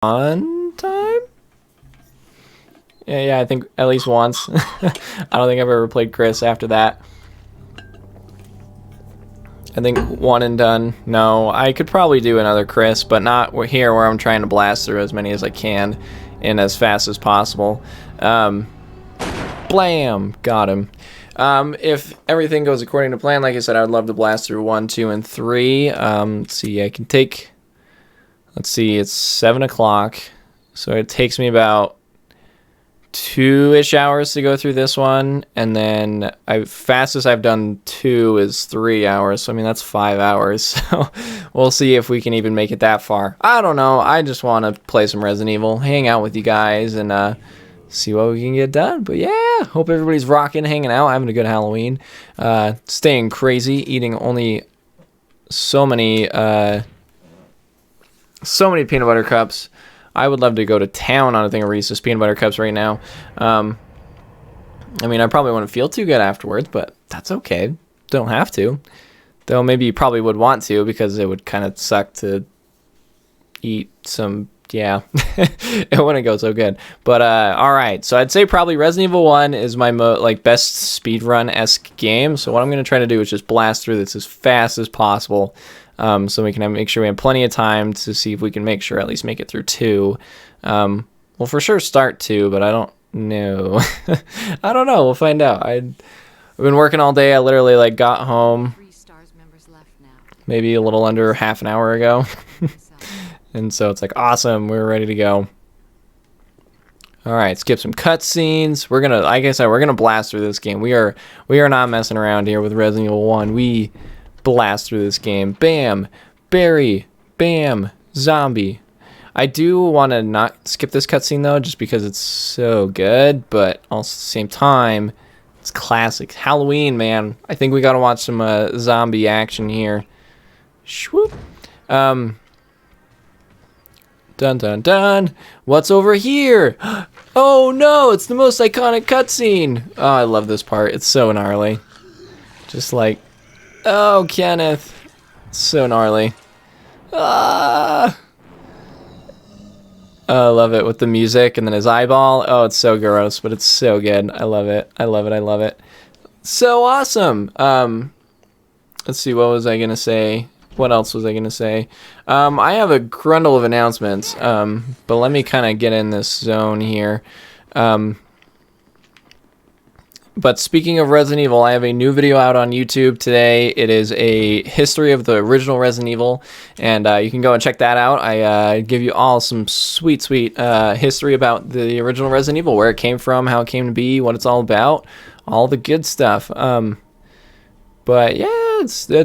one time. Yeah, I think at least once. I don't think I've ever played Chris after that. I think one and done. No, I could probably do another Chris, but not here where I'm trying to blast through as many as I can and as fast as possible. Blam! Got him. If everything goes according to plan, like I said, I would love to blast through 1, 2, and 3. Let's see, I can take... Let's see, it's 7 o'clock, so it takes me about 2-ish hours to go through this one, and then fastest I've done 2 is 3 hours, so I mean that's 5 hours, so we'll see if we can even make it that far. I don't know, I just want to play some Resident Evil, hang out with you guys, and see what we can get done. But yeah, hope everybody's rocking, hanging out, having a good Halloween, staying crazy, eating only so many peanut butter cups. I would love to go to town on a thing of Reese's peanut butter cups right now. I mean, I probably wouldn't feel too good afterwards, but that's okay. Don't have to. Though maybe you probably would want to, because it would kind of suck to eat some... Yeah, it wouldn't go so good. But, alright. So I'd say probably Resident Evil 1 is my best speedrun-esque game. So what I'm going to try to do is just blast through this as fast as possible. So we can make sure we have plenty of time to see if we can make sure at least make it through 2. We'll for sure start 2, but I don't know. I don't know. We'll find out. I've been working all day. I literally got home maybe a little under half an hour ago. And so it's awesome. We're ready to go. All right, skip some cutscenes. We're gonna, like I said, we're gonna blast through this game. We are not messing around here with Resident Evil 1. We blast through this game. Bam, berry, bam, zombie. I do want to not skip this cutscene though, just because it's so good. But also at the same time, it's classic Halloween, man. I think we gotta watch some zombie action here. Swoop. Dun dun dun. What's over here? Oh no, it's the most iconic cutscene. Oh, I love this part. It's so gnarly. Just oh, Kenneth. So gnarly. Ah. Oh, I love it with the music and then his eyeball. Oh, it's so gross, but it's so good. I love it. I love it. I love it. So awesome. Let's see. What was I going to say? What else was I going to say? I have a grundle of announcements, but let me kind of get in this zone here. But speaking of Resident Evil, I have a new video out on YouTube today. It is a history of the original Resident Evil, and you can go and check that out. I give you all some sweet history about the original Resident Evil, where it came from, how it came to be, what it's all about, all the good stuff. But yeah, so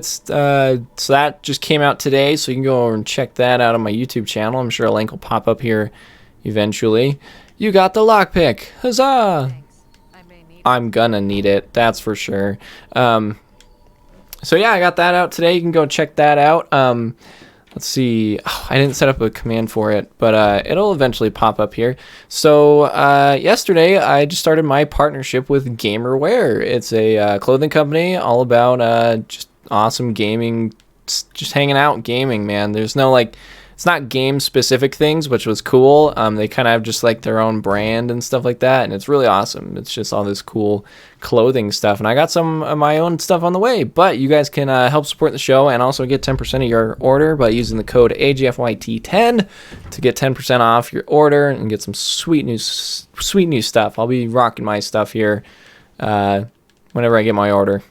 that just came out today, so you can go over and check that out on my YouTube channel. I'm sure a link will pop up here eventually. You got the lockpick, huzzah! I'm gonna need it, that's for sure. So yeah, I got that out today. You can go check that out. Let's see. Oh, I didn't set up a command for it, but it'll eventually pop up here. So yesterday, I just started my partnership with Gamerware. It's a clothing company all about just awesome gaming, just hanging out gaming, man. There's no it's not game-specific things, which was cool. They kind of have just their own brand and stuff like that, and it's really awesome. It's just all this cool clothing stuff, and I got some of my own stuff on the way, but you guys can help support the show and also get 10% of your order by using the code AGFYT10 to get 10% off your order and get some sweet new stuff. I'll be rocking my stuff here whenever I get my order.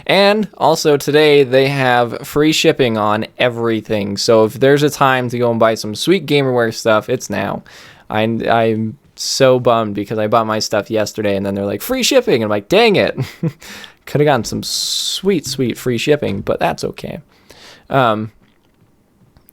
And also today they have free shipping on everything. So if there's a time to go and buy some sweet Gamerware stuff, it's now. I'm so bummed because I bought my stuff yesterday and then they're free shipping. And I'm like, dang it. Could have gotten some sweet free shipping, but that's okay. I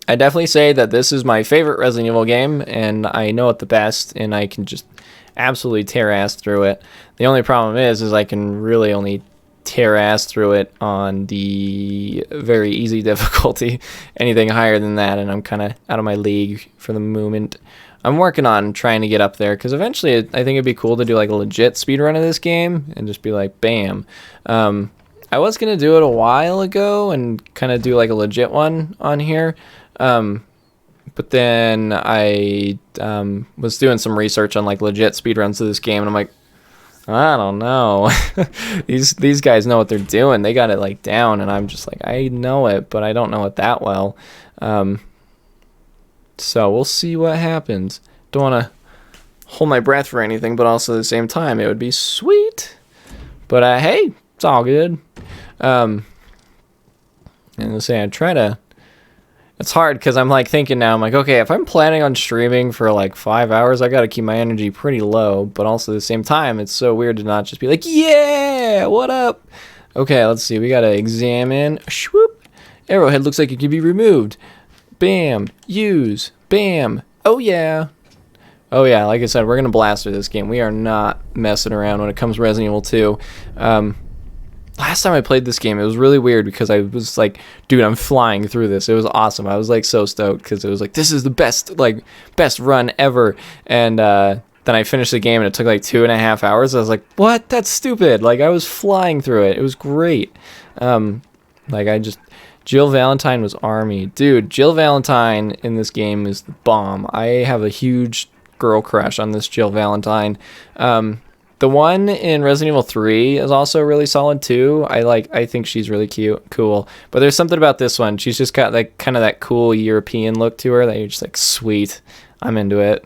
definitely say that this is my favorite Resident Evil game, and I know it the best, and I can just absolutely tear ass through it. The only problem is I can really only tear ass through it on the very easy difficulty. Anything higher than that, and I'm kind of out of my league for the moment. I'm working on trying to get up there, because eventually I think it'd be cool to do a legit speedrun of this game and just be bam. I was going to do it a while ago and kind of do a legit one on here. but then I was doing some research on like legit speedruns of this game, and I'm like, I don't know. these guys know what they're doing. They got it like down, and I'm just like, I know it, but I don't know it that well. So we'll see what happens. Don't want to hold my breath for anything, but also at the same time, it would be sweet. But hey, it's all good. And I say I try to. It's hard because I'm like thinking now, I'm like, okay, if I'm planning on streaming for like 5 hours, I got to keep my energy pretty low. But also at the same time, it's so weird to not just be like, yeah, what up? Okay, let's see. We got to examine. Swoop. Arrowhead looks like it can be removed. Bam. Use. Bam. Oh, yeah. Oh, yeah. Like I said, we're going to blast through this game. We are not messing around when it comes to Resident Evil 2. Last time I played this game, it was really weird because I was like, dude, I'm flying through this. It was awesome. I was like so stoked because it was like, this is the best run ever. And then I finished the game and it took like 2.5 hours. I was like, what? That's stupid. Like I was flying through it. It was great. Jill Valentine was Army. Dude, Jill Valentine in this game is the bomb. I have a huge girl crush on this Jill Valentine. The one in Resident Evil 3 is also really solid too. I think she's really cute, cool. But there's something about this one. She's just got like kind of that cool European look to her that you're just like, sweet, I'm into it.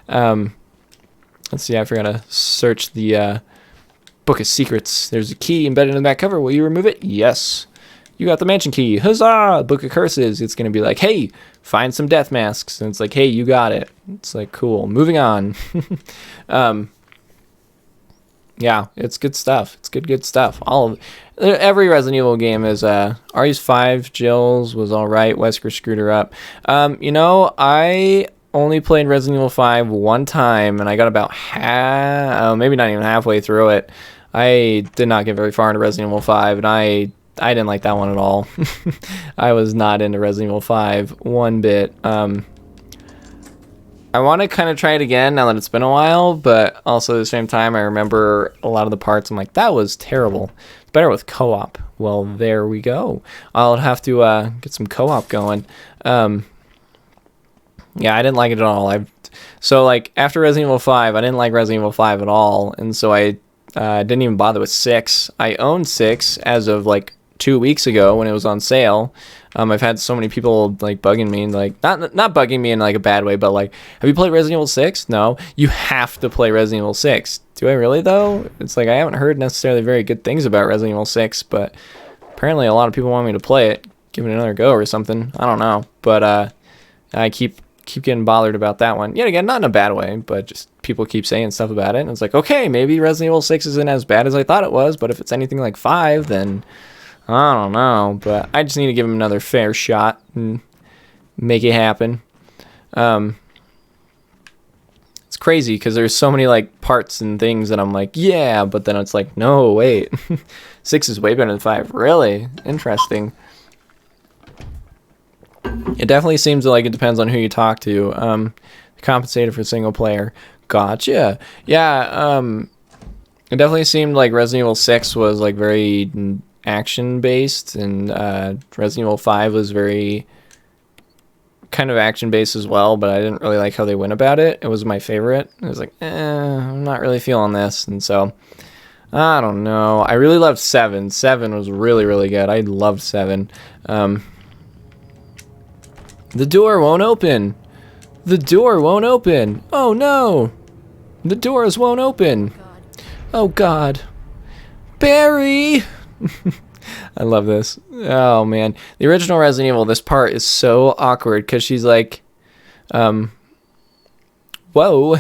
Let's see, I forgot to search the Book of Secrets. There's a key embedded in the back cover. Will you remove it? Yes. You got the mansion key. Huzzah! Book of Curses. It's going to be like, hey, find some death masks. And it's like, hey, you got it. It's like, cool. Moving on. Yeah, it's good stuff. It's good stuff. Every Resident Evil game is RE5 Jill's was all right. Wesker screwed her up. I only played Resident Evil 5 one time, and I got about maybe not even halfway through it. I did not get very far into Resident Evil 5, and I didn't like that one at all. I was not into Resident Evil 5 one bit. I want to kind of try it again now that it's been a while, but also at the same time, I remember a lot of the parts. I'm like, that was terrible. It's better with co-op. Well, there we go. I'll have to get some co-op going. Yeah, I didn't like it at all. So like after Resident Evil 5, I didn't like Resident Evil 5 at all, and so I didn't even bother with 6. I owned 6 as of like 2 weeks ago when it was on sale. I've had so many people like bugging me, like not bugging me in like a bad way, but like, have you played Resident Evil 6? No, you have to play Resident Evil 6. Do I really though? It's like I haven't heard necessarily very good things about Resident Evil 6, but apparently a lot of people want me to play it, give it another go or something. I don't know, but I keep getting bothered about that one. Yet again, not in a bad way, but just people keep saying stuff about it, and it's like, okay, maybe Resident Evil 6 isn't as bad as I thought it was, but if it's anything like 5, then I don't know, but I just need to give him another fair shot and make it happen. It's crazy because there's so many like parts and things that I'm like, yeah, but then it's like, no, wait. 6 is way better than 5. Really? Interesting. It definitely seems like it depends on who you talk to. Compensated for single player. Gotcha. Yeah, it definitely seemed like Resident Evil 6 was like very action based, and Resident Evil 5 was very kind of action based as well, but I didn't really like how they went about it. It was my favorite. I was like, I'm not really feeling this, and so I don't know. I really loved 7. 7 was really, really good. I loved 7. The door won't open. The door won't open. Oh no, the doors won't open. Oh god, Barry. I love this. Oh man, the original Resident Evil, this part is so awkward because she's like, whoa.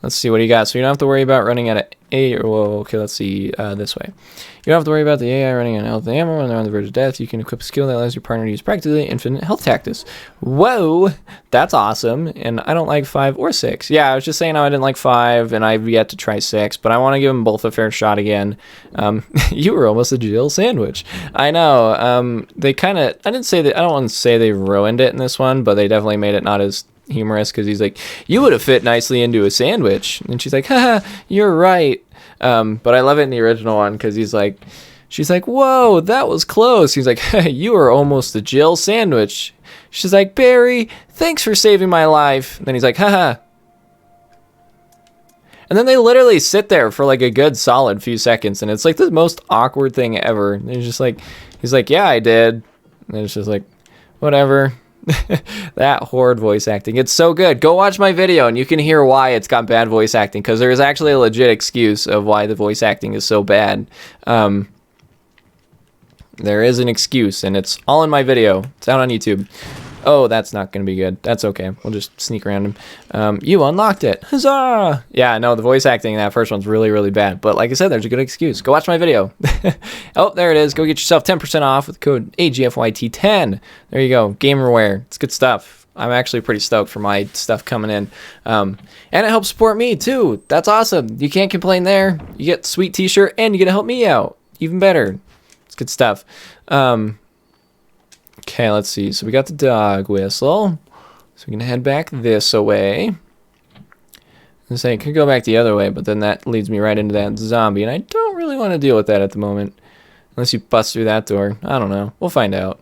Let's see, what do you got? So you don't have to worry about running out of okay, let's see, this way. You don't have to worry about the AI running out of health and ammo when they're on the verge of death. You can equip a skill that allows your partner to use practically infinite health tactics. Whoa, that's awesome. And I don't like 5 or 6. Yeah, I was just saying how I didn't like 5, and I've yet to try 6, but I want to give them both a fair shot again. You were almost a Jill sandwich. I know. They kind of, I don't want to say they ruined it in this one, but they definitely made it not as humorous, because he's like, you would have fit nicely into a sandwich, and she's like, haha, you're right. But I love it in the original one because she's like, whoa, that was close. He's like, hey, you were almost a Jill sandwich. She's like, Barry, thanks for saving my life. And then he's like, haha. And then they literally sit there for like a good solid few seconds, and it's like the most awkward thing ever. And he's like, yeah, I did. And it's just like, whatever. That horrid voice acting. It's so good. Go watch my video and you can hear why it's got bad voice acting, because there is actually a legit excuse of why the voice acting is so bad. There is an excuse, and it's all in my video. It's out on YouTube. Oh, that's not going to be good. That's okay. We'll just sneak around him. You unlocked it. Huzzah! Yeah, no, the voice acting in that first one's really, really bad. But like I said, there's a good excuse. Go watch my video. Oh, there it is. Go get yourself 10% off with the code AGFYT10. There you go. Gamerware. It's good stuff. I'm actually pretty stoked for my stuff coming in. And it helps support me, too. That's awesome. You can't complain there. You get a sweet t-shirt, and you get to help me out. Even better. It's good stuff. Okay, let's see. So we got the dog whistle. So we're going to head back this way. I say I could go back the other way, but then that leads me right into that zombie, and I don't really want to deal with that at the moment. Unless you bust through that door. I don't know. We'll find out.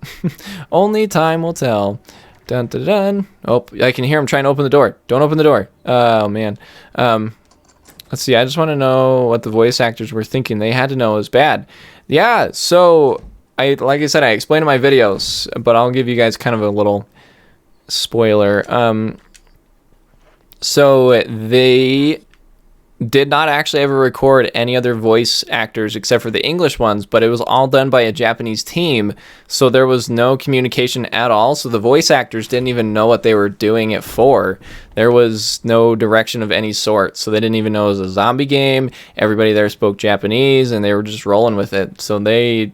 Only time will tell. Dun dun dun. Oh, I can hear him trying to open the door. Don't open the door. Oh, man. Let's see. I just want to know what the voice actors were thinking. They had to know it was bad. Yeah, so like I said, I explained in my videos, but I'll give you guys kind of a little spoiler. So they did not actually ever record any other voice actors except for the English ones, but it was all done by a Japanese team, so there was no communication at all, so the voice actors didn't even know what they were doing it for. There was no direction of any sort, so they didn't even know it was a zombie game. Everybody there spoke Japanese, and they were just rolling with it, so none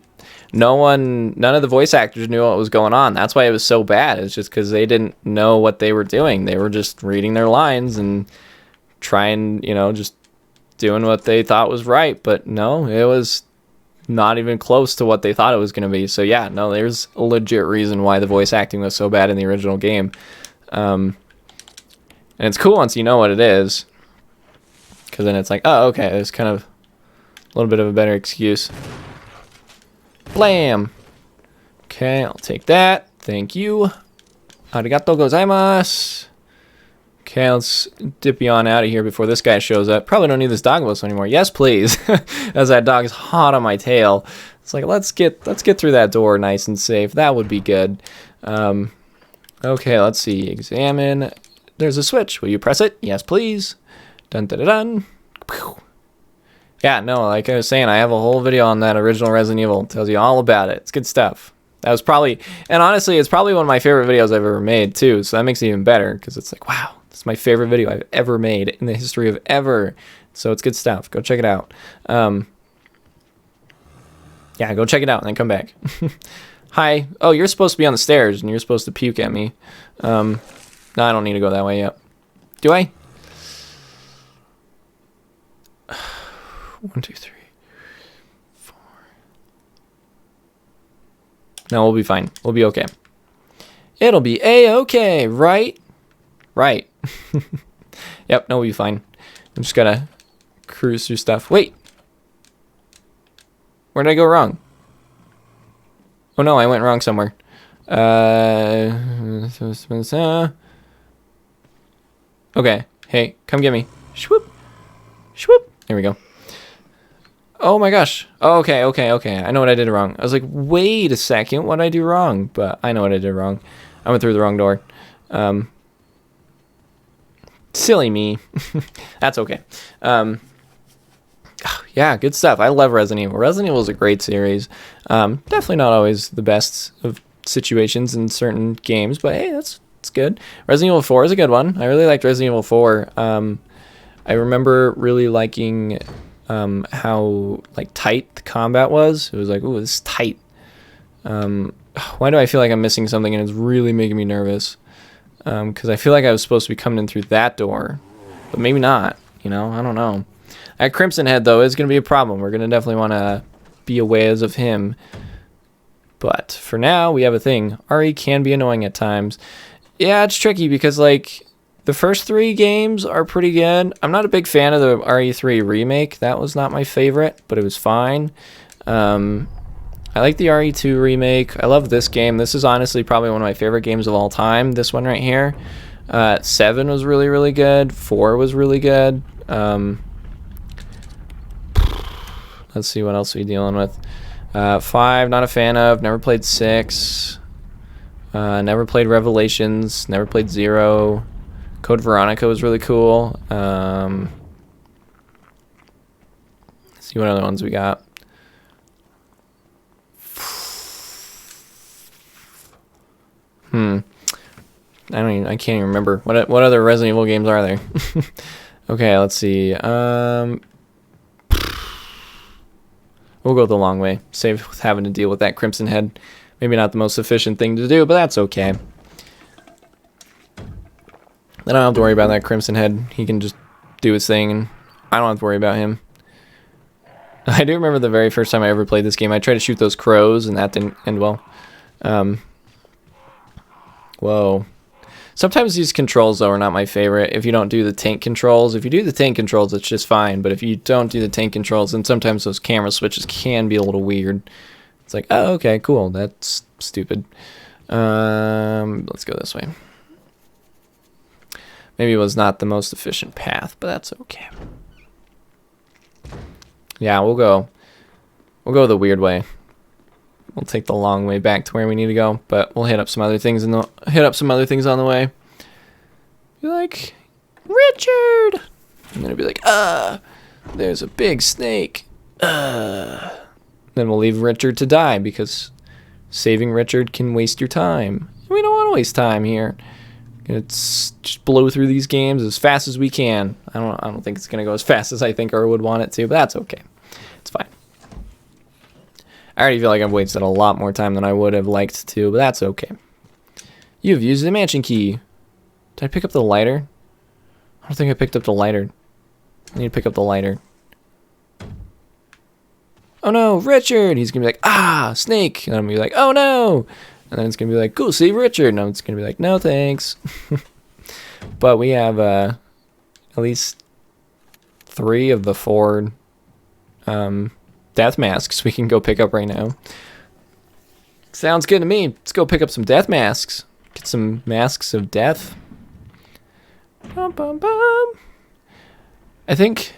of the voice actors knew what was going on. That's why it was so bad. It's just because they didn't know what they were doing. They were just reading their lines and trying, just doing what they thought was right. But no, it was not even close to what they thought it was going to be. So yeah, no, there's a legit reason why the voice acting was so bad in the original game. And it's cool once you know what it is, because then it's like, oh, okay, there's kind of a little bit of a better excuse. Blam! Okay, I'll take that. Thank you. Arigato gozaimasu. Okay, let's dip you on out of here before this guy shows up. Probably don't need this dog whistle anymore. Yes, please. As that dog is hot on my tail. It's like, let's get through that door nice and safe. That would be good. Okay, let's see. Examine. There's a switch. Will you press it? Yes, please. Dun dun dun dun. Yeah, no, like I was saying, I have a whole video on that original Resident Evil. It tells you all about it. It's good stuff. That was probably, and honestly, it's probably one of my favorite videos I've ever made, too. So that makes it even better, because it's like, wow, it's my favorite video I've ever made in the history of ever. So it's good stuff. Go check it out. Yeah, go check it out and then come back. Hi. Oh, you're supposed to be on the stairs, and you're supposed to puke at me. No, I don't need to go that way yet. Do I? 1, 2, 3, 4. No, we'll be fine. We'll be okay. It'll be A-okay, right? Right. Yep, no, we'll be fine. I'm just gotta cruise through stuff. Wait. Where did I go wrong? Oh no, I went wrong somewhere. Okay. Hey, come get me. Swoop. Swoop. There we go. Oh my gosh. Okay. I know what I did wrong. I was like, wait a second, what did I do wrong? But I know what I did wrong. I went through the wrong door. Silly me. That's okay. Yeah, good stuff. I love Resident Evil. Resident Evil is a great series. Definitely not always the best of situations in certain games, but hey, that's good. Resident Evil 4 is a good one. I really liked Resident Evil 4. I remember really liking how tight the combat was. It was like, ooh, this is tight. Why do I feel like I'm missing something and it's really making me nervous? Because I feel like I was supposed to be coming in through that door, but maybe not. I don't know. At Crimson Head, though, is going to be a problem. We're going to definitely want to be aware of him. But for now, we have a thing. RE can be annoying at times. Yeah, it's tricky because, the first 3 games are pretty good. I'm not a big fan of the RE3 remake. That was not my favorite, but it was fine. I I like the RE2 remake. I love this game. This is honestly probably one of my favorite games of all time. This one right here. 7 was really, really good. 4 was really good. Let's see what else we're dealing with. 5, not a fan of. Never played 6. Never played Revelations. Never played 0. Code Veronica was really cool. Let's see what other ones we got. I can't even remember. What other Resident Evil games are there? Okay, let's see. We'll go the long way. Save having to deal with that Crimson Head. Maybe not the most efficient thing to do, but that's okay. I don't have to worry about that Crimson Head. He can just do his thing, and I don't have to worry about him. I do remember the very first time I ever played this game. I tried to shoot those crows, and that didn't end well. Whoa. Sometimes these controls, though, are not my favorite. If you don't do the tank controls. If you do the tank controls, it's just fine. But if you don't do the tank controls, then sometimes those camera switches can be a little weird. It's like, oh, okay, cool. That's stupid. Let's go this way. Maybe it was not the most efficient path, but that's okay. Yeah, we'll go the weird way. We'll take the long way back to where we need to go, but we'll hit up some other things on the way. Be like, Richard, and then it'll be like, there's a big snake. Then we'll leave Richard to die because saving Richard can waste your time. We don't want to waste time here. It's just blow through these games as fast as we can. I don't think it's gonna go as fast as I think I would want it to, but that's okay. It's fine. I already feel like I've wasted a lot more time than I would have liked to, but that's okay. You've used the mansion key. Did I pick up the lighter? I don't think I picked up the lighter. I need to pick up the lighter. Oh no, Richard! He's gonna be like, ah, snake! And I'm gonna be like, oh no! And then it's gonna be like, cool, save Richard! And it's gonna be like, no thanks. But we have at least 3 of the 4 death masks we can go pick up right now. Sounds good to me. Let's go pick up some death masks. Get some masks of death. Bum, bum, bum. I think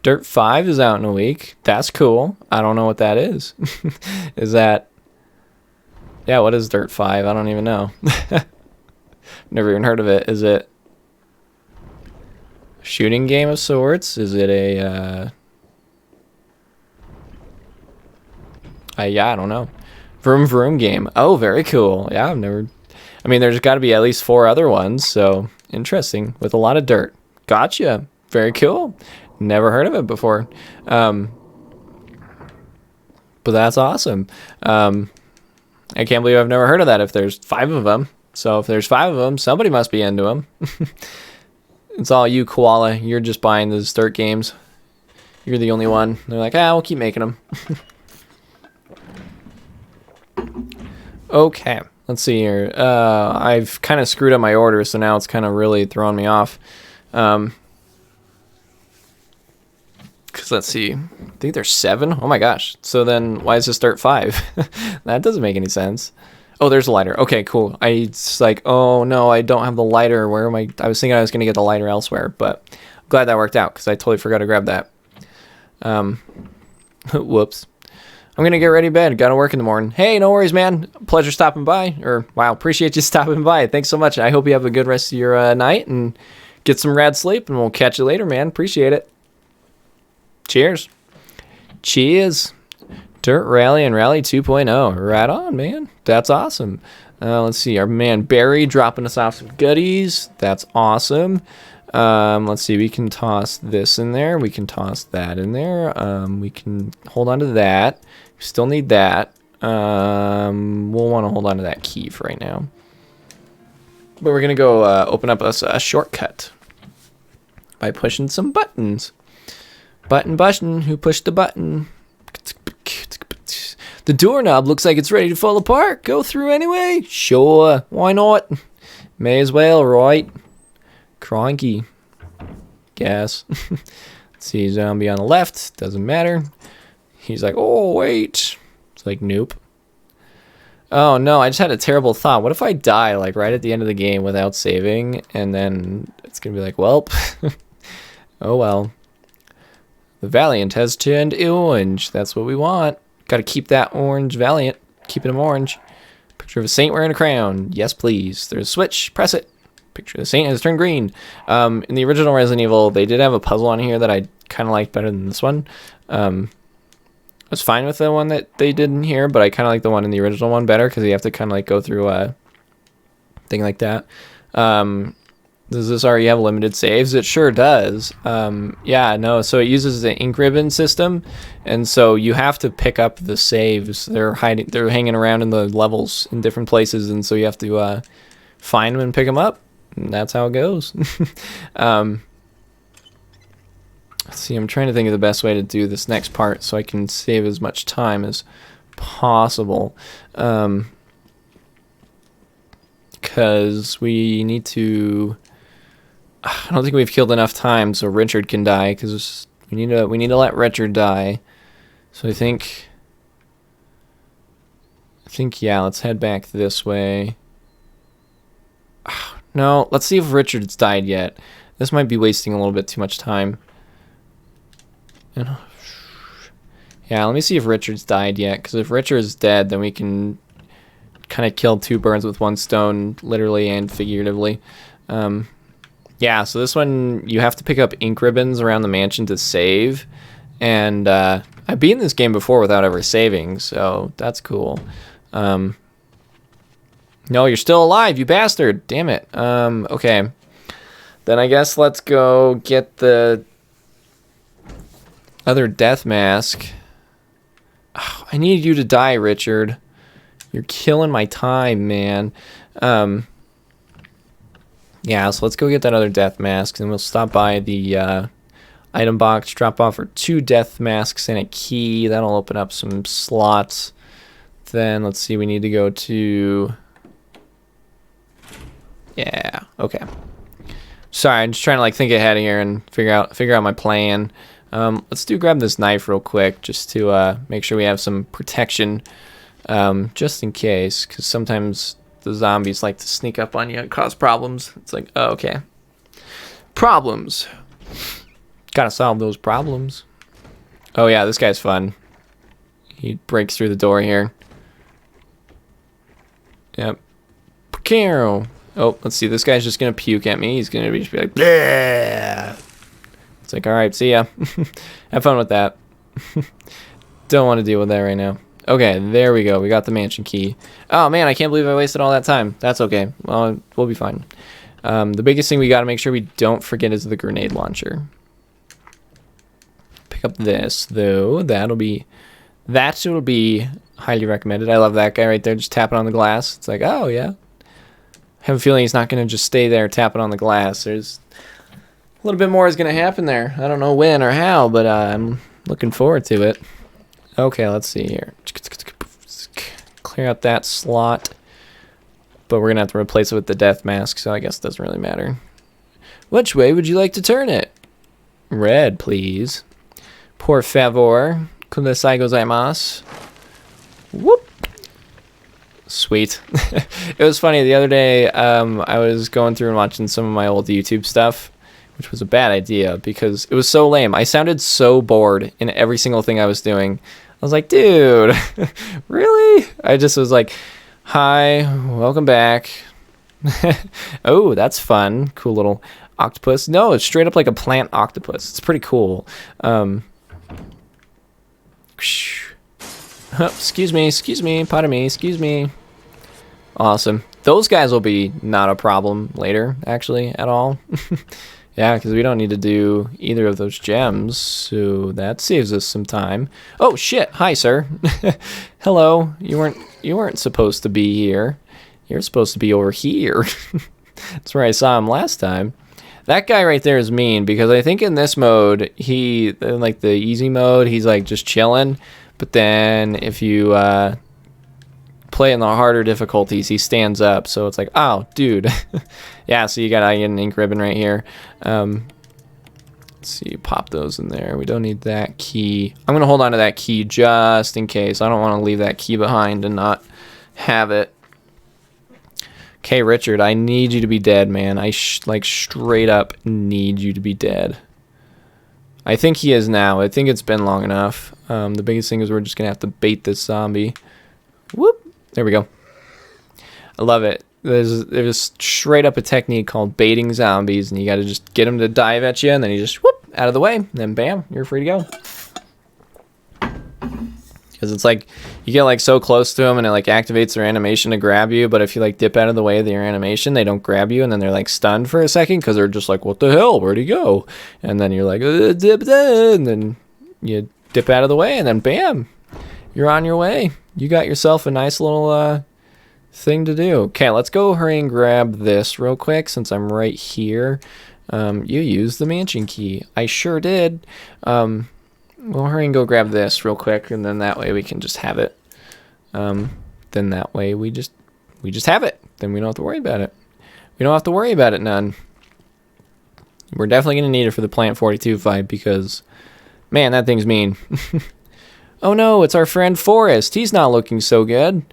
Dirt 5 is out in a week. That's cool. I don't know what that is. Is that... Yeah, what is Dirt 5? I don't even know. Never even heard of it. Is it a shooting game of sorts? Is it a... yeah, I don't know. Vroom Vroom game. Oh, very cool. Yeah, I've never... I mean, there's got to be at least 4 other ones, so interesting. With a lot of dirt. Gotcha. Very cool. Never heard of it before. But that's awesome. I can't believe I've never heard of that if there's 5 of them. So if there's 5 of them, somebody must be into them. It's all you, Koala. You're just buying those dirt games. You're the only one. They're like, we'll keep making them. Okay, let's see here. I've kind of screwed up my order, so now it's kind of really throwing me off. Because let's see. I think there's 7. Oh my gosh. So then why is this Dirt 5? That doesn't make any sense. Oh, there's a lighter. Okay, cool. It's like, oh no, I don't have the lighter. Where am I? I was thinking I was going to get the lighter elsewhere, but I'm glad that worked out because I totally forgot to grab that. Whoops. I'm going to get ready to bed. Got to work in the morning. Hey, no worries, man. Pleasure stopping by. Wow, appreciate you stopping by. Thanks so much. I hope you have a good rest of your night and get some rad sleep, and we'll catch you later, man. Appreciate it. Cheers. Cheers. Dirt Rally and Rally 2.0. Right on, man. That's awesome. Let's see. Our man Barry dropping us off some goodies. That's awesome. Let's see. We can toss this in there. We can toss that in there. We can hold on to that. We still need that. We'll want to hold on to that key for right now. But we're going to go open up us a shortcut by pushing some buttons. Button, who pushed the button? The doorknob looks like it's ready to fall apart. Go through anyway? Sure, why not? May as well, right? Cronky. Guess. Let's see, zombie on the left. Doesn't matter. He's like, oh, wait. It's like, nope. Oh no, I just had a terrible thought. What if I die like right at the end of the game without saving, and then it's gonna be like, welp. Oh well. The Valiant has turned orange. That's what we want. Gotta keep that orange Valiant. Keeping him orange. Picture of a saint wearing a crown. Yes, please. There's a switch. Press it. Picture of the saint has turned green. In the original Resident Evil, they did have a puzzle on here that I kind of liked better than this one. I was fine with the one that they did in here, but I kind of like the one in the original one better because you have to kind of like go through a thing like that. Does this already have limited saves? It sure does. Yeah, no, so it uses the ink ribbon system, and so you have to pick up the saves. They're hanging around in the levels in different places, and so you have to find them and pick them up, and that's how it goes. Let's see, I'm trying to think of the best way to do this next part so I can save as much time as possible. Because we need to... I don't think we've killed enough time so Richard can die, because we need to let Richard die. So I think yeah, let's head back this way. No, let's see if Richard's died yet. This might be wasting a little bit too much time. Yeah, let me see if Richard's died yet, because if Richard's dead, then we can kind of kill two birds with one stone, literally and figuratively. Yeah, so this one, you have to pick up ink ribbons around the mansion to save, and I've beaten this game before without ever saving, so that's cool. No, you're still alive, you bastard! Damn it. Okay. Then I guess let's go get the other death mask. Oh, I need you to die, Richard. You're killing my time, man. Yeah, so let's go get that other death mask, and we'll stop by the item box, drop off our 2 death masks and a key. That'll open up some slots. Then let's see, we need to go to... Yeah, okay. Sorry, I'm just trying to like think ahead here and figure out my plan. Let's grab this knife real quick just to make sure we have some protection, just in case, because sometimes the zombies like to sneak up on you and cause problems. It's like, oh, okay. Problems. Gotta solve those problems. Oh yeah, this guy's fun. He breaks through the door here. Yep. Carol. Oh, let's see. This guy's just gonna puke at me. He's gonna be like, bleh. It's like, all right, see ya. Have fun with that. Don't want to deal with that right now. Okay, there we go. We got the mansion key. Oh man, I can't believe I wasted all that time. That's okay. Well, we'll be fine. The biggest thing we got to make sure we don't forget is the grenade launcher. Pick up this though. That'll be highly recommended. I love that guy right there, just tapping on the glass. It's like, oh yeah. I have a feeling he's not going to just stay there tapping on the glass. There's a little bit more is going to happen there. I don't know when or how, but I'm looking forward to it. Okay, let's see here. Clear out that slot. But we're going to have to replace it with the death mask, so I guess it doesn't really matter. Which way would you like to turn it? Red, please. Por favor. Kudasai gozaimasu. Whoop. Sweet. It was funny. The other day, I was going through and watching some of my old YouTube stuff, which was a bad idea because it was so lame. I sounded so bored in every single thing I was doing. I was like, dude, really? I just was like, hi, welcome back. Oh, that's fun. Cool little octopus. No, it's straight up like a plant octopus. It's pretty cool. Excuse me, pardon me, excuse me. Awesome. Those guys will be not a problem later, actually, at all. Yeah, because we don't need to do either of those gems, so that saves us some time. Oh shit! Hi, sir. Hello. You weren't supposed to be here. You're supposed to be over here. That's where I saw him last time. That guy right there is mean because I think in this mode, in like the easy mode, he's like just chilling. But then if you play in the harder difficulties, he stands up. So it's like, oh, dude. Yeah, so you got an ink ribbon right here. Let's Let's see, pop those in there. We don't need that key. I'm gonna hold on to that key just in case. I don't want to leave that key behind and not have it. Okay, Richard, I need you to be dead, man. I like straight up need you to be dead. I think he is now. I think it's been long enough. The biggest thing is we're just gonna have to bait this zombie. Whoop! There we go. I love it. There's straight up a technique called baiting zombies, and you got to just get them to dive at you, and then you just whoop out of the way, and then bam, you're free to go. Because it's like you get like so close to them, and it like activates their animation to grab you. But if you like dip out of the way of their animation, they don't grab you, and then they're like stunned for a second because they're just like, "What the hell? Where'd he go?" And then you're like, "Dip," and then you dip out of the way, and then bam, you're on your way. You got yourself a nice little thing to do. Okay, let's go hurry and grab this real quick since I'm right here. You used the mansion key. I sure did. We'll hurry and go grab this real quick, and then that way we can just have it. Then that way we just have it. Then we don't have to worry about it. We don't have to worry about it none. We're definitely gonna need it for the Plant 42 fight because, man, that thing's mean. Oh no, it's our friend Forrest. He's not looking so good.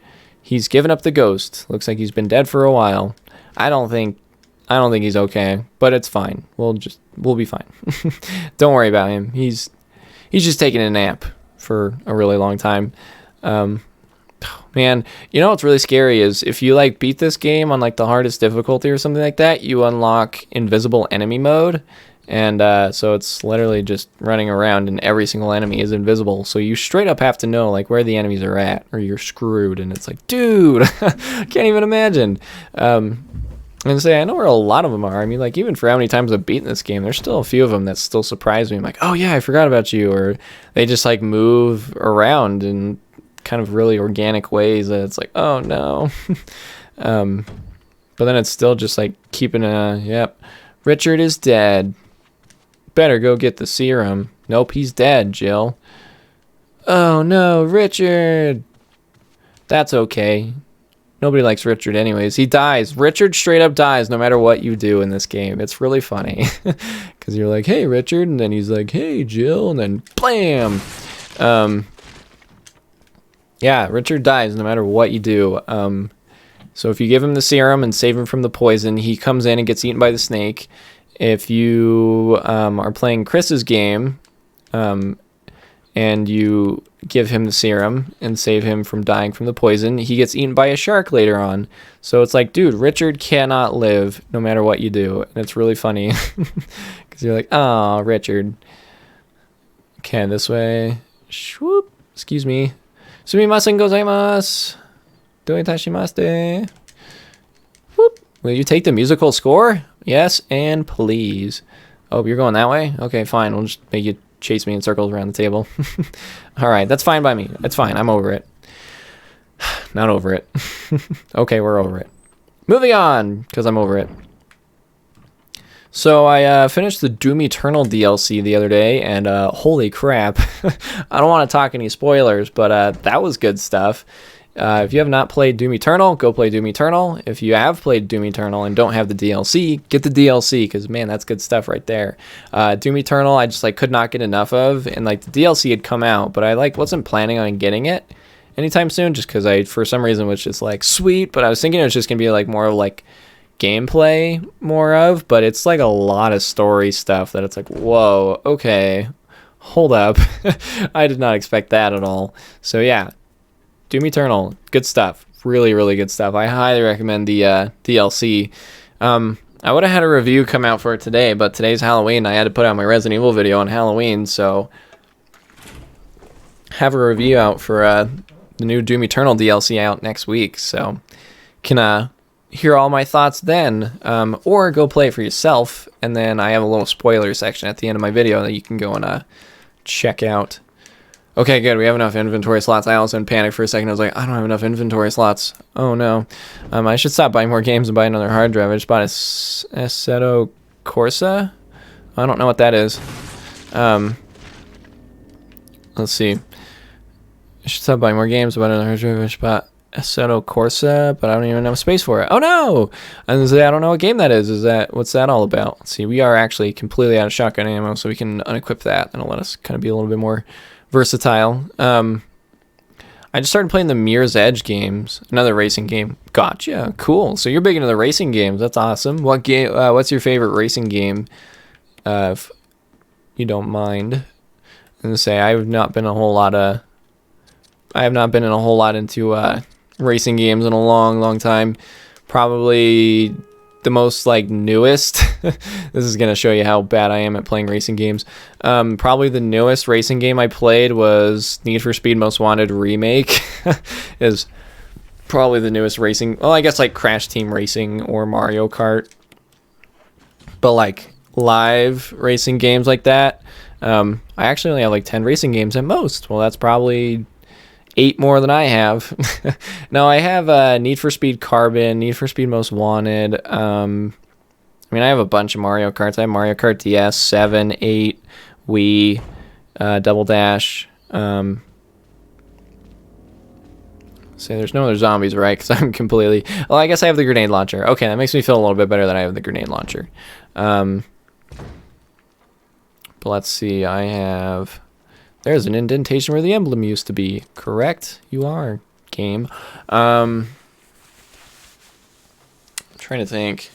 He's given up the ghost. Looks like he's been dead for a while. I don't think he's okay, but it's fine. We'll be fine. Don't worry about him. He's just taking a nap for a really long time. Man, you know what's really scary is if you like beat this game on like the hardest difficulty or something like that, you unlock invisible enemy mode. And so it's literally just running around and every single enemy is invisible. So you straight up have to know like where the enemies are at or you're screwed. And it's like, dude, can't even imagine. And say, I know where a lot of them are. I mean, like even for how many times I've beaten this game, there's still a few of them that still surprise me. I'm like, oh yeah, I forgot about you. Or they just like move around in kind of really organic ways that it's like, oh no. But then it's still just like keeping yep, Richard is dead. Better go get the serum. Nope, he's dead, Jill. Oh no, Richard. That's okay. Nobody likes Richard anyways. He dies. Richard straight up dies no matter what you do in this game. It's really funny. Because you're like, hey, Richard. And then he's like, hey, Jill. And then blam. Yeah, Richard dies no matter what you do. So if you give him the serum and save him from the poison, he comes in and gets eaten by the snake. If you are playing Chris's game and you give him the serum and save him from dying from the poison, he gets eaten by a shark later on. So it's like, dude, Richard cannot live no matter what you do. And it's really funny because you're like, oh, Richard. Okay, this way. Swoop. Excuse me. Sumimasen gozaimasu. Doi tashimaste. Whoop. Will you take the musical score? Yes, and please. Oh, you're going that way? Okay, fine. We'll just make you chase me in circles around the table. All right, that's fine by me. It's fine. I'm over it. Not over it. Okay, we're over it. Moving on, because I'm over it. So I finished the Doom Eternal DLC the other day, and holy crap. I don't want to talk any spoilers, but that was good stuff. If you have not played Doom Eternal, go play Doom Eternal. If you have played Doom Eternal and don't have the DLC, get the DLC because, man, that's good stuff right there. Doom Eternal, I just like could not get enough of, and like the DLC had come out, but I like wasn't planning on getting it anytime soon just because I, for some reason, was just like, sweet, but I was thinking it was just going to be like more of like gameplay more of, but it's like a lot of story stuff that it's like, whoa, okay, hold up. I did not expect that at all. So yeah. Doom Eternal, good stuff. Really, really good stuff. I highly recommend the DLC. I would have had a review come out for it today, but today's Halloween. I had to put out my Resident Evil video on Halloween, so have a review out for the new Doom Eternal DLC out next week. So can hear all my thoughts then, or go play it for yourself. And then I have a little spoiler section at the end of my video that you can go and check out. Okay, good. We have enough inventory slots. I also panicked for a second. I was like, I don't have enough inventory slots. Oh, no. I should stop buying more games and buy another hard drive. I just bought a Assetto Corsa. I don't know what that is. Let's see. I should stop buying more games and buy another hard drive. I should buy Assetto Corsa, but I don't even have space for it. Oh no! And I don't know what game that is. What's that all about? Let's see, we are actually completely out of shotgun ammo, so we can unequip that. That'll let us kind of be a little bit more versatile. I just started playing the Mirror's Edge games, another racing game. Gotcha, cool. So you're big into the racing games. That's awesome. What game? What's your favorite racing game? If you don't mind, I'm gonna say I have not been in a whole lot into racing games in a long time. Probably the most like newest. This is gonna show you how bad I am at playing racing games. Probably the newest racing game I played was Need for Speed Most Wanted Remake. Is probably the newest racing. Well, I guess like Crash Team Racing or Mario Kart. But like live racing games like that, I actually only have like 10 racing games at most. Well, that's probably 8 more than I have. No, I have Need for Speed Carbon, Need for Speed Most Wanted. I mean, I have a bunch of Mario Karts. I have Mario Kart DS, 7, 8, Wii, Double Dash. Say there's no other zombies, right? Because I'm completely... Well, I guess I have the grenade launcher. Okay, that makes me feel a little bit better that I have the grenade launcher. But let's see, I have... There's an indentation where the emblem used to be. Correct? You are, game. I'm trying to think.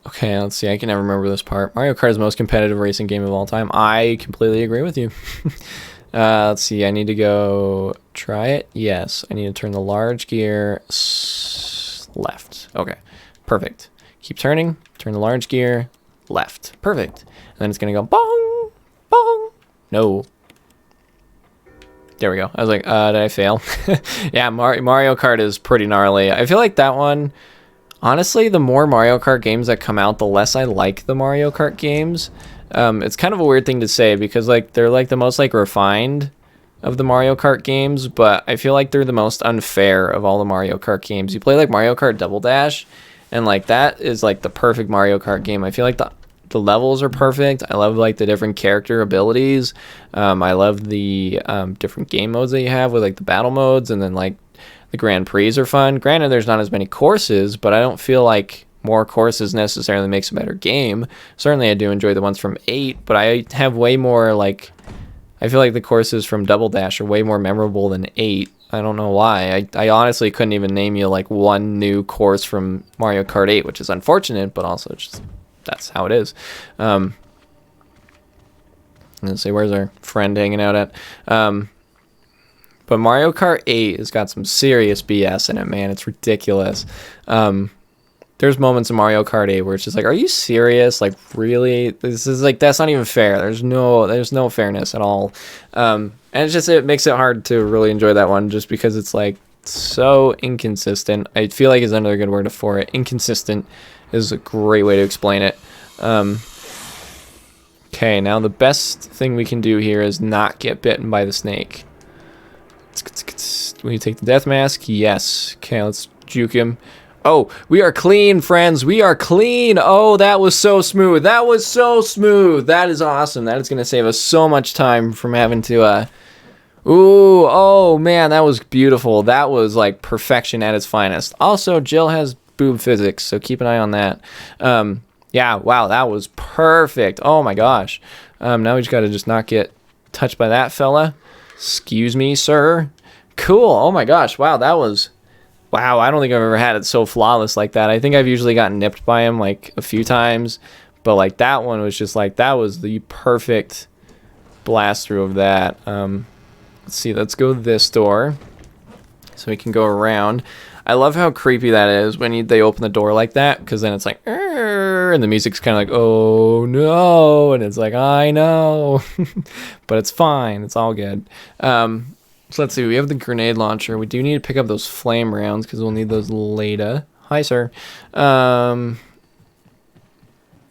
Okay, let's see. I can never remember this part. Mario Kart is the most competitive racing game of all time. I completely agree with you. Let's see. I need to go try it. Yes. I need to turn the large gear left. Okay. Perfect. Keep turning. Turn the large gear left. Perfect. And then it's going to go bong, bong. No. There we go. I was like, did I fail? Yeah, Mario Kart is pretty gnarly. I feel like that one, honestly, the more Mario Kart games that come out, the less I like the Mario Kart games. It's kind of a weird thing to say because like they're like the most like refined of the Mario Kart games, but I feel like they're the most unfair of all the Mario Kart games. You play like Mario Kart Double Dash, and like that is like the perfect Mario Kart game. I feel like the levels are perfect. I love like the different character abilities. I love the different game modes that you have with like the battle modes, and then like the Grand Prix are fun. Granted, there's not as many courses, but I don't feel like more courses necessarily makes a better game. Certainly I do enjoy the ones from 8, but I have way more like, I feel like the courses from Double Dash are way more memorable than 8. I don't know why. I honestly couldn't even name you like one new course from Mario Kart 8, which is unfortunate, but also just that's how it is. Let's see, where's our friend hanging out at? But Mario Kart 8 has got some serious BS in it, man. It's ridiculous. There's moments in Mario Kart 8 where it's just like, are you serious? Like, really? This is like, that's not even fair. There's no fairness at all. And it makes it hard to really enjoy that one just because it's like so inconsistent. I feel like is another good word for it. Inconsistent is a great way to explain it. Okay, now the best thing we can do here is not get bitten by the snake. Will you take the death mask? Yes. Okay, let's juke him. Oh, we are clean, friends. We are clean. Oh, that was so smooth. That was so smooth. That is awesome. That is going to save us so much time from having to... Ooh, oh, man, that was beautiful. That was, like, perfection at its finest. Also, Jill has boob physics, so keep an eye on that. Yeah, wow, that was perfect. Oh, my gosh. Now we just got to just not get touched by that fella. Excuse me, sir. Cool. Oh, my gosh. Wow, that was... Wow, I don't think I've ever had it so flawless like that. I think I've usually gotten nipped by him like a few times, but like that one was just like, that was the perfect blast through of that. Let's see, let's go this door so we can go around. I love how creepy that is when they open the door like that, because then it's like, and the music's kind of like, oh no, and it's like, I know, but it's fine, it's all good. So let's see, we have the grenade launcher. We do need to pick up those flame rounds because we'll need those later. Hi, sir.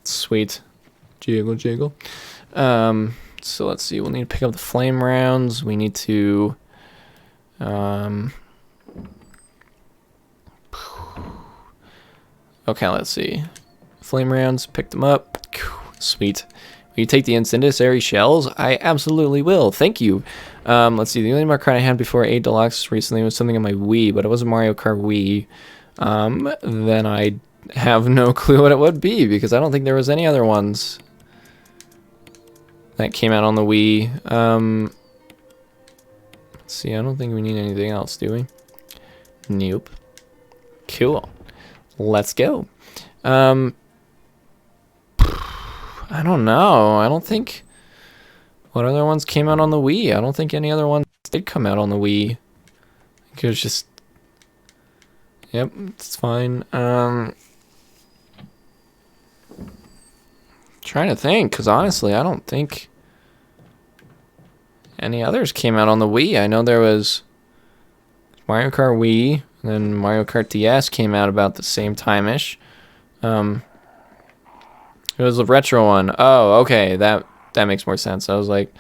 Sweet. Jiggle, jiggle. So let's see, we'll need to pick up the flame rounds. We need to... Okay, let's see. Flame rounds, pick them up. Sweet. Will you take the incendiary shells? I absolutely will. Thank you. Let's see. The only Mario Kart I had before 8 Deluxe recently was something on my Wii, but it wasn't Mario Kart Wii. Then I have no clue what it would be, because I don't think there was any other ones that came out on the Wii. Let's see. I don't think we need anything else, do we? Nope. Cool. Let's go. I don't know. I don't think... What other ones came out on the Wii? I don't think any other ones did come out on the Wii. I think it was just... Yep, it's fine. Trying to think, because honestly, I don't think any others came out on the Wii. I know there was Mario Kart Wii, and then Mario Kart DS came out about the same time-ish. It was a retro one. Oh, okay, that makes more sense. I was like,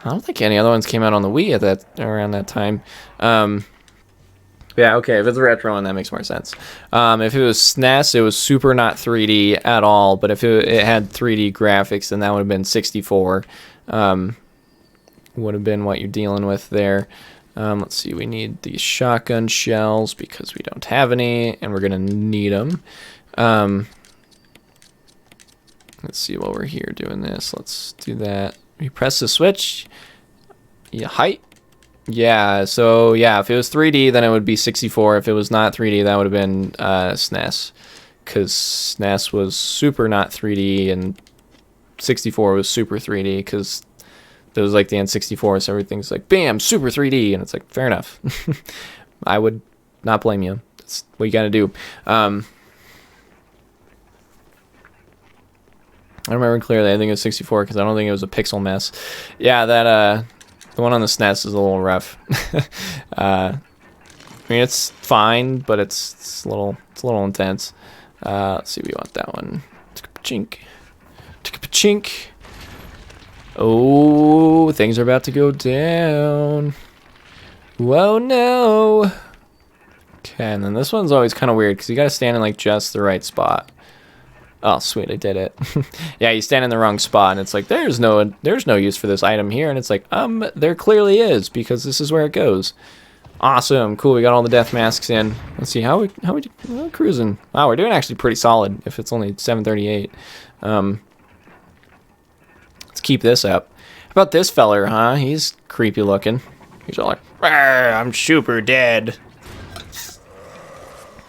I don't think any other ones came out on the Wii at around that time. Yeah, okay, if it's a retro one, that makes more sense. If it was SNES, it was super not 3D at all, but if it had 3D graphics, then that would have been 64. Would have been what you're dealing with there. Let's see, we need these shotgun shells because we don't have any, and we're going to need them. Let's see, while we're here doing this, let's do that. We press the switch. Yeah, height. Yeah, so yeah, if it was 3D, then it would be 64. If it was not 3D, that would have been SNES. Because SNES was super not 3D, and 64 was super 3D, because it was like the N64, so everything's like, bam, super 3D, and it's like, fair enough. I would not blame you. That's what you gotta do. I remember clearly, I think it was 64, because I don't think it was a pixel mess. Yeah, that, the one on the SNES is a little rough. I mean, it's fine, but it's a little intense. Let's see, we want that one. Chink. Chink. Oh, things are about to go down. Whoa, no. Okay, and then this one's always kind of weird because you got to stand in like just the right spot. Oh, sweet, I did it. Yeah, you stand in the wrong spot, and it's like, there's no use for this item here, and it's like, there clearly is, because this is where it goes. Awesome, cool, we got all the death masks in. Let's see, how we cruising? Wow, we're doing actually pretty solid, if it's only 738. Let's keep this up. How about this feller, huh? He's creepy looking. He's all like, I'm super dead.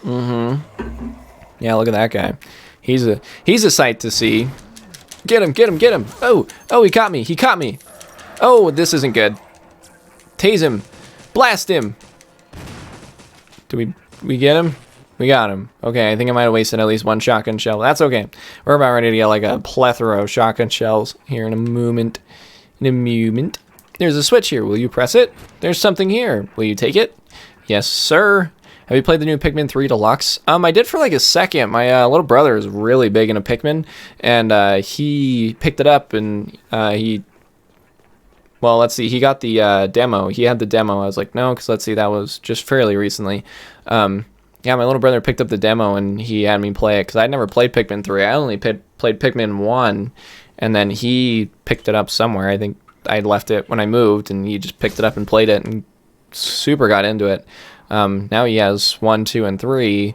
Mm-hmm. Yeah, look at that guy. He's a sight to see. Get him, get him, get him. Oh, he caught me. He caught me. Oh, this isn't good. Tase him. Blast him. Do we get him? We got him. Okay, I think I might have wasted at least one shotgun shell. That's okay. We're about ready to get like a plethora of shotgun shells here in a moment. There's a switch here. Will you press it? There's something here. Will you take it? Yes, sir. Have you played the new Pikmin 3 Deluxe? I did for like a second. My little brother is really big into Pikmin, and he picked it up, and well, let's see, he got the demo. He had the demo. I was like, no, because let's see, that was just fairly recently. Yeah, my little brother picked up the demo, and he had me play it, because I'd never played Pikmin 3. I only played Pikmin 1, and then he picked it up somewhere. I think I'd left it when I moved, and he just picked it up and played it, and super got into it. Now he has 1, 2, and 3,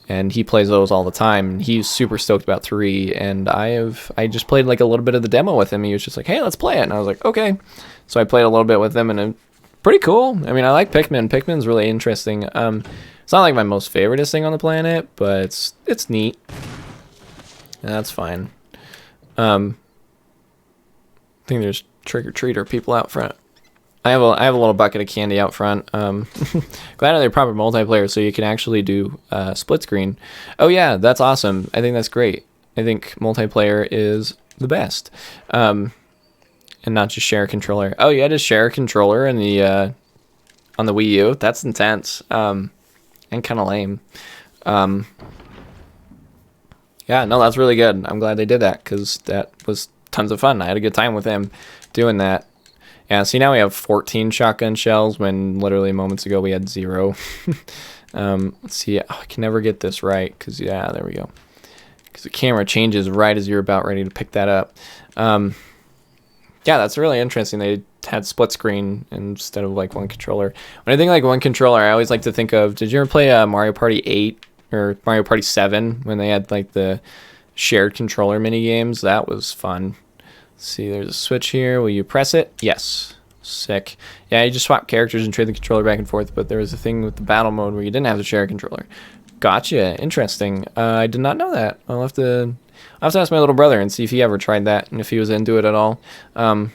and he plays those all the time. He's super stoked about 3, and I just played like a little bit of the demo with him. He was just like, hey, let's play it, and I was like, okay. So I played a little bit with him, and it's pretty cool. I mean, I like Pikmin. Pikmin's really interesting. It's not like my most favoriteest thing on the planet, but it's neat. And that's fine. I think there's trick-or-treater people out front. I have a little bucket of candy out front. Glad they're proper multiplayer, so you can actually do split screen. Oh yeah, that's awesome. I think that's great. I think multiplayer is the best, and not just share a controller. Oh, you had to share a controller in the on the Wii U. That's intense, and kind of lame. Yeah, no, that's really good. I'm glad they did that, because that was tons of fun. I had a good time with him doing that. Yeah, see, now we have 14 shotgun shells when literally moments ago we had 0. Let's see. Oh, I can never get this right because, yeah, there we go. because the camera changes right as you're about ready to pick that up. Yeah, that's really interesting. They had split screen instead of like one controller. When I think like one controller, I always like to think of, did you ever play Mario Party 8 or Mario Party 7 when they had like the shared controller mini games? That was fun. Let's see, there's a switch here. Will you press it? Yes. Sick. Yeah, you just swap characters and trade the controller back and forth, but there was a thing with the battle mode where you didn't have to share a controller. Gotcha. Interesting. I did not know that. I'll have to ask my little brother and see if he ever tried that and if he was into it at all. So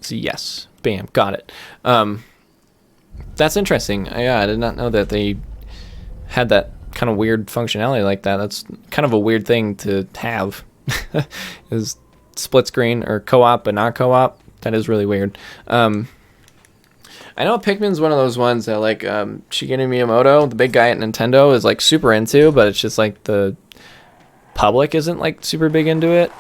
yes. Bam. Got it. That's interesting. Yeah, I did not know that they had that kind of weird functionality like that. That's kind of a weird thing to have. Is split screen or co-op but not co-op. That is really weird. I know Pikmin's one of those ones that like Shigeru Miyamoto, the big guy at Nintendo, is like super into, but it's just like the public isn't like super big into it.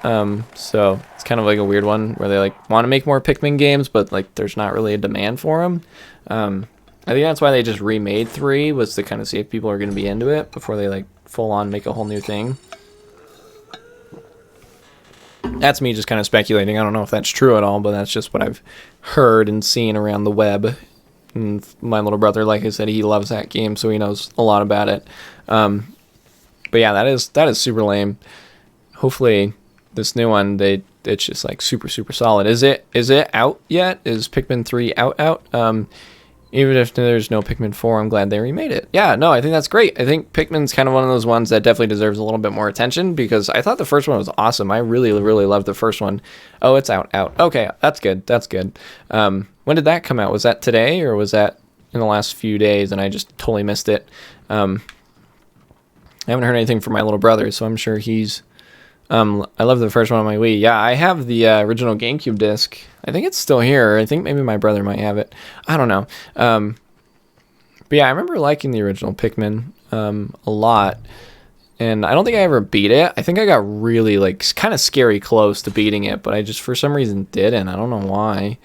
So it's kind of like a weird one where they like want to make more Pikmin games, but like there's not really a demand for them. I think that's why they just remade 3, was to kind of see if people are going to be into it before they like full on make a whole new thing. That's me just kind of speculating. I don't know if that's true at all, but that's just what I've heard and seen around the web. And my little brother, like I said, he loves that game, so he knows a lot about it. But yeah, that is super lame. Hopefully, this new one, it's just like super solid. Is it out yet? Is Pikmin 3 out? Even if there's no Pikmin 4, I'm glad they remade it. Yeah, no, I think that's great. I think Pikmin's kind of one of those ones that definitely deserves a little bit more attention, because I thought the first one was awesome. I really loved the first one. Oh, it's out. Okay, that's good. When did that come out? Was that today, or was that in the last few days and I just totally missed it? I haven't heard anything from my little brother, so I'm sure he's... I love the first one on my Wii. Yeah, I have the original GameCube disc. I think it's still here. I think maybe my brother might have it. I don't know. But yeah, I remember liking the original Pikmin a lot. And I don't think I ever beat it. I think I got really, like, kind of scary close to beating it, but I just, for some reason, didn't. I don't know why.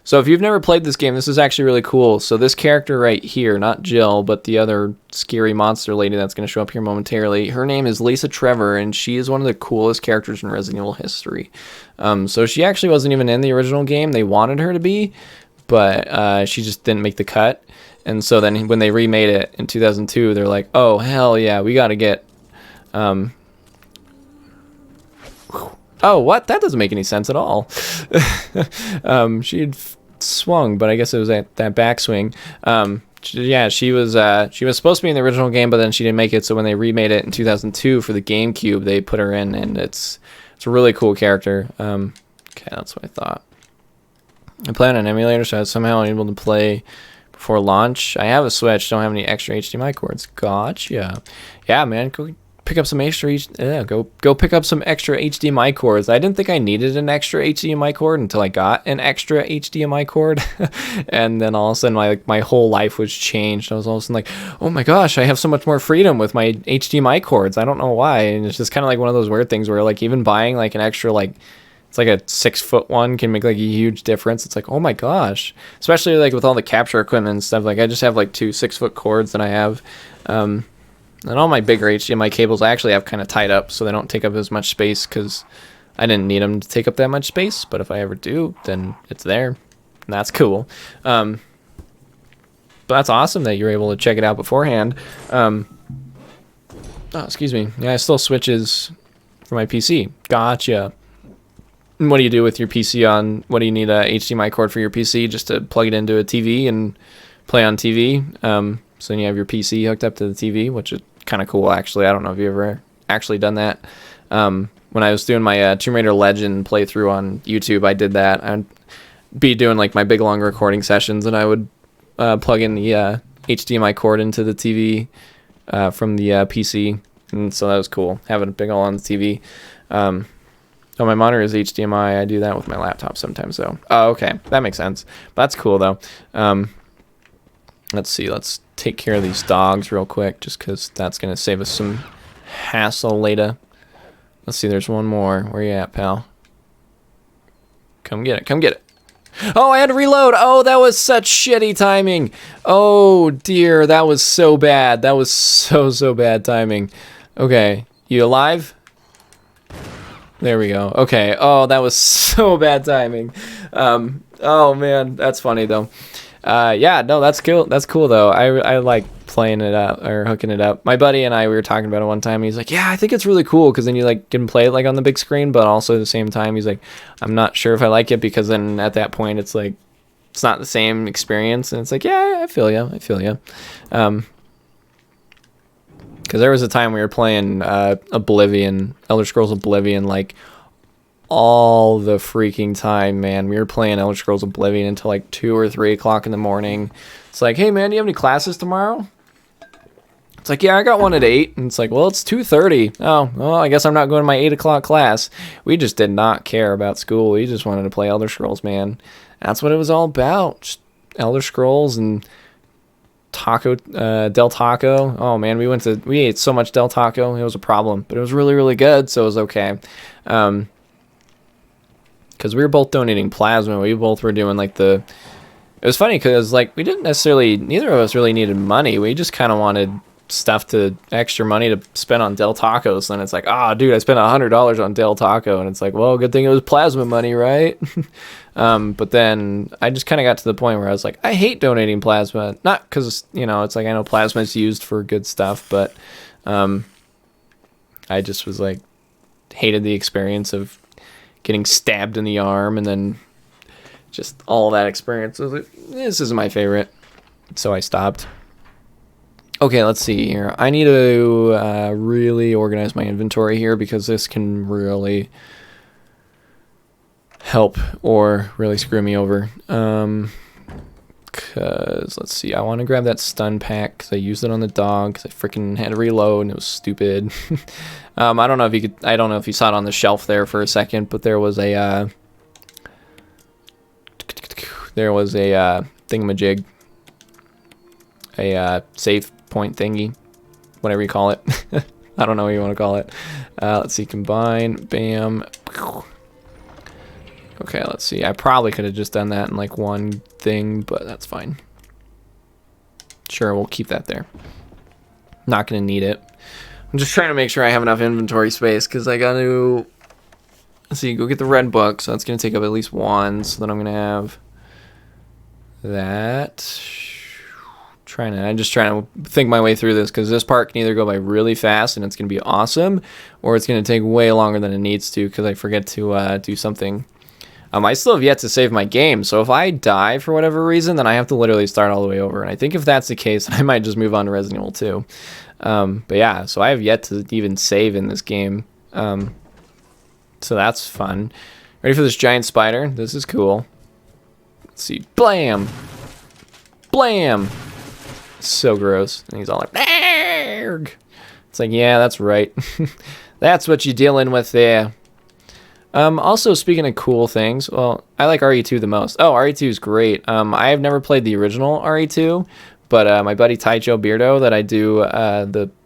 So if you've never played this game, this is actually really cool. So this character right here, not Jill, but the other scary monster lady that's going to show up here momentarily, her name is Lisa Trevor, and she is one of the coolest characters in Resident Evil history. So she actually wasn't even in the original game. They wanted her to be, but she just didn't make the cut. And so then when they remade it in 2002, they're like, oh, hell yeah, we got to get... Oh, what? That doesn't make any sense at all. She had swung, but I guess it was that backswing. Yeah, she was supposed to be in the original game, but then she didn't make it. So when they remade it in 2002 for the GameCube, they put her in, and it's a really cool character. Okay, that's what I thought. I play on an emulator, so I was somehow able to play before launch. I have a Switch, don't have any extra HDMI cords. Gotcha. Yeah, man, go pick up some extra go pick up some extra HDMI cords. I didn't think I needed an extra HDMI cord until I got an extra HDMI cord. And then all of a sudden my whole life was changed. I was all of a sudden like, oh my gosh, I have so much more freedom with my HDMI cords. I don't know why. And it's just kind of like one of those weird things where like even buying like an extra like, it's like a 6-foot one can make like a huge difference. It's like, oh my gosh, especially like with all the capture equipment and stuff. Like I just have like 2 6-foot cords that I have. And all my bigger HDMI cables I actually have kind of tied up so they don't take up as much space, because I didn't need them to take up that much space. But if I ever do, then it's there. And that's cool. But that's awesome that you're able to check it out beforehand. Oh, excuse me. Yeah, I still switches for my PC. Gotcha. And what do you do with your PC on? What do you need a HDMI cord for your PC? Just to plug it into a TV and play on TV? So then you have your PC hooked up to the TV, which is kind of cool, actually. I don't know if you ever actually done that. When I was doing my Tomb Raider Legend playthrough on YouTube, I did that. I'd be doing like my big long recording sessions, and I would plug in the HDMI cord into the TV from the PC, and so that was cool, having a big all on the TV. Oh, my monitor is HDMI. I do that with my laptop sometimes, though. Oh, okay. That makes sense. But that's cool, though. Let's see. Let's take care of these dogs real quick, just because that's going to save us some hassle later. Let's see. There's one more. Where you at, pal? Come get it. Come get it. Oh, I had to reload. Oh, that was such shitty timing. Oh, dear. That was so bad. That was so bad timing. Okay. You alive? There we go. Okay. Oh, that was so bad timing. Oh, man. That's funny, though. Yeah, no, that's cool. That's cool, though. I like playing it up or hooking it up. My buddy and I, we were talking about it one time. He's like, yeah, I think it's really cool because then you like can play it like on the big screen, but also at the same time, he's like, I'm not sure if I like it because then at that point, it's like, it's not the same experience. And it's like, yeah, I feel you. I feel you. Because there was a time we were playing Oblivion, Elder Scrolls Oblivion, like all the freaking time, man. We were playing Elder Scrolls Oblivion until like 2 or 3 o'clock in the morning. It's like, hey, man, do you have any classes tomorrow? It's like, yeah, I got one at 8. And it's like, well, it's 2:30. Oh, well, I guess I'm not going to my 8 o'clock class. We just did not care about school. We just wanted to play Elder Scrolls, man. That's what it was all about. Just Elder Scrolls and Taco, Del Taco. Oh, man, we ate so much Del Taco. It was a problem. But it was really, really good, so it was okay. Because we were both donating plasma. We both were doing like it was funny because like we didn't necessarily, neither of us really needed money. We just kind of wanted extra money to spend on Del Tacos. And it's like, oh, dude, I spent $100 on Del Taco. And it's like, well, good thing it was plasma money, right? But then I just kind of got to the point where I was like, I hate donating plasma. Not because, it's like I know plasma is used for good stuff, but I just was like, hated the experience of getting stabbed in the arm and then just all that experience. I was like, this isn't my favorite. So I stopped. Okay, let's see here. I need to really organize my inventory here because this can really help or really screw me over. Because, let's see, I want to grab that stun pack because I used it on the dog because I freaking had to reload and it was stupid. I don't know if you saw it on the shelf there for a second, but there was a thingamajig, a save point thingy, whatever you call it. I don't know what you want to call it. Let's see, combine, bam. Okay, let's see. I probably could have just done that in like one thing, but that's fine. Sure, we'll keep that there. Not going to need it. I'm just trying to make sure I have enough inventory space because I got to, let's see, go get the red book. So that's going to take up at least one. So then I'm going to have that. I'm just trying to think my way through this because this part can either go by really fast and it's going to be awesome, or it's going to take way longer than it needs to because I forget to do something. I still have yet to save my game, so if I die for whatever reason, then I have to literally start all the way over. And I think if that's the case, I might just move on to Resident Evil 2. But yeah, so I have yet to even save in this game. So that's fun. Ready for this giant spider? This is cool. Let's see. Blam! Blam! So gross. And he's all like, Argh! It's like, yeah, that's right. That's what you're dealing with there. Also, speaking of cool things, well, I like RE2 the most. Oh, RE2 is great. I have never played the original RE2, but my buddy Taicho Beardo that I do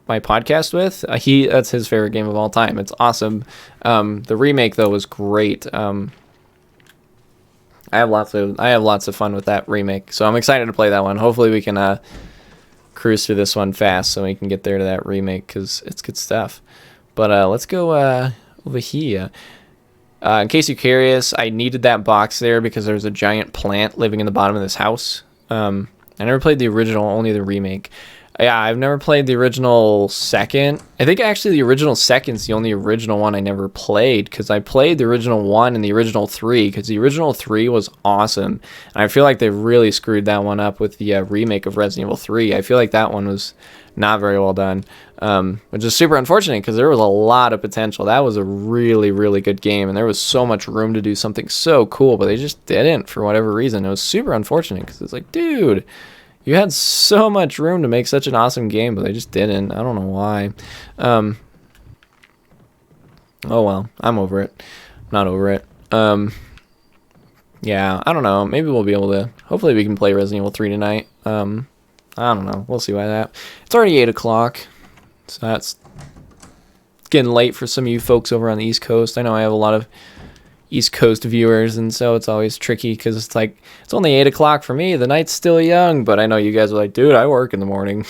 my podcast with, that's his favorite game of all time. It's awesome. The remake though was great. I have lots of fun with that remake, so I'm excited to play that one. Hopefully we can cruise through this one fast so we can get there to that remake because it's good stuff. But let's go over here. In case you're curious, I needed that box there because there's a giant plant living in the bottom of this house. I never played the original, only the remake. Yeah, I've never played the original second. I think actually the original second's the only original one I never played because I played the original 1 and the original 3 because the original 3 was awesome. And I feel like they really screwed that one up with the remake of Resident Evil 3. I feel like that one was not very well done, which is super unfortunate because there was a lot of potential. That was a really, really good game, and there was so much room to do something so cool, but they just didn't for whatever reason. It was super unfortunate because it's like, dude, you had so much room to make such an awesome game, but they just didn't. I don't know why. Oh well, I'm over it. Not over it. Yeah, I don't know. Maybe we'll be able to. Hopefully, we can play Resident Evil 3 tonight. I don't know. We'll see why that. It's already 8 o'clock, so that's getting late for some of you folks over on the East Coast. I know I have a lot of East Coast viewers, and so it's always tricky because it's like it's only 8 o'clock for me. The night's still young, but I know you guys are like, dude, I work in the morning.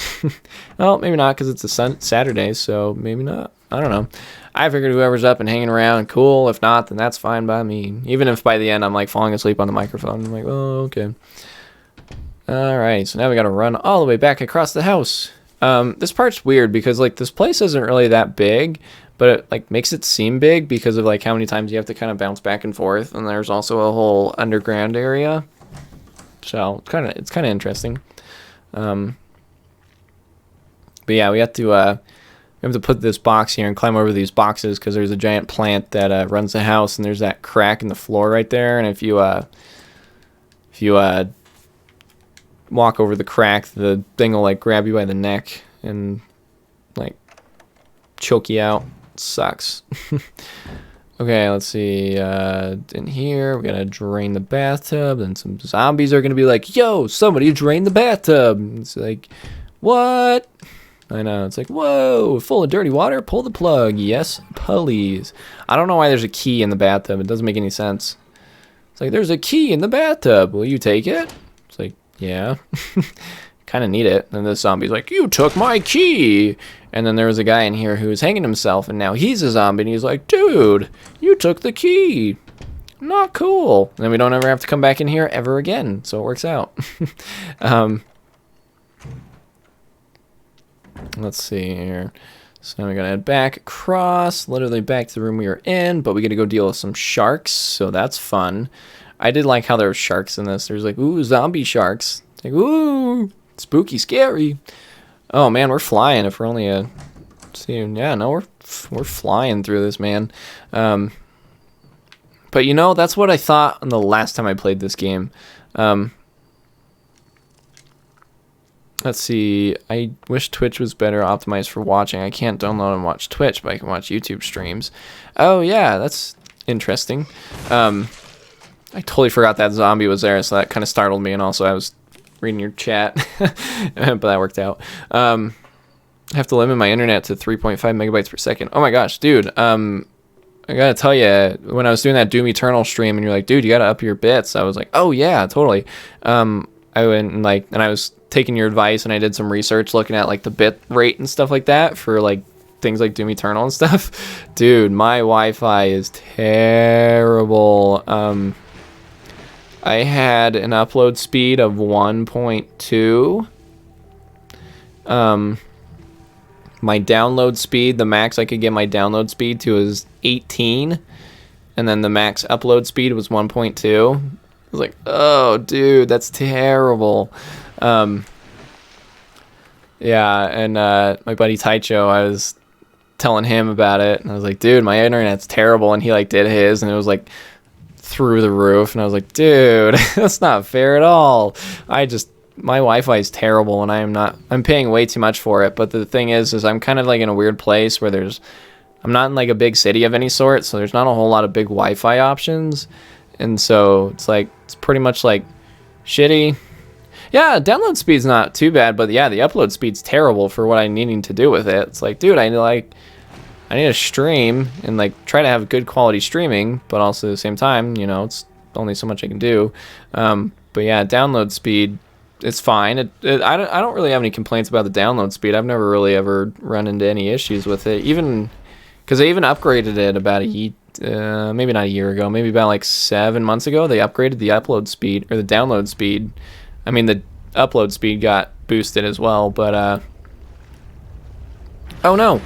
Well, maybe not because it's a Saturday, so maybe not. I don't know. I figured whoever's up and hanging around, cool. If not, then that's fine by me. Even if by the end I'm like falling asleep on the microphone, I'm like, oh, okay. All right, so now we got to run all the way back across the house. This part's weird because like this place isn't really that big, but it like makes it seem big because of like how many times you have to kind of bounce back and forth, and there's also a whole underground area. So it's kind of interesting. But yeah, we have to put this box here and climb over these boxes because there's a giant plant that runs the house, and there's that crack in the floor right there. And if you walk over the crack, the thing will like grab you by the neck and like choke you out. It sucks. Okay, let's see. In here, we gotta drain the bathtub, and some zombies are gonna be like, yo, somebody drain the bathtub. It's like, what? I know, it's like, whoa, full of dirty water, pull the plug. Yes, please. I don't know why there's a key in the bathtub. It doesn't make any sense. It's like, there's a key in the bathtub. Will you take it? It's like, yeah. Kind of need it. And the zombie's like, you took my key. And then there was a guy in here who was hanging himself, and now he's a zombie, and he's like, dude, you took the key. Not cool. And then we don't ever have to come back in here ever again, so it works out. Let's see here. So now we gotta head back across, literally back to the room we were in, but we gotta go deal with some sharks, so that's fun. I did like how there were sharks in this. There's like, ooh, zombie sharks. It's like, ooh, spooky, scary. Oh man, we're flying. If we're only a, see, yeah, no, we're flying through this, man. But you know, that's what I thought on the last time I played this game. Let's see. I wish Twitch was better optimized for watching. I can't download and watch Twitch, but I can watch YouTube streams. Oh yeah, that's interesting. I totally forgot that zombie was there, so that kind of startled me, and also I was reading your chat, but that worked out. I have to limit my internet to 3.5 megabytes per second. Oh my gosh, dude. I gotta tell you, when I was doing that Doom Eternal stream, and you're like, dude, you gotta up your bits. I was like, oh yeah, totally. I went and like, and I was taking your advice, and I did some research looking at like the bit rate and stuff like that for like things like Doom Eternal and stuff. Dude, my Wi-Fi is terrible. I had an upload speed of 1.2. My download speed, the max I could get my download speed to is 18. And then the max upload speed was 1.2. I was like, oh, dude, that's terrible. Yeah, and my buddy Taicho, I was telling him about it. And I was like, dude, my internet's terrible. And he like did his, and it was like through the roof, and I was like, dude, that's not fair at all. My Wi-Fi is terrible, and I'm paying way too much for it. But the thing is I'm kind of like in a weird place where I'm not in like a big city of any sort, so there's not a whole lot of big Wi-Fi options, and so it's like, it's pretty much like shitty. Yeah, download speed's not too bad, but yeah, the upload speed's terrible for what I'm needing to do with it. It's like, dude, I need to stream and like try to have good quality streaming, but also at the same time, you know, it's only so much I can do. But yeah, download speed, it's fine. I don't really have any complaints about the download speed. I've never really ever run into any issues with it, even because I even upgraded it about maybe not a year ago, maybe about like 7 months ago. They upgraded the upload speed, or the download speed. I mean, the upload speed got boosted as well, but oh no.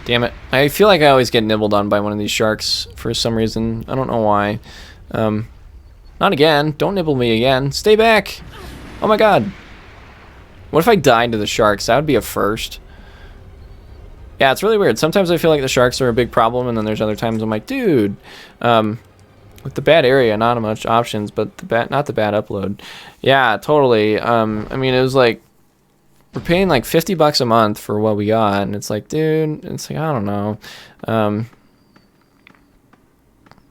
Damn it. I feel like I always get nibbled on by one of these sharks for some reason. I don't know why. Not again. Don't nibble me again. Stay back. Oh my god. What if I died to the sharks? That would be a first. Yeah, it's really weird. Sometimes I feel like the sharks are a big problem, and then there's other times I'm like, dude, with the bad area, not much options, but not the bad upload. Yeah, totally. I mean, it was like, we're paying like $50 a month for what we got, and it's like, dude, it's like, I don't know.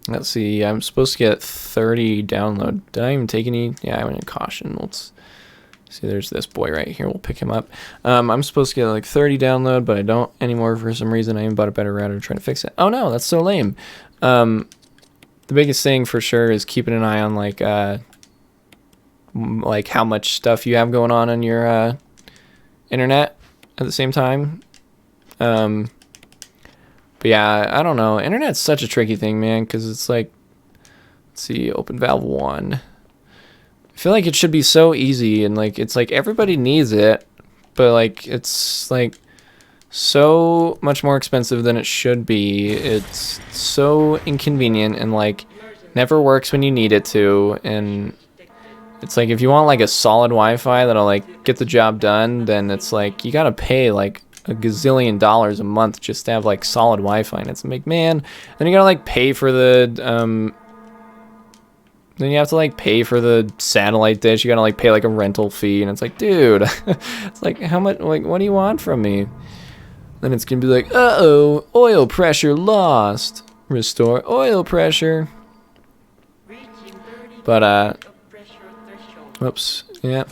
Let's see, I'm supposed to get 30 download. Did I even take any? Yeah, I went in caution. Let's see, there's this boy right here. We'll pick him up. I'm supposed to get like 30 download, but I don't anymore for some reason. I even bought a better router to try to fix it. Oh no, that's so lame. the biggest thing for sure is keeping an eye on like how much stuff you have going on your internet at the same time. But yeah, I don't know. Internet's such a tricky thing, man, because it's like, let's see, open valve 1. I feel like it should be so easy, and like it's like everybody needs it, but like it's like so much more expensive than it should be. It's so inconvenient and like never works when you need it to, and it's like if you want like a solid Wi-Fi that'll like get the job done, then it's like you gotta pay like a gazillion dollars a month just to have like solid Wi-Fi, and it's like, man, then you gotta like pay for the then you have to like pay for the satellite dish. You gotta like pay like a rental fee, and it's like, dude, it's like, how much, like, what do you want from me? Then it's gonna be like, uh-oh, oil pressure lost, restore oil pressure. But whoops, yeah,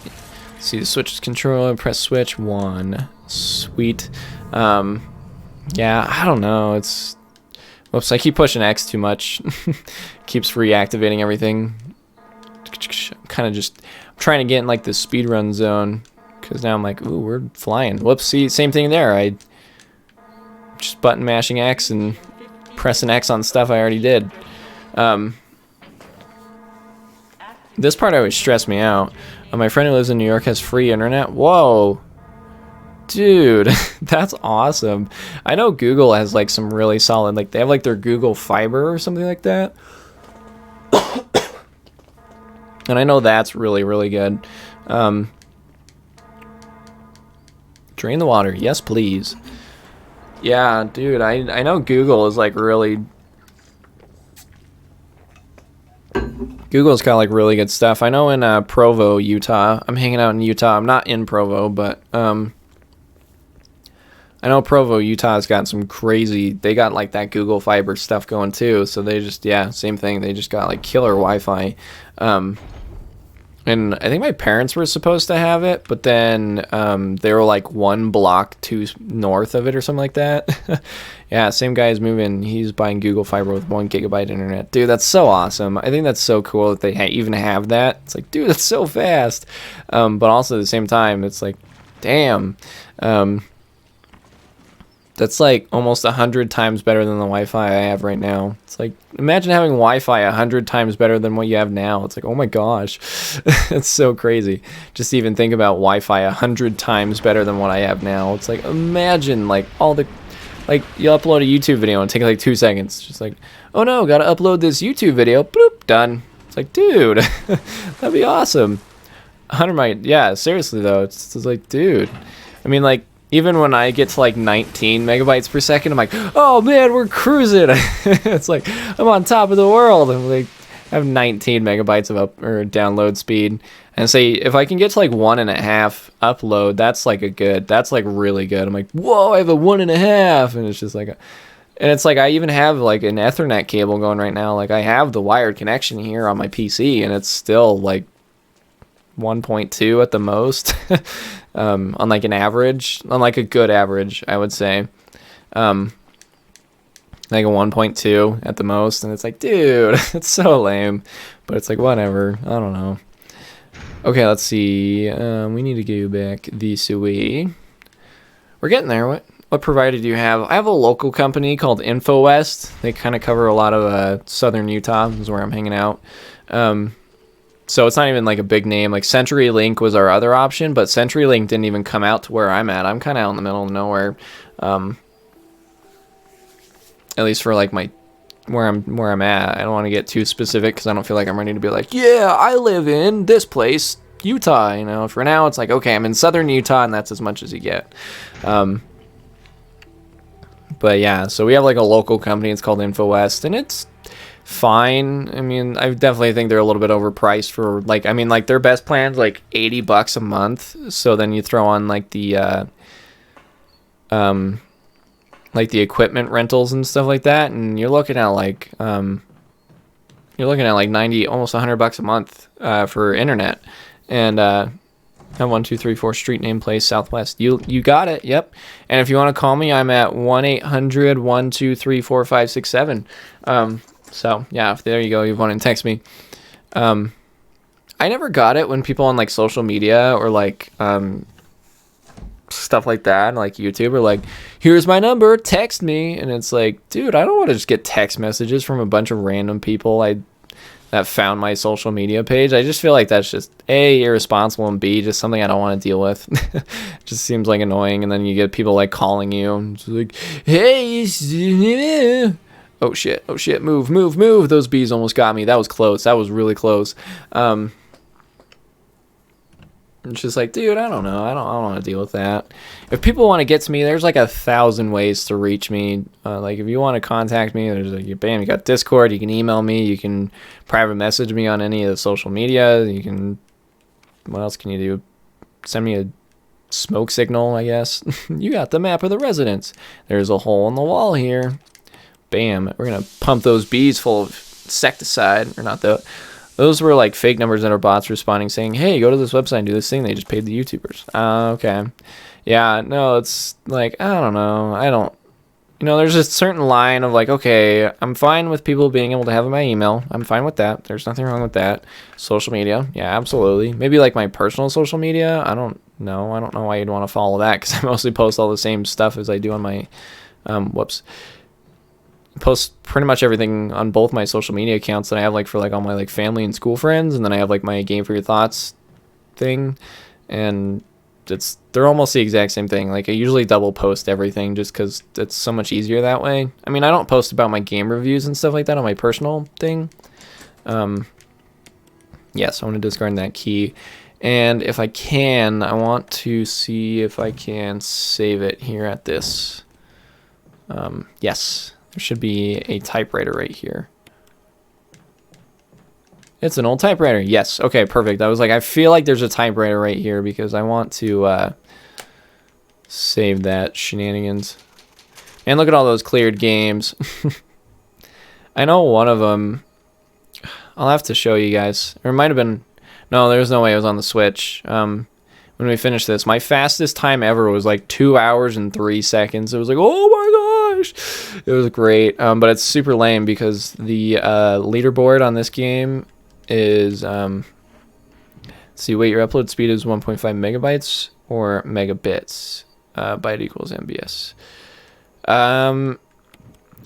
see the switch controller, press switch 1. Sweet. Yeah, I don't know, it's, whoops, I keep pushing X too much. Keeps reactivating everything. Kind of just trying to get in like the speedrun zone, because now I'm like, ooh, we're flying. Whoops, see, same thing there. I just button mashing X and pressing X on stuff I already did. This part always stressed me out. My friend who lives in New York has free internet. Whoa. Dude, that's awesome. I know Google has like some really solid, like they have like their Google Fiber or something like that. And I know that's really, really good. Drain the water. Yes, please. Yeah, dude, I know Google is like really... Google's got like really good stuff. I know in Provo, Utah. I'm hanging out in Utah. I'm not in Provo, but... I know Provo, Utah's got some crazy, they got like that Google Fiber stuff going too. So they just, yeah, same thing. They just got like killer Wi-Fi. And I think my parents were supposed to have it, but then they were like 1 block too north of it or something like that. Yeah, same guy is moving. He's buying Google Fiber with 1 gigabyte internet. Dude, that's so awesome. I think that's so cool that they even have that. It's like, dude, that's so fast. But also at the same time, it's like, damn. That's like almost 100 times better than the Wi-Fi I have right now. It's like, imagine having Wi-Fi 100 times better than what you have now. It's like, oh my gosh, it's so crazy. Just to even think about Wi-Fi 100 times better than what I have now. It's like, imagine like all the, like you upload a YouTube video and take like 2 seconds. Just like, oh no, gotta upload this YouTube video. Bloop, done. It's like, dude, that'd be awesome. 100 might, yeah, seriously though, it's like, dude, I mean like, even when I get to like 19 megabytes per second, I'm like, oh man, we're cruising. It's like, I'm on top of the world. I'm like, I have 19 megabytes of up or download speed. And say, if I can get to like 1.5 upload, that's like that's like really good. I'm like, whoa, I have a 1.5. And it's just like, and it's like, I even have like an Ethernet cable going right now. Like I have the wired connection here on my PC and it's still like 1.2 at the most. On like an average, on like a good average, I would say, like a 1.2 at the most, and it's like, dude, it's so lame, but it's like, whatever, I don't know. Okay, let's see, we need to go back this way. We're getting there. What provider do you have? I have a local company called InfoWest. They kind of cover a lot of southern Utah, is where I'm hanging out. So it's not even like a big name. Like CenturyLink was our other option, but CenturyLink didn't even come out to where I'm at. I'm kind of out in the middle of nowhere. At least for like where I'm at. I don't want to get too specific because I don't feel like I'm ready to be like, yeah, I live in this place, Utah. You know, for now it's like, okay, I'm in southern Utah, and that's as much as you get. But yeah, so we have like a local company. It's called InfoWest, and it's fine. I mean, I definitely think they're a little bit overpriced for like, I mean, like their best plan's like $80 a month. So then you throw on like the equipment rentals and stuff like that, and you're looking at like 90, almost $100 a month for internet. And 1234 street name place Southwest. You got it. Yep. And if you want to call me, I'm at 1-800-123-4567. So yeah, there you go. You want to text me. I never got it when people on like social media or like stuff like that, like YouTube, are like, here's my number, text me. And it's like, dude, I don't want to just get text messages from a bunch of random people that found my social media page. I just feel like that's just A, irresponsible, and B, just something I don't want to deal with. Just seems like annoying. And then you get people like calling you and it's like, hey, oh shit, move. Those bees almost got me. That was close. That was really close. It's just like, dude, I don't know. I don't want to deal with that. If people want to get to me, there's like 1,000 ways to reach me. Like if you want to contact me, there's like, bam, you got Discord. You can email me. You can private message me on any of the social media. You can, what else can you do? Send me a smoke signal, I guess. You got the map of the residence. There's a hole in the wall here. Bam. We're going to pump those bees full of insecticide. Or not the... Those were like fake numbers that are bots responding saying, hey, go to this website and do this thing. They just paid the YouTubers. Okay. Yeah, no, it's like, I don't know. There's a certain line of like, okay, I'm fine with people being able to have my email. I'm fine with that. There's nothing wrong with that. Social media. Yeah, absolutely. Maybe like my personal social media. I don't know why you'd want to follow that because I mostly post all the same stuff as I do on my, post pretty much everything on both my social media accounts that I have like for like all my like family and school friends, and then I have like my game for your thoughts thing, and they're almost the exact same thing. Like I usually double post everything just because it's so much easier that way. I mean, I don't post about my game reviews and stuff like that on my personal thing. Yeah, so I'm gonna discard that key, and if I can, I want to see if I can save it here at this. Yes. There should be a typewriter right here. It's an old typewriter. Yes. Okay, perfect. I was like, I feel like there's a typewriter right here because I want to save that shenanigans. And look at all those cleared games. I know one of them. I'll have to show you guys. Or it might have been... No, there's no way it was on the Switch. When we finished this, my fastest time ever was like 2 hours and 3 seconds. It was like, oh my gosh. It was great. But it's super lame because the leaderboard on this game is... see, wait, your upload speed is 1.5 megabytes or megabits. Byte equals MBS.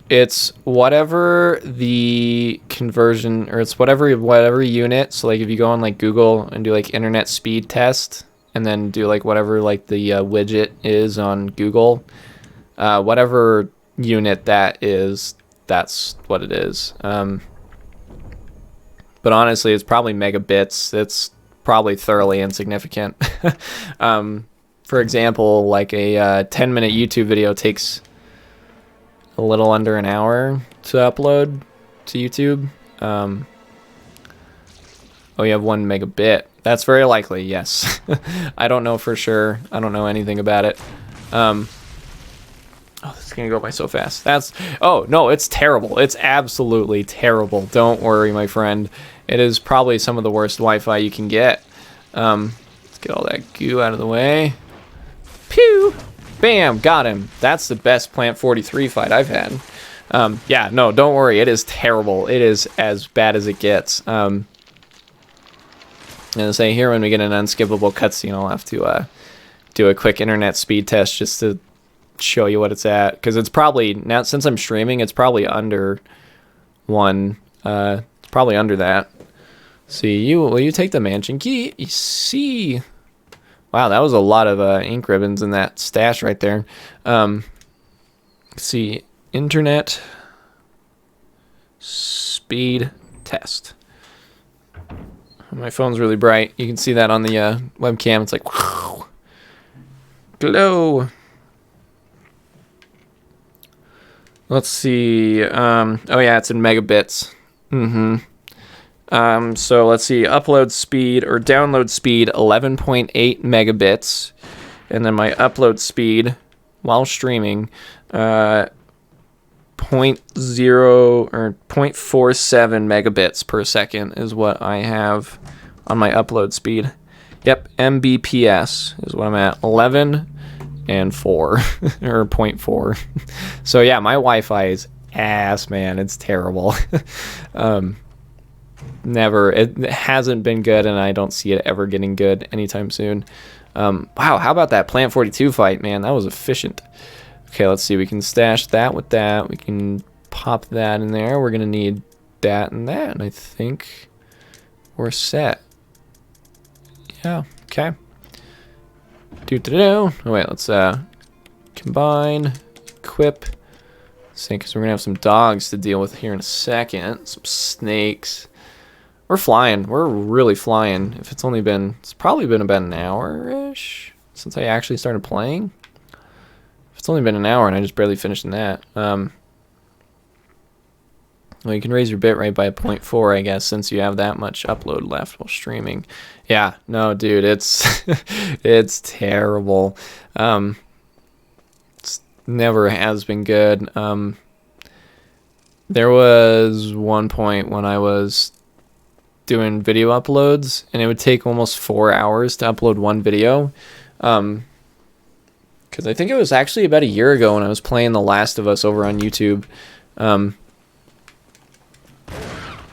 It's whatever the conversion, or it's whatever unit. So like if you go on like Google and do like internet speed test, and then do like whatever like the widget is on Google, whatever unit that is, that's what it is. But honestly, it's probably megabits. It's probably thoroughly insignificant. For example, like a 10-minute YouTube video takes a little under an hour to upload to YouTube. Oh, you have 1 megabit. That's very likely, yes. I don't know for sure. I don't know anything about it. Oh, this is gonna go by so fast. Oh no, it's terrible. It's absolutely terrible. Don't worry, my friend. It is probably some of the worst Wi-Fi you can get. Let's get all that goo out of the way. Pew! Bam! Got him. That's the best Plant 43 fight I've had. Yeah, no, don't worry. It is terrible. It is as bad as it gets. And say here when we get an unskippable cutscene, I'll have to do a quick internet speed test just to show you what it's at, because it's probably now, since I'm streaming, it's probably under 1. It's probably under that. See, will you take the mansion key? You see, wow, that was a lot of ink ribbons in that stash right there. See, internet speed test. My phone's really bright. You can see that on the webcam. It's like, whew, glow. Let's see. Oh yeah, it's in megabits. So let's see. Upload speed or download speed 11.8 megabits, and then my upload speed while streaming 0.0 or 0.47 megabits per second is what I have on my upload speed. Yep, Mbps is what I'm at. 11 and 4 or 0.4. So yeah, my Wi-Fi is ass, man. It's terrible. Never. It hasn't been good, and I don't see it ever getting good anytime soon. Wow, how about that Plant 42 fight, man? That was efficient. Okay, let's see. We can stash that with that. We can pop that in there. We're going to need that and that, and I think we're set. Yeah, okay. Oh, wait, let's combine, equip. Because we're going to have some dogs to deal with here in a second. Some snakes. We're flying. We're really flying. If it's only been... It's probably been about an hour-ish since I actually started playing. If it's only been an hour and I just barely finished in that. Well, you can raise your bitrate by 0.4, I guess, since you have that much upload left while streaming. Yeah, no, dude, it's... it's terrible. Never has been good. There was one point when I was doing video uploads, and it would take almost 4 hours to upload one video. Because I think it was actually about a year ago when I was playing The Last of Us over on YouTube.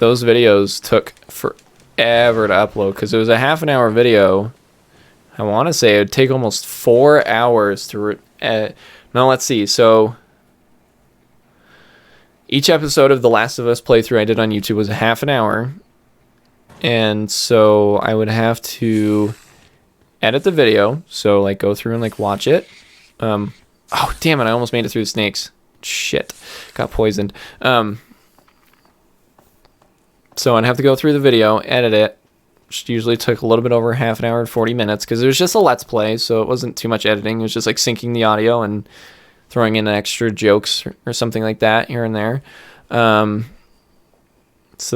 Those videos took forever to upload because it was a half-an-hour video. I want to say it would take almost 4 hours to... Now, let's see. So, each episode of The Last of Us playthrough I did on YouTube was a half an hour. And so, I would have to edit the video. So, like, go through and, like, watch it. Oh, damn it. I almost made it through the snakes. Shit. Got poisoned. So, I'd have to go through the video, edit it. Which usually took a little bit over half an hour and 40 minutes because it was just a Let's Play, so it wasn't too much editing. It was just like syncing the audio and throwing in extra jokes or something like that here and there. So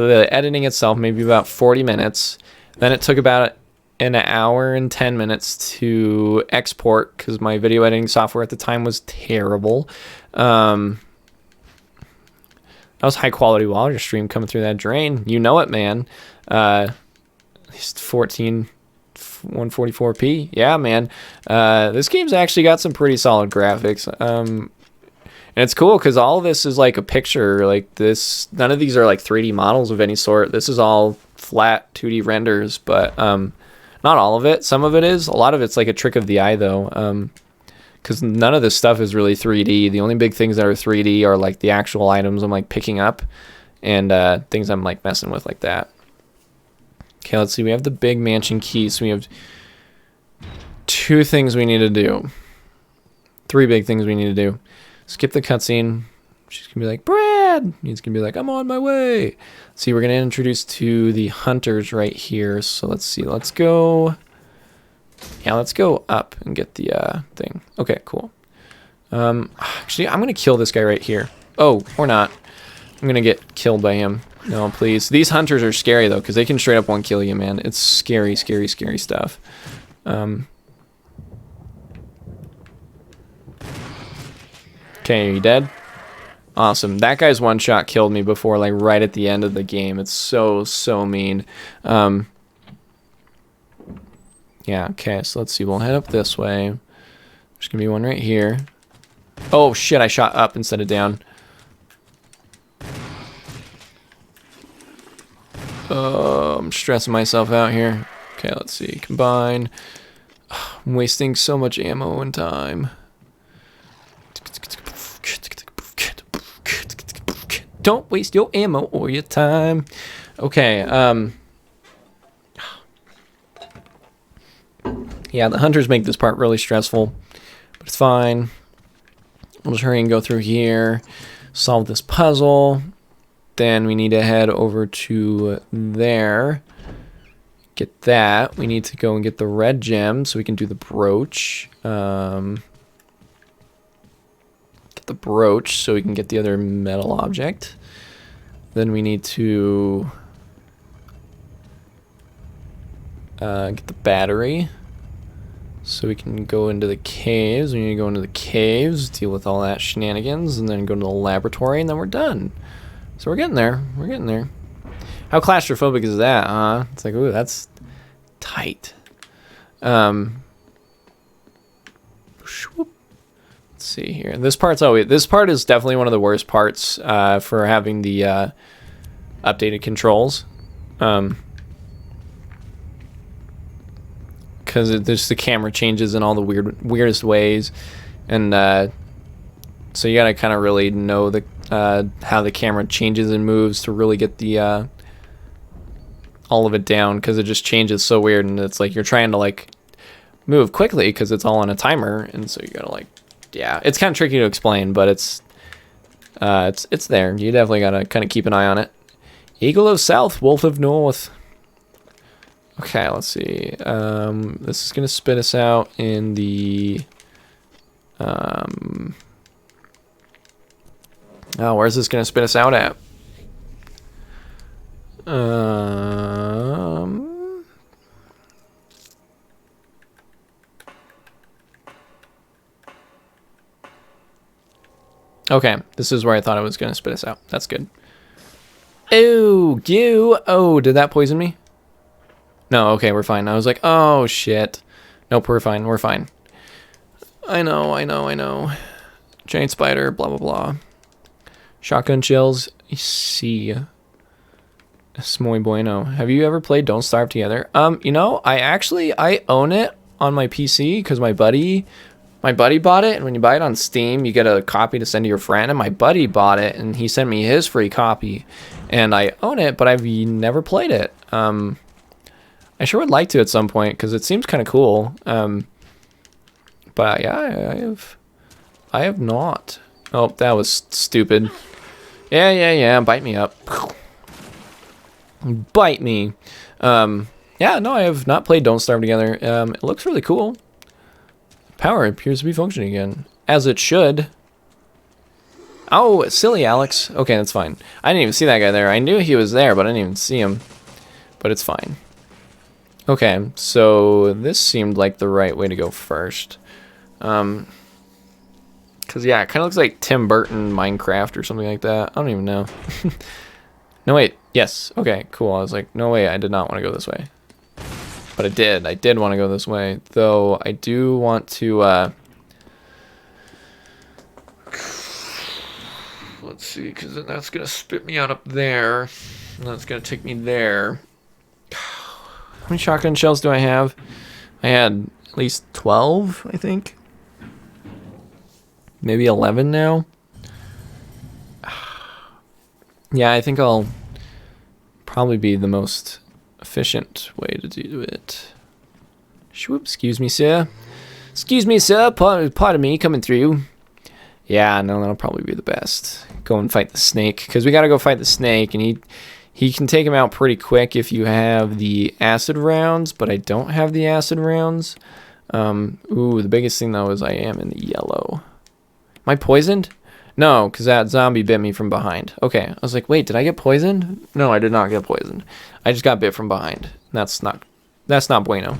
the editing itself maybe about 40 minutes. Then it took about an hour and 10 minutes to export because my video editing software at the time was terrible. That was high quality water stream coming through that drain. You know it, man. At least 144p. Yeah, man. This game's actually got some pretty solid graphics. And it's cool because all of this is like a picture. Like this, none of these are like 3D models of any sort. This is all flat 2D renders, but not all of it. Some of it is. A lot of it's like a trick of the eye, though. Because none of this stuff is really 3D. The only big things that are 3D are like the actual items I'm like picking up and things I'm like messing with like that. Okay, let's see. We have the big mansion key, so we have 2 things we need to do. 3 big things we need to do. Skip the cutscene. She's going to be like, Brad! He's going to be like, I'm on my way. See, we're going to introduce to the hunters right here. So let's see. Let's go. Yeah, let's go up and get the thing. Okay, cool. Actually, I'm going to kill this guy right here. Oh, or not. I'm going to get killed by him. No, please. These hunters are scary, though, because they can straight up one-kill you, man. It's scary, scary, scary stuff. Okay, are you dead? Awesome. That guy's one-shot killed me before, like, right at the end of the game. It's so, so mean. Yeah, okay, so let's see. We'll head up this way. There's going to be one right here. Oh, shit, I shot up instead of down. I'm stressing myself out here. Okay, let's see. Combine. I'm wasting so much ammo and time. Don't waste your ammo or your time. Okay, yeah, the hunters make this part really stressful, but it's fine. We'll just hurry and go through here, solve this puzzle. Then we need to head over to there. Get that. We need to go and get the red gem so we can do the brooch. Get the brooch so we can get the other metal object. Then we need to get the battery so we can go into the caves. We need to go into the caves, deal with all that shenanigans, and then go to the laboratory, and then we're done. So we're getting there. We're getting there. How claustrophobic is that, huh? It's like, ooh, that's tight. Let's see here. This part's this part is definitely one of the worst parts for having the updated controls. Because the camera changes in all the weirdest ways, and so you gotta kind of really know the how the camera changes and moves to really get the all of it down, because it just changes so weird, and it's like you're trying to like move quickly because it's all on a timer, and so you gotta like, yeah, it's kind of tricky to explain, but it's there. You definitely gotta kind of keep an eye on it. Eagle of South, Wolf of North. Okay, let's see. This is gonna spit us out in the oh, where's this gonna spit us out at? Okay, this is where I thought it was gonna spit us out. That's good. Oh, you! Oh, did that poison me? No, okay, we're fine. I was like, oh shit. Nope, we're fine. We're fine. I know. Giant spider, blah blah blah. Shotgun shells. See. Es muy bueno. Have you ever played Don't Starve Together? You know, I own it on my PC because my buddy bought it, and when you buy it on Steam, you get a copy to send to your friend, and my buddy bought it, and he sent me his free copy, and I own it, but I've never played it. I sure would like to at some point, because it seems kind of cool. But yeah, I have not. Oh, that was stupid. Yeah, bite me up. Bite me. Yeah, no, I have not played Don't Starve Together. It looks really cool. Power appears to be functioning again, as it should. Oh, silly Alex. Okay, that's fine. I didn't even see that guy there. I knew he was there, but I didn't even see him. But it's fine. Okay, so this seemed like the right way to go first. Because, yeah, it kind of looks like Tim Burton Minecraft or something like that. I don't even know. No, wait. Yes. Okay, cool. I was like, no, wait, I did not want to go this way. But I did. I did want to go this way. Though, I do want to, let's see, because then that's going to spit me out up there. And that's going to take me there. How many shotgun shells do I have? I had at least 12, I think. Maybe 11 now. Yeah, I think I'll probably be the most efficient way to do it. Whoop, excuse me, sir. Excuse me, sir. Pardon me, coming through. Yeah, no, that'll probably be the best. Go and fight the snake, because we gotta go fight the snake, and he can take him out pretty quick if you have the acid rounds, but I don't have the acid rounds. Ooh, the biggest thing, though, is I am in the yellow. Am I poisoned? No, because that zombie bit me from behind. Okay, I was like, wait, did I get poisoned? No, I did not get poisoned. I just got bit from behind. That's not bueno.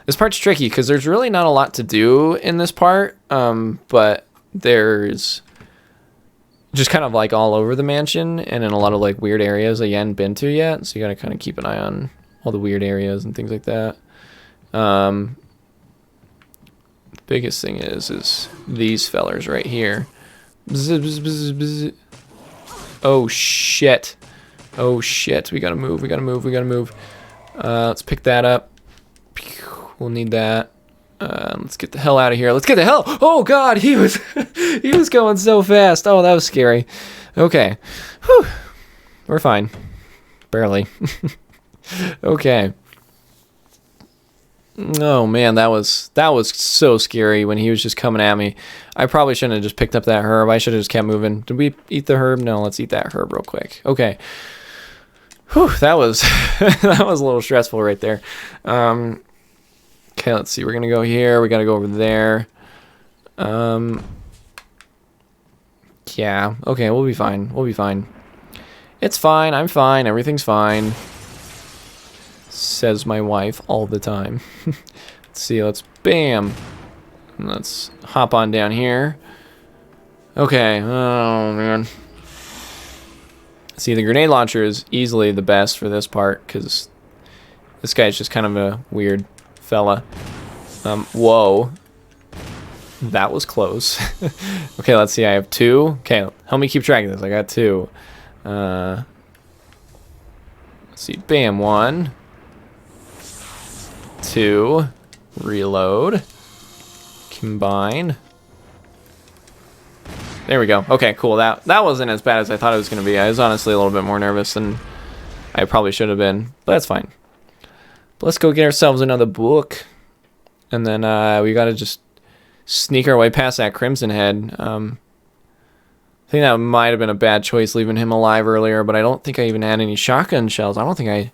This part's tricky, because there's really not a lot to do in this part, but there's just kind of like all over the mansion and in a lot of like weird areas that you hadn't been to yet, so you gotta kind of keep an eye on all the weird areas and things like that. Biggest thing is these fellers right here. Bzz, bzz, bzz, bzz. Oh shit. Oh shit. We gotta move. Let's pick that up. We'll need that. Let's get the hell out of here. Let's get the hell. Oh god, he was he was going so fast. Oh, that was scary. Okay. Whew. We're fine. Barely. Okay. Oh man, that was so scary when he was just coming at me. I probably shouldn't have just picked up that herb. I should have just kept moving. Did we eat the herb? No, let's eat that herb real quick. Okay. Whew, that was that was a little stressful right there. Okay, let's see. We're gonna go here. We gotta go over there. Yeah. Okay, we'll be fine. We'll be fine. It's fine. I'm fine. Everything's fine. Says my wife all the time. Let's see, let's bam. Let's hop on down here. Okay, oh man. See, the grenade launcher is easily the best for this part, because this guy's just kind of a weird fella. Whoa. That was close. Okay, let's see. I have 2. Okay, help me keep track of this. I got 2. Let's see. Bam. 1, 2. Reload. Combine. There we go. Okay, cool. That wasn't as bad as I thought it was going to be. I was honestly a little bit more nervous than I probably should have been, but that's fine. But let's go get ourselves another book, and then we got to just sneak our way past that Crimson Head. I think that might have been a bad choice leaving him alive earlier, but I don't think I even had any shotgun shells. I don't think I...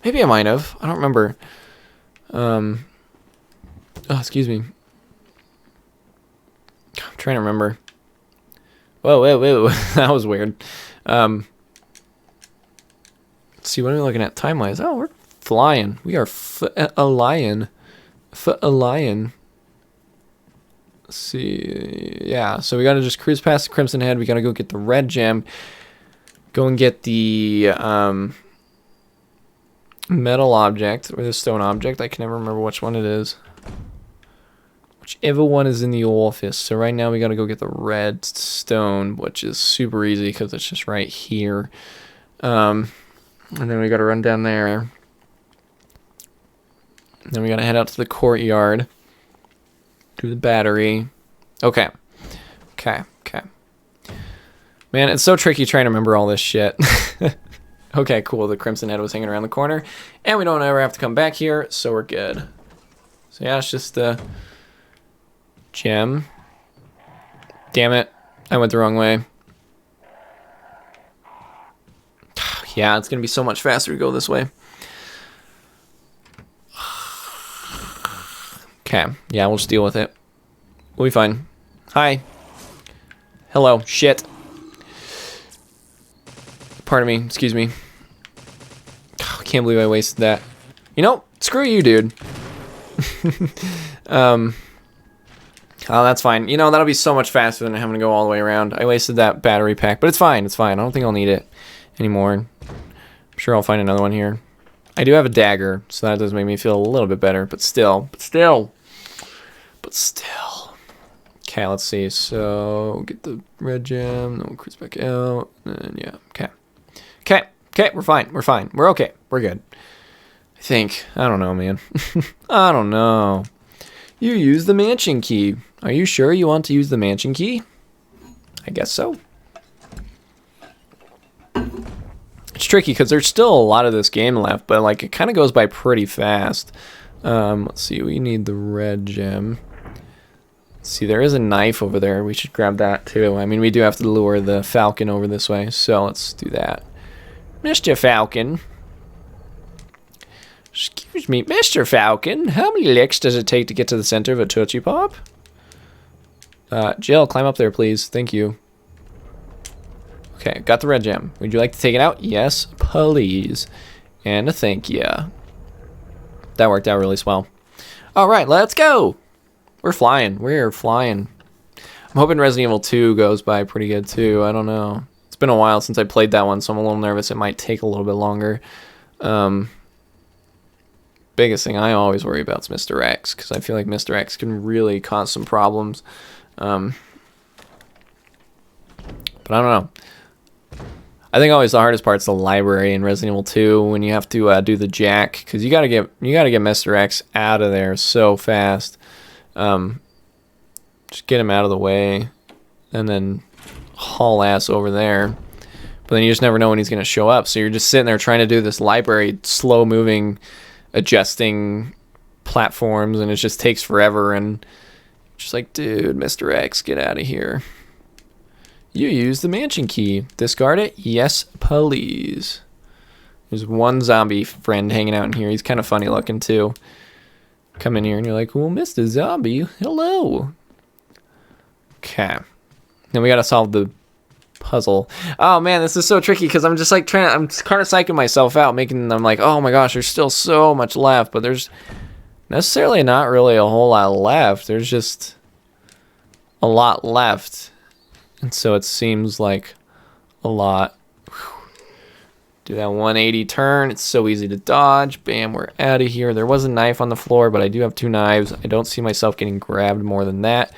Maybe I might have. I don't remember. Oh, excuse me. I'm trying to remember. Whoa. That was weird. Let's see, what are we looking at time-wise? Oh, we're flying. We are a lion. A lion. Let's see. Yeah, so we got to just cruise past the Crimson Head. We got to go get the red gem. Go and get the metal object, or the stone object. I can never remember which one it is. Whichever one is in the office. So right now we got to go get the red stone, which is super easy because it's just right here. And then we got to run down there. And then we got to head out to the courtyard. Do the battery. Okay. Man, it's so tricky trying to remember all this shit. Okay, cool. The Crimson Head was hanging around the corner. And we don't ever have to come back here, so we're good. So yeah, it's just the gem. Damn it. I went the wrong way. Yeah, it's going to be so much faster to go this way. Okay. Yeah, we'll just deal with it. We'll be fine. Hi. Hello. Shit. Pardon me. Excuse me. I can't believe I wasted that. You know, screw you, dude. Oh, that's fine. You know, that'll be so much faster than having to go all the way around. I wasted that battery pack, but it's fine. It's fine. I don't think I'll need it anymore. I'm sure I'll find another one here. I do have a dagger, so that does make me feel a little bit better, but still. Okay, let's see. So, get the red gem, then we'll cruise back out, and yeah, okay, we're fine. We're okay. We're good. I think. I don't know, man. I don't know. You use the mansion key. Are you sure you want to use the mansion key? I guess so. It's tricky because there's still a lot of this game left, but like it kind of goes by pretty fast. Let's see. We need the red gem. Let's see, there is a knife over there. We should grab that too. I mean, we do have to lure the falcon over this way, so let's do that. Mr. Falcon. Excuse me, Mr. Falcon. How many licks does it take to get to the center of a Tootsie Pop? Jill, climb up there, please. Thank you. Okay, got the red gem. Would you like to take it out? Yes, please. And a thank you. That worked out really swell. All right, let's go. We're flying. I'm hoping Resident Evil 2 goes by pretty good, too. I don't know. It's been a while since I played that one, so I'm a little nervous. It might take a little bit longer. Biggest thing I always worry about is Mr. X, because I feel like Mr. X can really cause some problems. But I don't know. I think always the hardest part is the library in Resident Evil 2 when you have to do the jack, because you gotta get Mr. X out of there so fast. Just get him out of the way, and then haul ass over there. But then you just never know when he's gonna show up. So you're just sitting there trying to do this library, slow moving, adjusting platforms, and it just takes forever. And just like, dude, Mr. X, get out of here. You use the mansion key. Discard it? Yes, please. There's one zombie friend hanging out in here. He's kind of funny looking, too. Come in here, and you're like, well, Mr. Zombie, hello. Okay. Then we gotta solve the puzzle. Oh, man, this is so tricky, because I'm just, like, I'm kind of psyching myself out, making them like, oh, my gosh, there's still so much left, but there's necessarily not really a whole lot left. There's just a lot left. And so it seems like a lot. Do that 180 turn. It's so easy to dodge. Bam, we're out of here. There was a knife on the floor, but I do have 2 knives. I don't see myself getting grabbed more than that,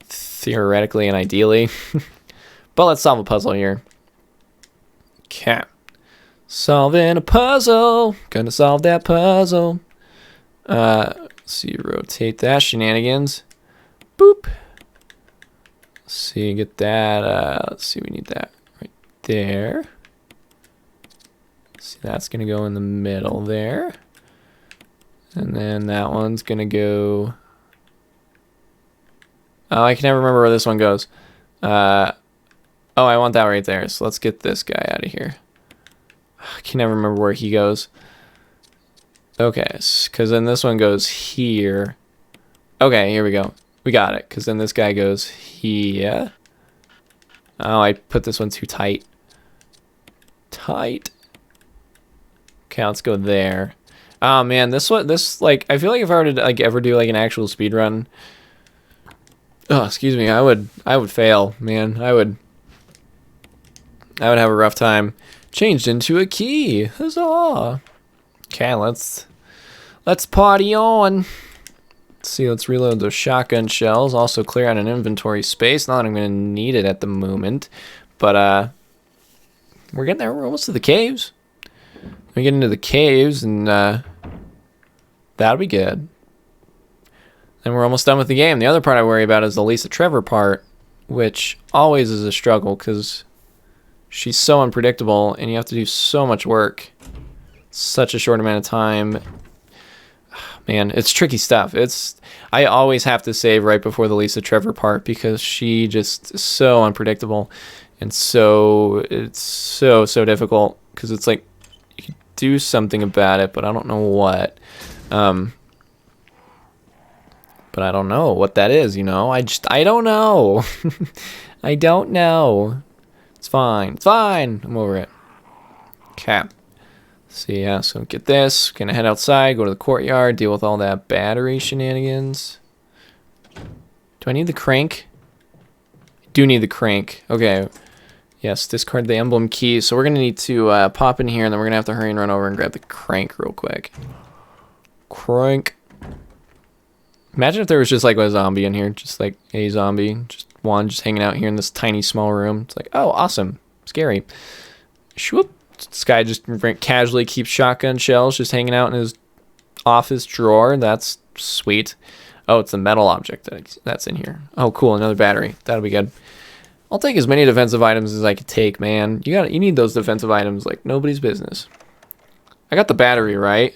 theoretically and ideally. But let's solve a puzzle here. Okay. Solving a puzzle. Gonna solve that puzzle. Let's see, rotate that. Shenanigans. Boop. Let's see, get that. Let's see, we need that right there. See, that's gonna go in the middle there. And then that one's gonna go. Oh, I can never remember where this one goes. Oh, I want that right there. So let's get this guy out of here. I can never remember where he goes. Okay, because then this one goes here. Okay, here we go. We got it, because then this guy goes here. Oh, I put this one too tight. Tight. Okay, let's go there. Oh man, this like, I feel like if I were to like ever do like an actual speed run, oh excuse me, I would fail, man. I would have a rough time. Changed into a key. Huzzah! Okay, let's party on. Let's see, let's reload those shotgun shells. Also clear out an inventory space. Not that I'm gonna need it at the moment, but we're getting there. We're almost to the caves. We get into the caves, and that'll be good. And we're almost done with the game. The other part I worry about is the Lisa Trevor part, which always is a struggle because she's so unpredictable, and you have to do so much work, such a short amount of time. Man, it's tricky stuff. I always have to save right before the Lisa Trevor part because she just is so unpredictable, and so it's so difficult because it's like you can do something about it, but I don't know what. But I don't know what that is. You know, I don't know. I don't know. It's fine. It's fine. I'm over it. Okay. So yeah, so get this. Gonna head outside, go to the courtyard, deal with all that battery shenanigans. Do I need the crank? I do need the crank. Okay. Yes, discard the emblem key. So we're gonna need to pop in here, and then we're gonna have to hurry and run over and grab the crank real quick. Crank. Imagine if there was just like a zombie in here, just like a zombie, just one, just hanging out here in this tiny small room. It's like, oh, awesome, scary. Shoop. This guy just casually keeps shotgun shells just hanging out in his office drawer. That's sweet. Oh, it's the metal object that's in here. Oh, cool, another battery. That'll be good. I'll take as many defensive items as I could take, man. You need those defensive items like nobody's business. I got the battery, right?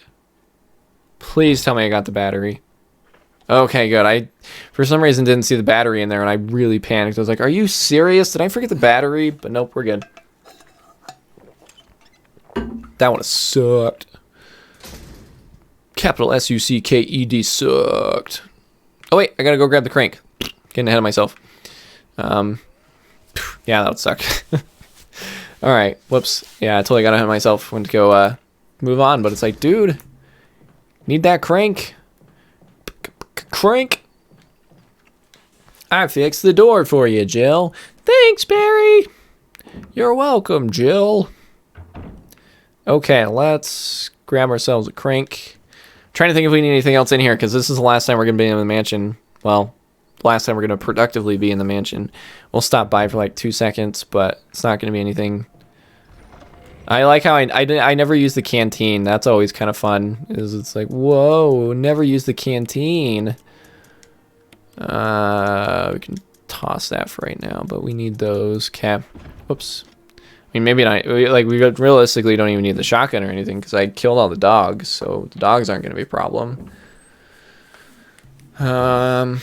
Please tell me I got the battery. Okay, good. I, for some reason, didn't see the battery in there, and I really panicked. I was like, are you serious? Did I forget the battery? But nope, we're good. That would have sucked. Capital S-U-C-K-E-D sucked. Oh, wait, I gotta go grab the crank. Getting ahead of myself. Yeah, that would suck. Alright, whoops. Yeah, I totally got ahead of myself. Went to go move on, but it's like, dude, need that crank. Crank. I fixed the door for you, Jill. Thanks, Barry. You're welcome, Jill. Okay, let's grab ourselves a crank. Trying to think if we need anything else in here, because this is the last time we're going to be in the mansion. Well, last time we're going to productively be in the mansion. We'll stop by for like 2 seconds, but it's not going to be anything. I like how I never use the canteen. That's always kind of fun. It's like, whoa, never use the canteen. We can toss that for right now, but we need those. Okay. Whoops. I mean, maybe not. Like, we realistically don't even need the shotgun or anything because I killed all the dogs, so the dogs aren't going to be a problem. Yeah,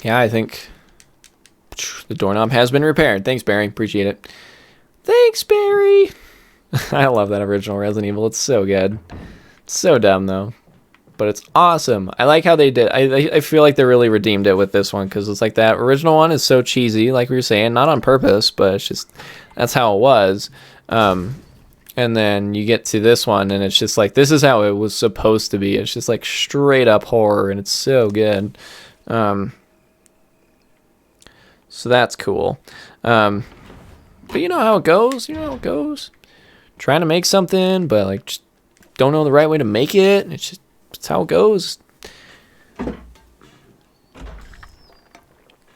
I think the doorknob has been repaired. Thanks, Barry. Appreciate it. Thanks, Barry. I love that original Resident Evil. It's so good. It's so dumb, though. But it's awesome. I like how they did. I feel like they really redeemed it with this one because it's like that original one is so cheesy, like we were saying, not on purpose, but it's just that's how it was. And then you get to this one, and it's just like this is how it was supposed to be. It's just like straight up horror, and it's so good. So that's cool. But you know how it goes. You know how it goes. Trying to make something, but like just don't know the right way to make it. It's how it goes.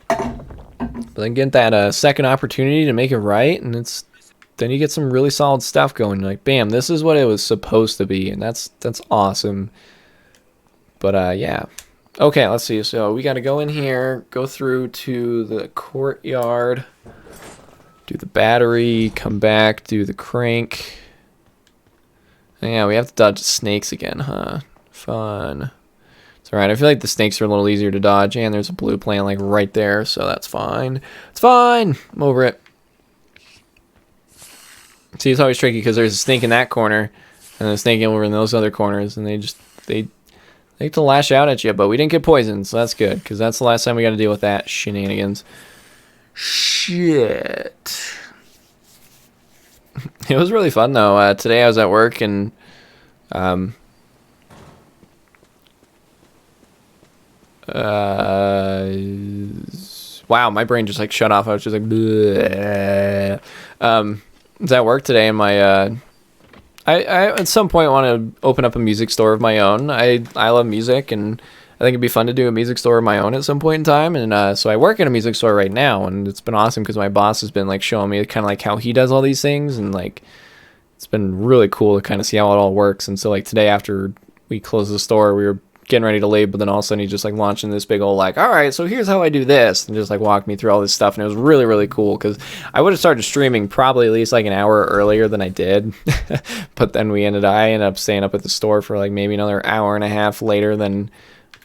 But then get that second opportunity to make it right, and then you get some really solid stuff going. You're like, bam, this is what it was supposed to be, and that's awesome. But yeah. Okay, let's see. So we got to go in here, go through to the courtyard, do the battery, come back, do the crank. Yeah, we have to dodge the snakes again, huh? Fun. It's alright. I feel like the snakes are a little easier to dodge, and there's a blue plant like right there, so that's fine. It's fine. I'm over it. See, it's always tricky because there's a snake in that corner, and a snake over in those other corners, and they like to lash out at you, but we didn't get poisoned, so that's good, because that's the last time we got to deal with that shenanigans. Shit. It was really fun, though. Today I was at work, and wow, my brain just like shut off. I was just like, bleh. I was at work today, and my I at some point want to open up a music store of my own. I love music, and I think it'd be fun to do a music store of my own at some point in time. And so I work at a music store right now, and it's been awesome because my boss has been like showing me kind of like how he does all these things, and like it's been really cool to kind of see how it all works. And so like today after we closed the store, we were getting ready to leave, but then all of a sudden he just like launched in this big old like, all right, so here's how I do this, and just like walked me through all this stuff, and it was really, really cool because I would have started streaming probably at least like an hour earlier than I did. But then I ended up staying up at the store for like maybe another hour and a half later than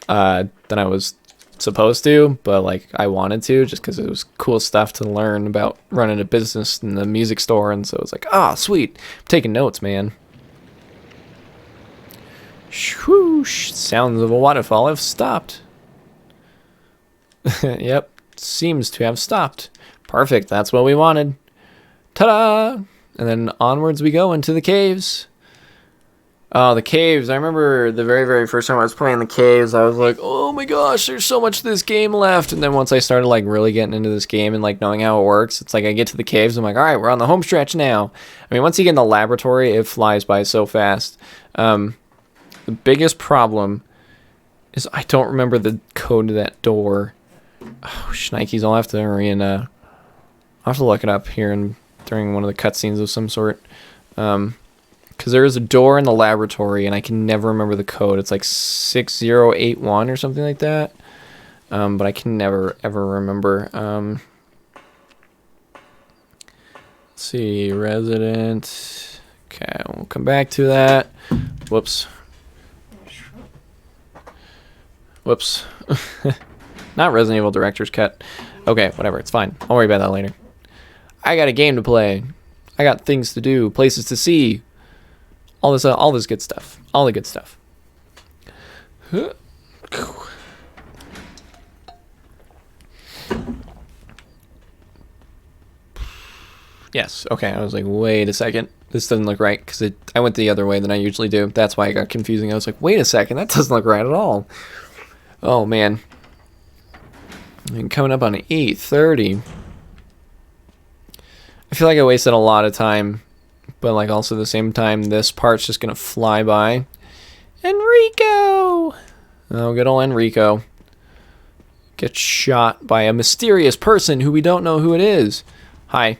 I was supposed to, but like I wanted to, just because it was cool stuff to learn about running a business in the music store. And so it was like, ah, sweet, I'm taking notes, man. Swoosh, sounds of a waterfall have stopped. Yep, seems to have stopped. Perfect, that's what we wanted. Ta-da! And then onwards we go into the caves. Oh, the caves. I remember the very, very first time I was playing the caves, I was like, oh my gosh, there's so much of this game left. And then once I started like really getting into this game and like knowing how it works, it's like I get to the caves, I'm like, all right, we're on the home stretch now. I mean, once you get in the laboratory, it flies by so fast. The biggest problem is I don't remember the code to that door. Oh, shnikes, I'll have to look it up here and during one of the cutscenes of some sort. Because there is a door in the laboratory, and I can never remember the code. It's like 6081 or something like that. But I can never, ever remember. Let's see, resident. Okay, we'll come back to that. Whoops. Whoops. Not Resident Evil Director's Cut. Okay, whatever, it's fine. I'll worry about that later. I got a game to play. I got things to do, places to see. All this good stuff. All the good stuff. Yes, okay, I was like, wait a second. This doesn't look right, because I went the other way than I usually do. That's why it got confusing. I was like, wait a second, that doesn't look right at all. Oh, man. And coming up on 8:30. I feel like I wasted a lot of time, but like also at the same time, this part's just gonna fly by. Enrico! Oh, good old Enrico. Gets shot by a mysterious person who we don't know who it is. Hi.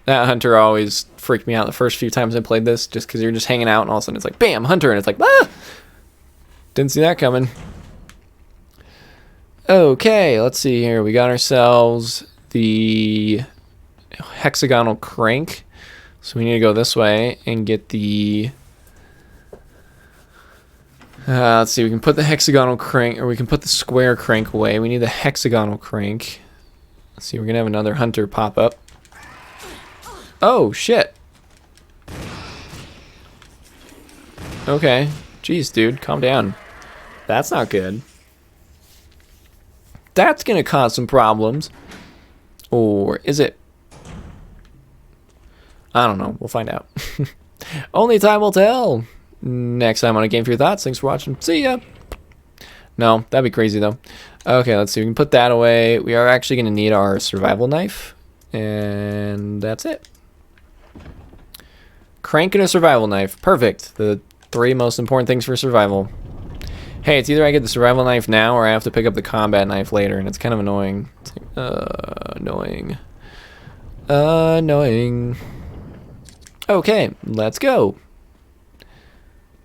That hunter always freaked me out the first few times I played this, just because you're just hanging out and all of a sudden it's like, bam, hunter, and it's like, ah! Didn't see that coming. Okay, let's see here. We got ourselves the hexagonal crank. So we need to go this way and get the... let's see, we can put the hexagonal crank, or we can put the square crank away. We need the hexagonal crank. Let's see, we're going to have another hunter pop up. Oh, shit. Okay. Jeez, dude, calm down. That's not good. That's going to cause some problems. Or is it? I don't know. We'll find out. Only time will tell. Next time on A Game for Your Thoughts. Thanks for watching. See ya. No, that'd be crazy, though. Okay, let's see. We can put that away. We are actually going to need our survival knife. And that's it. Crank and a survival knife. Perfect. The 3 most important things for survival. Hey, it's either I get the survival knife now or I have to pick up the combat knife later, and it's kind of annoying. It's like, annoying. Annoying. Okay, let's go.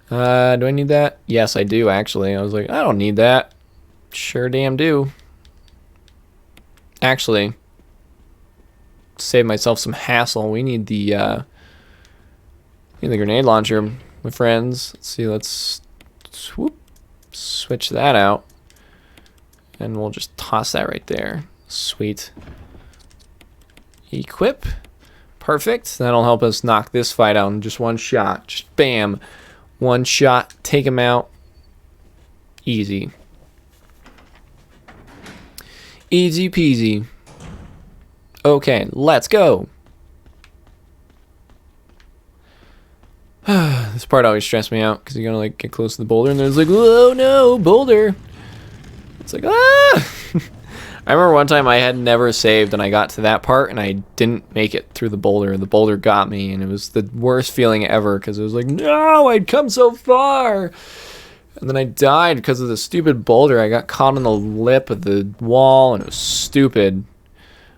Do I need that? Yes, I do, actually. I was like, I don't need that. Sure damn do. Actually, save myself some hassle. We need the grenade launcher, my friends. Let's see, let's switch that out. And we'll just toss that right there. Sweet. Equip. Perfect. That'll help us knock this fight out in just one shot. Just bam. One shot. Take him out. Easy. Easy peasy. Okay, let's go. This part always stressed me out because you're gonna like get close to the boulder and there's like, oh no, boulder. It's like, ah. I remember one time I had never saved and I got to that part and I didn't make it through the boulder. The boulder got me and it was the worst feeling ever because it was like, no, I'd come so far. And then I died because of the stupid boulder. I got caught on the lip of the wall and it was stupid.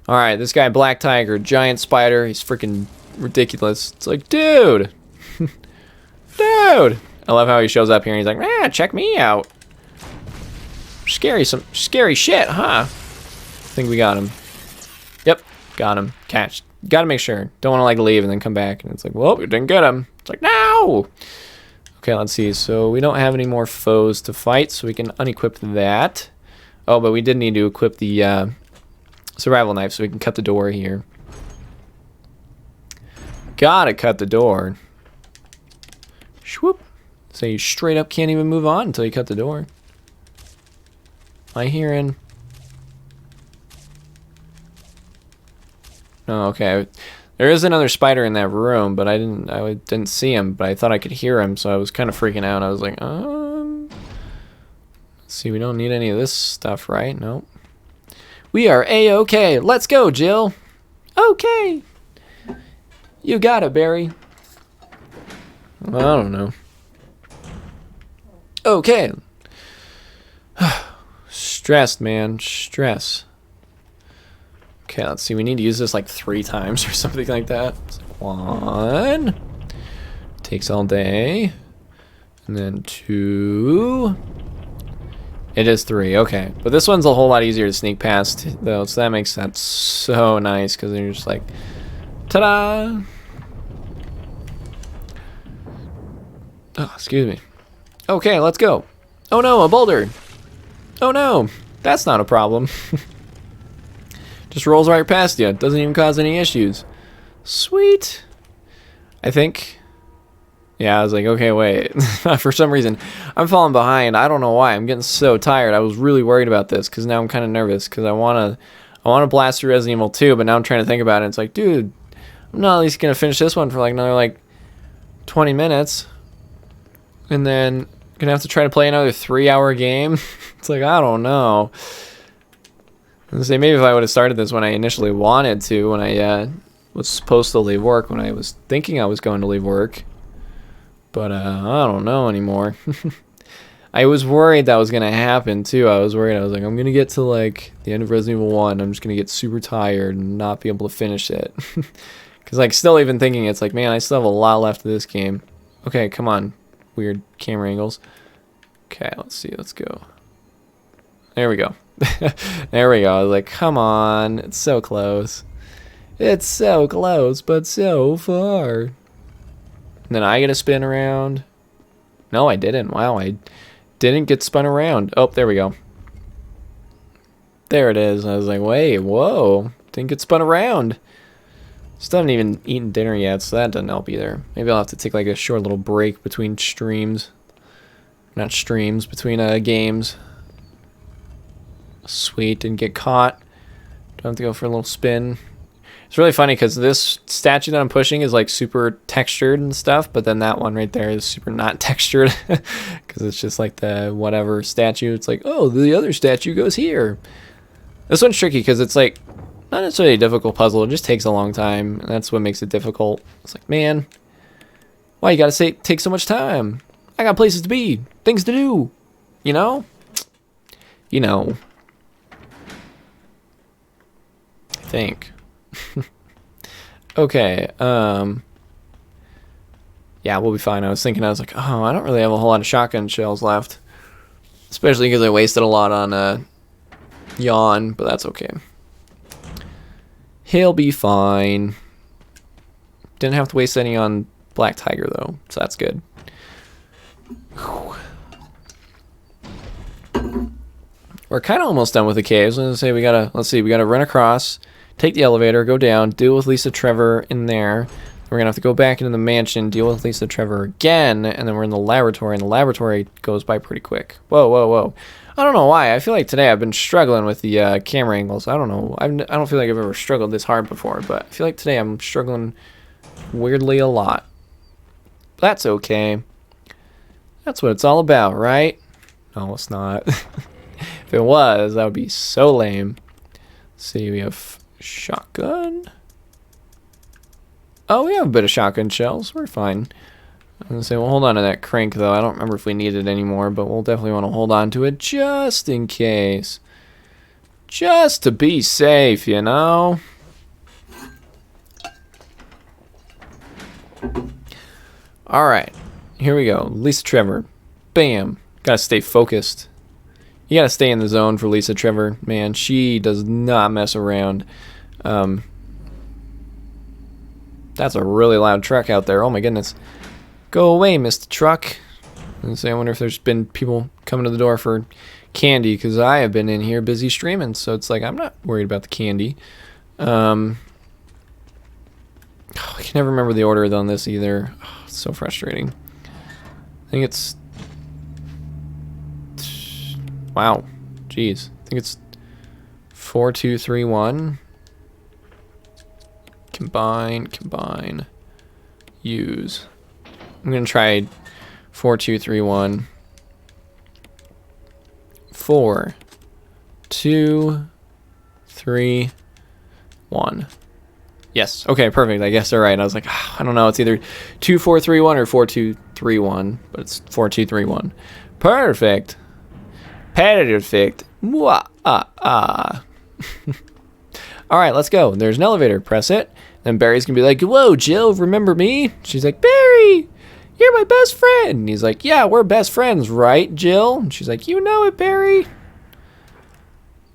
All right, this guy, Black Tiger, giant spider. He's freaking ridiculous. It's like, dude. Dude. I love how he shows up here and he's like, check me out. Some scary shit, huh? I think we got him. Yep, got him. Catch. Gotta make sure. Don't want to like leave and then come back and it's like, well, we didn't get him. It's like, no. Okay, let's see. So we don't have any more foes to fight, so we can unequip that. Oh, but we did need to equip the survival knife so we can cut the door here. Gotta cut the door. Swoop. So you straight up can't even move on until you cut the door. I hearing. Oh, okay. There is another spider in that room, but I didn't see him, but I thought I could hear him, so I was kind of freaking out. I was like, let's see, we don't need any of this stuff, right? Nope. We are A-okay. Let's go, Jill. Okay. You got it, Barry. I don't know. Okay. Stressed, man. Stress. Okay, let's see. We need to use this like 3 times or something like that. It's like 1. Takes all day. And then 2. It is 3. Okay. But this one's a whole lot easier to sneak past, though. So that makes sense. So nice. Because then you're just like, ta-da! Oh, excuse me. Okay, let's go. Oh no, a boulder. Oh no, that's not a problem. Just rolls right past you. Doesn't even cause any issues. Sweet. I think. Yeah, I was like, okay, wait. For some reason, I'm falling behind. I don't know why. I'm getting so tired. I was really worried about this because now I'm kind of nervous because I want to blast through Resident Evil 2, but now I'm trying to think about it. It's like, dude, I'm not at least going to finish this one for like another like 20 minutes. And then gonna have to try to play another 3-hour game. It's like, I don't know. I was say maybe if I would have started this when I initially wanted to, when I was supposed to leave work, when I was thinking I was going to leave work. But I don't know anymore. I was worried that was gonna happen too. I was worried. I was like, I'm gonna get to like the end of Resident Evil 1. I'm just gonna get super tired and not be able to finish it. Because like still even thinking, it's like, man, I still have a lot left of this game. Okay, come on. Weird camera angles. Okay, let's see. Let's go. There we go. There we go. I was like, come on. It's so close. It's so close, but so far. And then I get to spin around. No, I didn't. Wow, I didn't get spun around. Oh, there we go. There it is. I was like, wait, whoa. Didn't get spun around. Still haven't even eaten dinner yet, so that doesn't help either. Maybe I'll have to take like a short little break between streams. Not streams, between games. Sweet, didn't get caught. Don't have to go for a little spin. It's really funny because this statue that I'm pushing is like super textured and stuff, but then that one right there is super not textured because it's just like the whatever statue. It's like, oh, the other statue goes here. This one's tricky because it's like not necessarily a difficult puzzle. It just takes a long time, and that's what makes it difficult. It's like, man, why you gotta take so much time? I got places to be, things to do, you know? You know. I think. Okay, yeah, we'll be fine. I was like, oh, I don't really have a whole lot of shotgun shells left. Especially because I wasted a lot on Yawn, but that's okay. He'll be fine. Didn't have to waste any on Black Tiger, though, so that's good. Whew. We're kind of almost done with the caves. I was gonna say we gotta run across, take the elevator, go down, deal with Lisa Trevor in there. We're gonna have to go back into the mansion, deal with Lisa Trevor again, and then we're in the laboratory, and the laboratory goes by pretty quick. Whoa, whoa, whoa. I don't know why. I feel like today I've been struggling with the camera angles. I don't know. I don't feel like I've ever struggled this hard before, but I feel like today I'm struggling weirdly a lot. That's okay. That's what it's all about, right? No, it's not. If it was, that would be so lame. Let's see, we have shotgun. Oh, we have a bit of shotgun shells. We're fine. I'm going to say, we'll hold on to that crank, though. I don't remember if we need it anymore, but we'll definitely want to hold on to it just in case. Just to be safe, you know? Alright. Here we go. Lisa Trevor. Bam. Gotta stay focused. You gotta stay in the zone for Lisa Trevor. Man, she does not mess around. That's a really loud truck out there. Oh my goodness. Go away, Mr. Truck. And say, I wonder if there's been people coming to the door for candy, because I have been in here busy streaming, so it's like I'm not worried about the candy. I can never remember the order on this either. Oh, it's so frustrating. I think it's... Wow. Jeez. I think it's 4, 2, 3, 1. Combine, use. I'm gonna try 4, 2, 3, 1. 4, 2, 3, 1. Yes. Okay, perfect. I guess they're right. I was like, oh, I don't know. It's either 2, 4, 3, 1 or 4, 2, 3, 1, but it's 4, 2, 3, 1. Perfect. Perfect. Mwah, All right, let's go. There's an elevator. Press it. Then Barry's gonna be like, whoa, Jill, remember me? She's like, Barry, you're my best friend. And he's like, yeah, we're best friends, right, Jill? And she's like, you know it, Barry.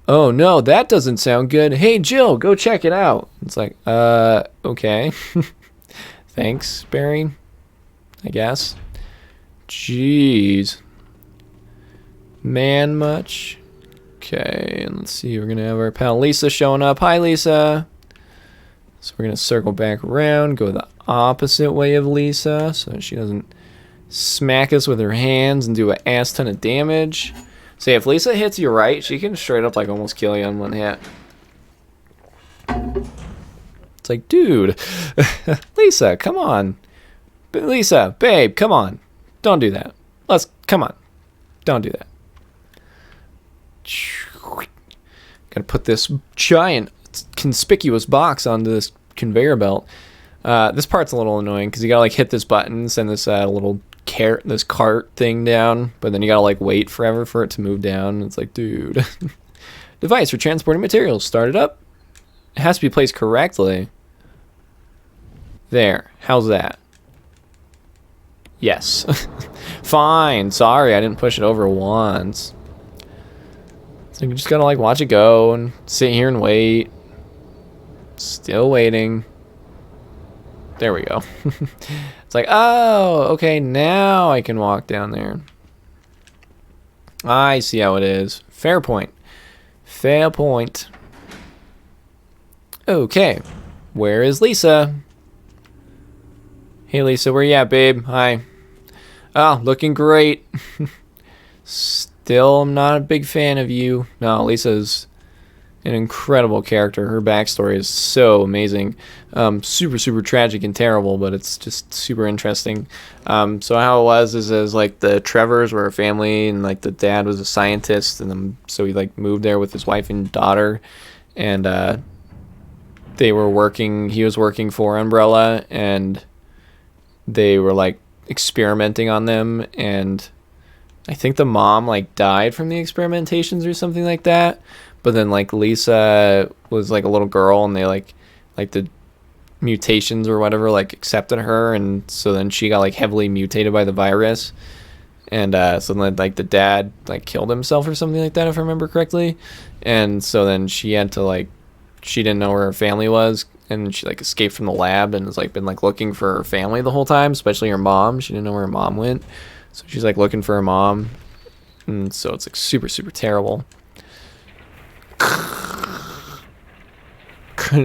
Oh, no, that doesn't sound good. Hey, Jill, go check it out. It's like, okay. Thanks, Barry, I guess. Jeez. Man much. Okay, and let's see. We're going to have our pal Lisa showing up. Hi, Lisa. So we're going to circle back around, go the opposite way of Lisa so that she doesn't smack us with her hands and do an ass ton of damage. So yeah, if Lisa hits you right, she can straight up like almost kill you on one hit. It's like, dude, Lisa, come on. Lisa, babe, come on. Don't do that. Come on. Don't do that. Gotta put this giant conspicuous box onto this conveyor belt. This part's a little annoying because you gotta like hit this button, send this little cart thing down, but then you gotta like wait forever for it to move down. It's like, dude. Device for transporting materials. Start it up. It has to be placed correctly. There. How's that? Yes. Fine. Sorry, I didn't push it over once. So you just gotta like watch it go and sit here and wait. Still waiting. There we go. It's like, oh, okay, now I can walk down there. I see how it is. Fair point. Fair point. Okay. Where is Lisa? Hey, Lisa, where you at, babe? Hi. Oh, looking great. Still, I'm not a big fan of you. No, Lisa's an incredible character. Her backstory is so amazing. Super, super tragic and terrible, but it's just super interesting. So how it was is like the Trevors were a family, and like the dad was a scientist, and then so he like moved there with his wife and daughter, and he was working for Umbrella, and they were like experimenting on them, and I think the mom like died from the experimentations or something like that. But then like Lisa was like a little girl, and they like the mutations or whatever like accepted her, and so then she got like heavily mutated by the virus, and so then like the dad like killed himself or something like that, if I remember correctly. And so then she had to like, she didn't know where her family was, and she like escaped from the lab and has like been like looking for her family the whole time, especially her mom. She didn't know where her mom went, so she's like looking for her mom, and so it's like super terrible.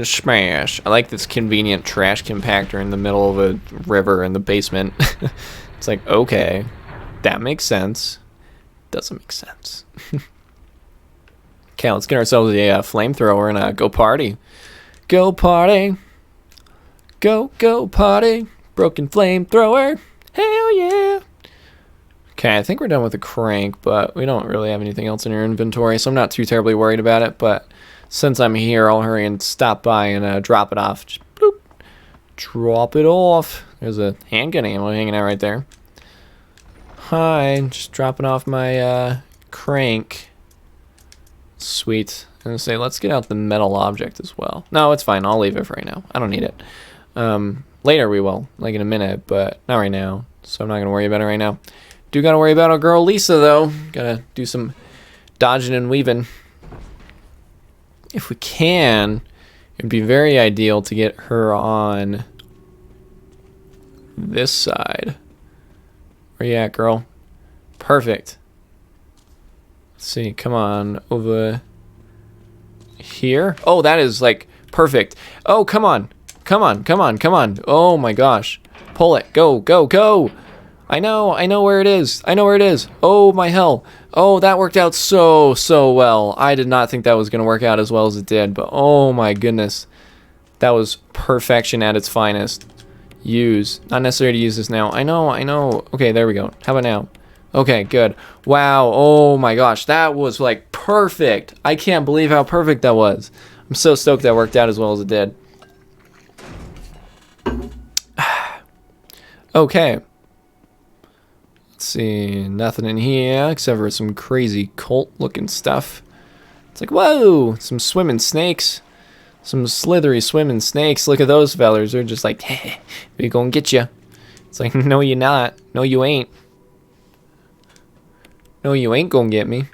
Smash. I like this convenient trash compactor in the middle of a river in the basement. It's like, okay, that makes sense. Doesn't make sense. Okay, let's get ourselves a flamethrower and go party. Go party. Go party. Broken flamethrower. Hell yeah. Okay, I think we're done with the crank, but we don't really have anything else in our inventory, so I'm not too terribly worried about it. But since I'm here, I'll hurry and stop by and drop it off. Just bloop. Drop it off. There's a handgun ammo hanging out right there. Hi, just dropping off my crank. Sweet. I'm going to say, let's get out the metal object as well. No, it's fine. I'll leave it for right now. I don't need it. Later we will, like in a minute, but not right now. So I'm not going to worry about it right now. Do got to worry about our girl Lisa, though. Got to do some dodging and weaving. If we can, it'd be very ideal to get her on this side. Where you at, girl? Perfect. Let's see, come on, over here. Oh, that is like perfect. Oh, come on. Come on. Oh my gosh. Pull it. Go. I know where it is. Oh my hell. Oh, that worked out so well. I did not think that was going to work out as well as it did, but oh my goodness. That was perfection at its finest. Use. Not necessary to use this now. I know. Okay, there we go. How about now? Okay, good. Wow. Oh my gosh. That was like perfect. I can't believe how perfect that was. I'm so stoked that worked out as well as it did. Okay. Let's see. Nothing in here except for some crazy cult looking stuff. It's like, whoa, some swimming snakes. Some slithery swimming snakes. Look at those fellers. They're just like, hey, we gonna get you. It's like, no, you're not. No, you ain't. No, you ain't gonna get me.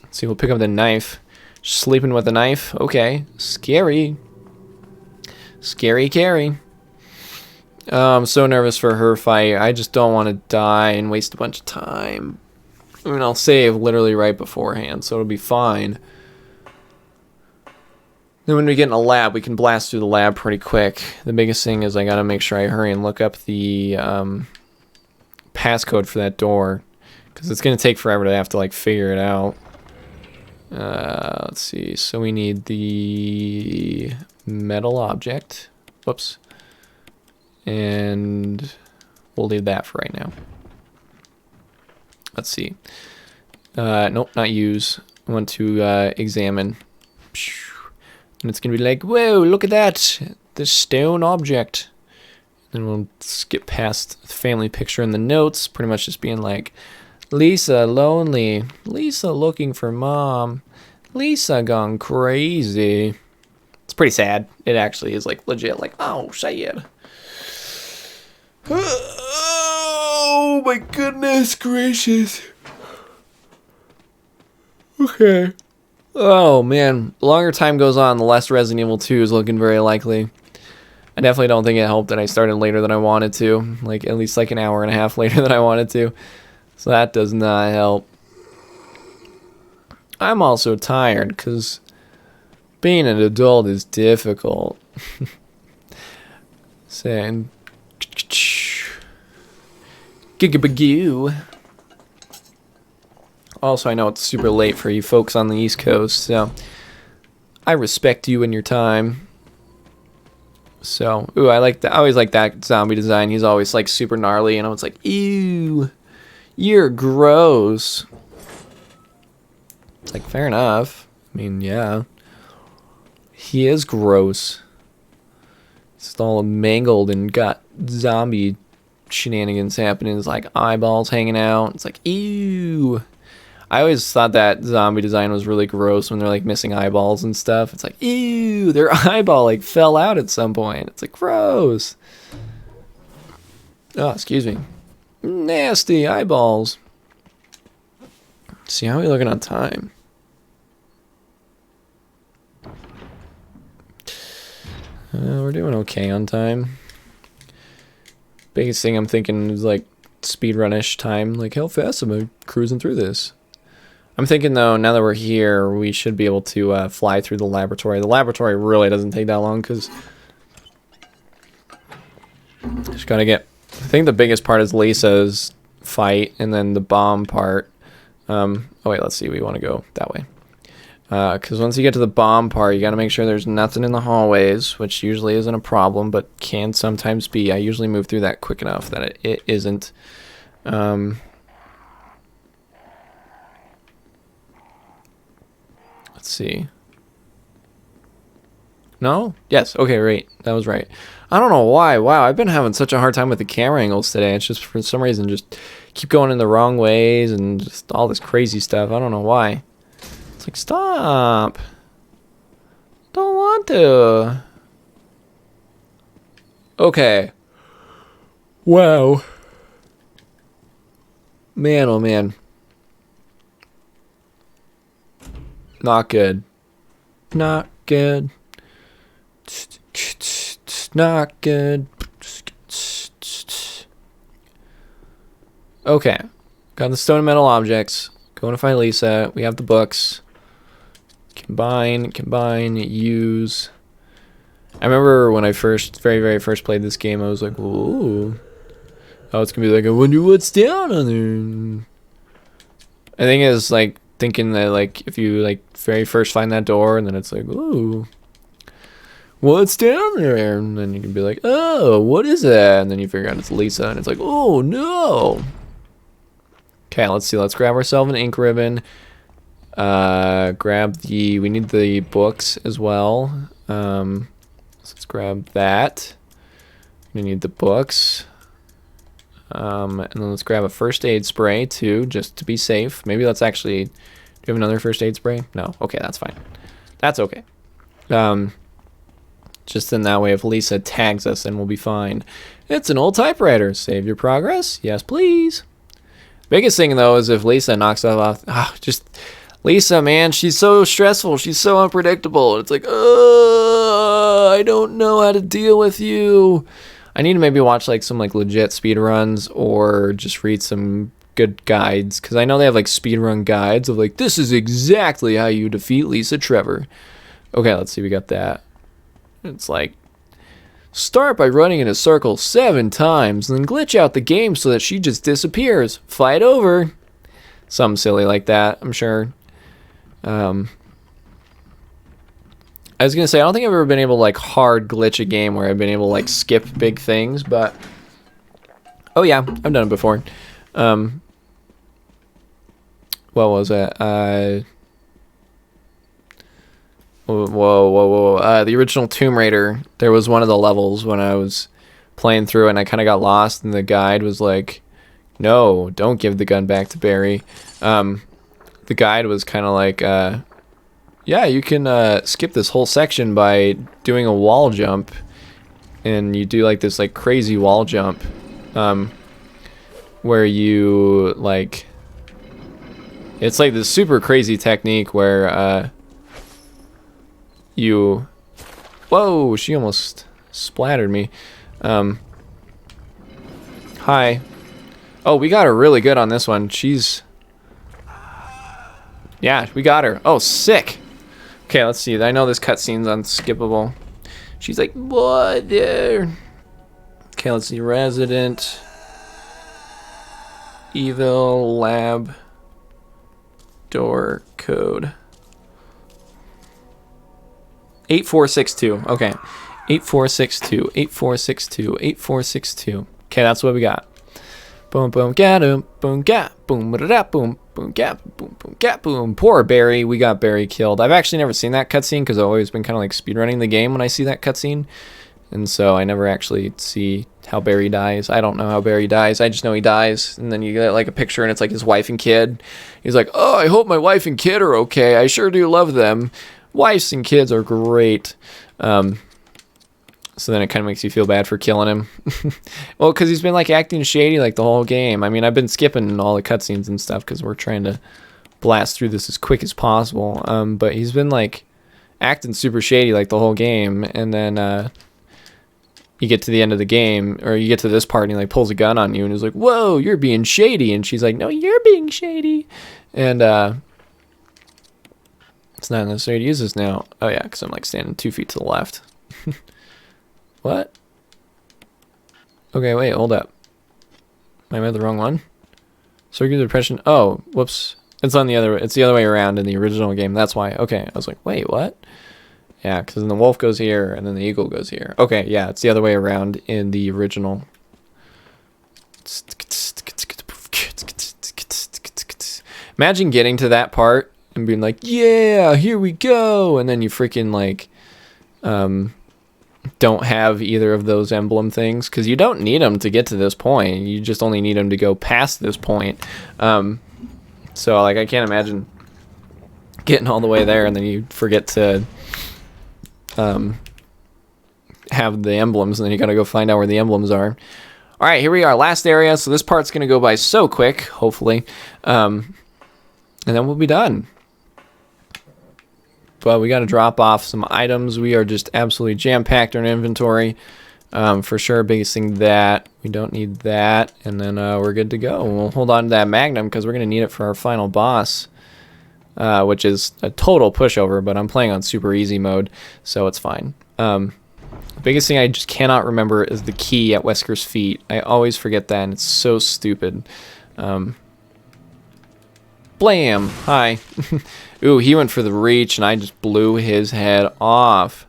Let's see, we'll pick up the knife. Sleeping with a knife. Okay. Scary. Scary Carrie. I'm so nervous for her fight. I just don't want to die and waste a bunch of time. I mean, I'll save literally right beforehand, so it'll be fine. Then when we get in a lab, we can blast through the lab pretty quick. The biggest thing is I gotta make sure I hurry and look up the passcode for that door, because it's gonna take forever to have to like figure it out. Let's see. So we need the metal object. Whoops. And we'll leave that for right now. Let's see. Nope, not use. I want to examine. And it's going to be like, whoa, look at that. This stone object. Then we'll skip past the family picture in the notes. Pretty much just being like, Lisa lonely. Lisa looking for mom. Lisa gone crazy. It's pretty sad. It actually is like legit like, oh, sad. Oh my goodness gracious. Okay. Oh man, the longer time goes on, the less Resident Evil 2 is looking very likely. I definitely don't think it helped that I started later than I wanted to. Like at least like an hour and a half later than I wanted to. So that does not help. I'm also tired because being an adult is difficult. Saying Gigabagoo. Also, I know it's super late for you folks on the East Coast, so I respect you and your time. So, ooh, I always like that zombie design. He's always like super gnarly, and it's like, ew, you're gross. It's like, fair enough. I mean, yeah, he is gross. It's all mangled and got zombie shenanigans happening. It's like eyeballs hanging out. It's like, ew. I always thought that zombie design was really gross when they're like missing eyeballs and stuff. It's like, ew, their eyeball like fell out at some point. It's like gross. Oh, excuse me. Nasty eyeballs. See, how are we looking on time? We're doing okay on time. Biggest thing I'm thinking is like speedrun-ish time. Like, how fast am I cruising through this? I'm thinking though, now that we're here, we should be able to fly through the laboratory. The laboratory really doesn't take that long because just gotta get. I think the biggest part is Lisa's fight, and then the bomb part. Oh wait, let's see. We want to go that way. Because once you get to the bomb part, you got to make sure there's nothing in the hallways, which usually isn't a problem, but can sometimes be. I usually move through that quick enough that it isn't. Let's see. No? Yes. Okay, right. That was right. I don't know why. Wow, I've been having such a hard time with the camera angles today. It's just for some reason just keep going in the wrong ways and just all this crazy stuff. I don't know why. It's like, stop. Don't want to. Okay. Wow. Man, oh man. Not good. Not good. Not good. Okay. Got the stone and metal objects. Going to find Lisa. We have the books. Combine, use. I remember when I very first played this game, I was like, whoa. Oh, it's going to be like, I wonder what's down on there. I think it's like thinking that like if you like very first find that door and then it's like, ooh. What's down there? And then you can be like, oh, what is that? And then you figure out it's Lisa, and it's like, oh, no. Okay, let's see. Let's grab ourselves an ink ribbon. We need the books as well. Let's grab that. We need the books. And then let's grab a first aid spray, too, just to be safe. Maybe let's actually... Do you have another first aid spray? No. Okay, that's fine. That's okay. Just in that way, if Lisa tags us, then we'll be fine. It's an old typewriter. Save your progress. Yes, please. Biggest thing, though, is if Lisa knocks stuff off. Lisa, man, she's so stressful. She's so unpredictable. It's like, I don't know how to deal with you. I need to maybe watch like some like legit speedruns or just read some good guides. Because I know they have like speedrun guides of like, this is exactly how you defeat Lisa Trevor. Okay, let's see. We got that. It's like, start by running in a circle 7 times and then glitch out the game so that she just disappears. Fight over. Something silly like that, I'm sure. I was going to say, I don't think I've ever been able to like hard glitch a game where I've been able to like skip big things, but... Oh yeah, I've done it before. What was it? Whoa. The original Tomb Raider, there was one of the levels when I was playing through and I kind of got lost and the guide was like, no, don't give the gun back to Barry. The guide was kind of like, yeah, you can skip this whole section by doing a wall jump. And you do like this like crazy wall jump where you like, it's like this super crazy technique where whoa, she almost splattered me. Hi. Oh, we got her really good on this one. Yeah, we got her. Oh, sick. Okay, let's see. I know this cutscene's unskippable. She's like, what there? Okay, let's see. Resident Evil Lab door code. 8462. Okay. 8462. Okay, that's what we got. Boom, boom, boom, boom, boom, boom, boom, boom. Poor Barry. We got Barry killed. I've actually never seen that cutscene because I've always been kind of like speedrunning the game when I see that cutscene. And so I never actually see how Barry dies. I don't know how Barry dies. I just know he dies. And then you get like a picture and it's like his wife and kid. He's like, oh, I hope my wife and kid are okay. I sure do love them. Wives and kids are great. So then it kind of makes you feel bad for killing him. Well, because he's been like acting shady like the whole game. I mean, I've been skipping all the cutscenes and stuff because we're trying to blast through this as quick as possible. But he's been like acting super shady like the whole game. And then you get to the end of the game, or you get to this part and he like pulls a gun on you and he's like, whoa, you're being shady. And she's like, no, you're being shady. And it's not necessary to use this now. Oh yeah, because I'm like standing 2 feet to the left. What? Okay, wait, hold up. Am I at the wrong one? Circular depression. Oh, whoops. It's on the other. It's the other way around in the original game. That's why. Okay, I was like, wait, what? Yeah, because then the wolf goes here and then the eagle goes here. Okay, yeah, it's the other way around in the original. Imagine getting to that part and being like, yeah, here we go, and then you freaking like, don't have either of those emblem things, because you don't need them to get to this point. You just only need them to go past this point. So like I can't imagine getting all the way there and then you forget to have the emblems, and then you gotta go find out where the emblems are. All right, here we are, last area. So this part's gonna go by so quick, hopefully, and then we'll be done. But we got to drop off some items. We are just absolutely jam-packed in our inventory. For sure, biggest thing that we don't need that. And then we're good to go. We'll hold on to that Magnum because we're going to need it for our final boss, which is a total pushover, but I'm playing on super easy mode, so it's fine. The biggest thing I just cannot remember is the key at Wesker's feet. I always forget that, and it's so stupid. Blam! Hi. Ooh, he went for the reach, and I just blew his head off.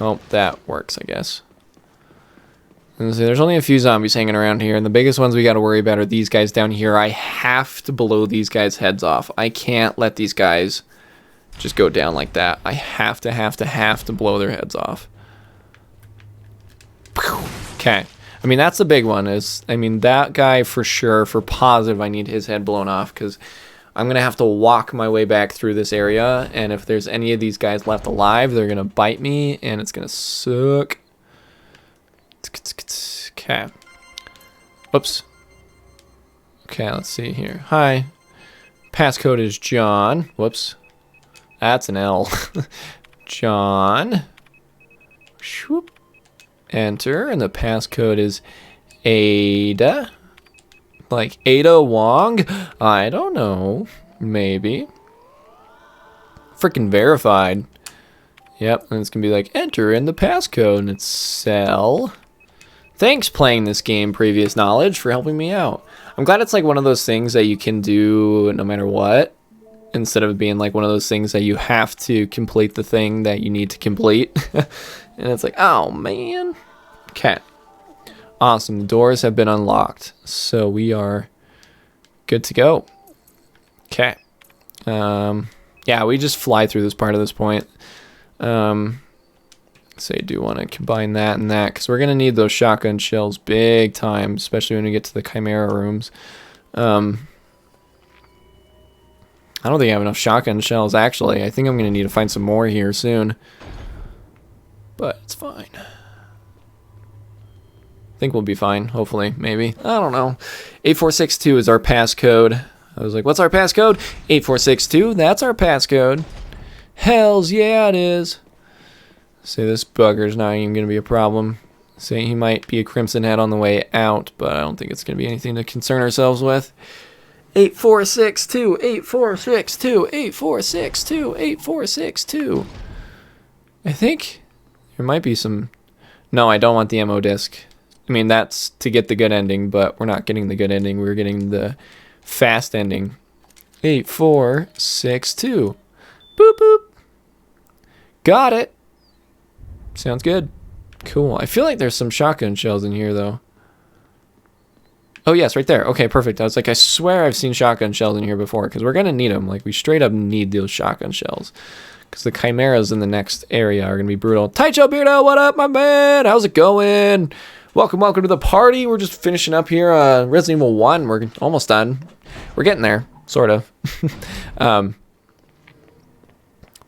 Oh, that works, I guess. And so there's only a few zombies hanging around here, and the biggest ones we got to worry about are these guys down here. I have to blow these guys' heads off. I can't let these guys just go down like that. I have to blow their heads off. Okay. I mean, that's the big one. I mean, that guy for sure, for positive, I need his head blown off, because I'm going to have to walk my way back through this area, and if there's any of these guys left alive, they're going to bite me, and it's going to suck. Okay. Oops. Okay, let's see here. Hi. Passcode is John. Whoops. That's an L. John. Shoop. Enter, and the passcode is Ada. Like Ada Wong? I don't know. Maybe. Freaking verified. Yep, and it's gonna be like, enter in the passcode, and it's Cell. Thanks, playing this game, previous knowledge, for helping me out. I'm glad it's like one of those things that you can do no matter what, instead of being like one of those things that you have to complete the thing that you need to complete. And it's like, oh man. Okay. Awesome. The doors have been unlocked, so we are good to go. Okay. Yeah, we just fly through this part at this point. So I do want to combine that and that, because we're going to need those shotgun shells big time, especially when we get to the Chimera rooms. I don't think I have enough shotgun shells, actually. I think I'm going to need to find some more here soon. But it's fine. I think we'll be fine, hopefully, maybe. I don't know. 8462 is our passcode. I was like, what's our passcode? 8462, that's our passcode. Hells yeah, it is. Say this bugger's not even going to be a problem. Say he might be a Crimson Head on the way out, but I don't think it's going to be anything to concern ourselves with. 8462, 8462, 8462, 8462. I think there might be some... No, I don't want the ammo disc. I mean, that's to get the good ending, but we're not getting the good ending. We're getting the fast ending. 8462. Boop, boop. Got it. Sounds good. Cool. I feel like there's some shotgun shells in here, though. Oh, yes, right there. Okay, perfect. I was like, I swear I've seen shotgun shells in here before, because we're going to need them. Like, we straight up need those shotgun shells, because the chimeras in the next area are going to be brutal. Taicho Beardo, what up, my man? How's it going? Welcome to the party. We're just finishing up here Resident Evil 1. We're almost done. We're getting there, sort of.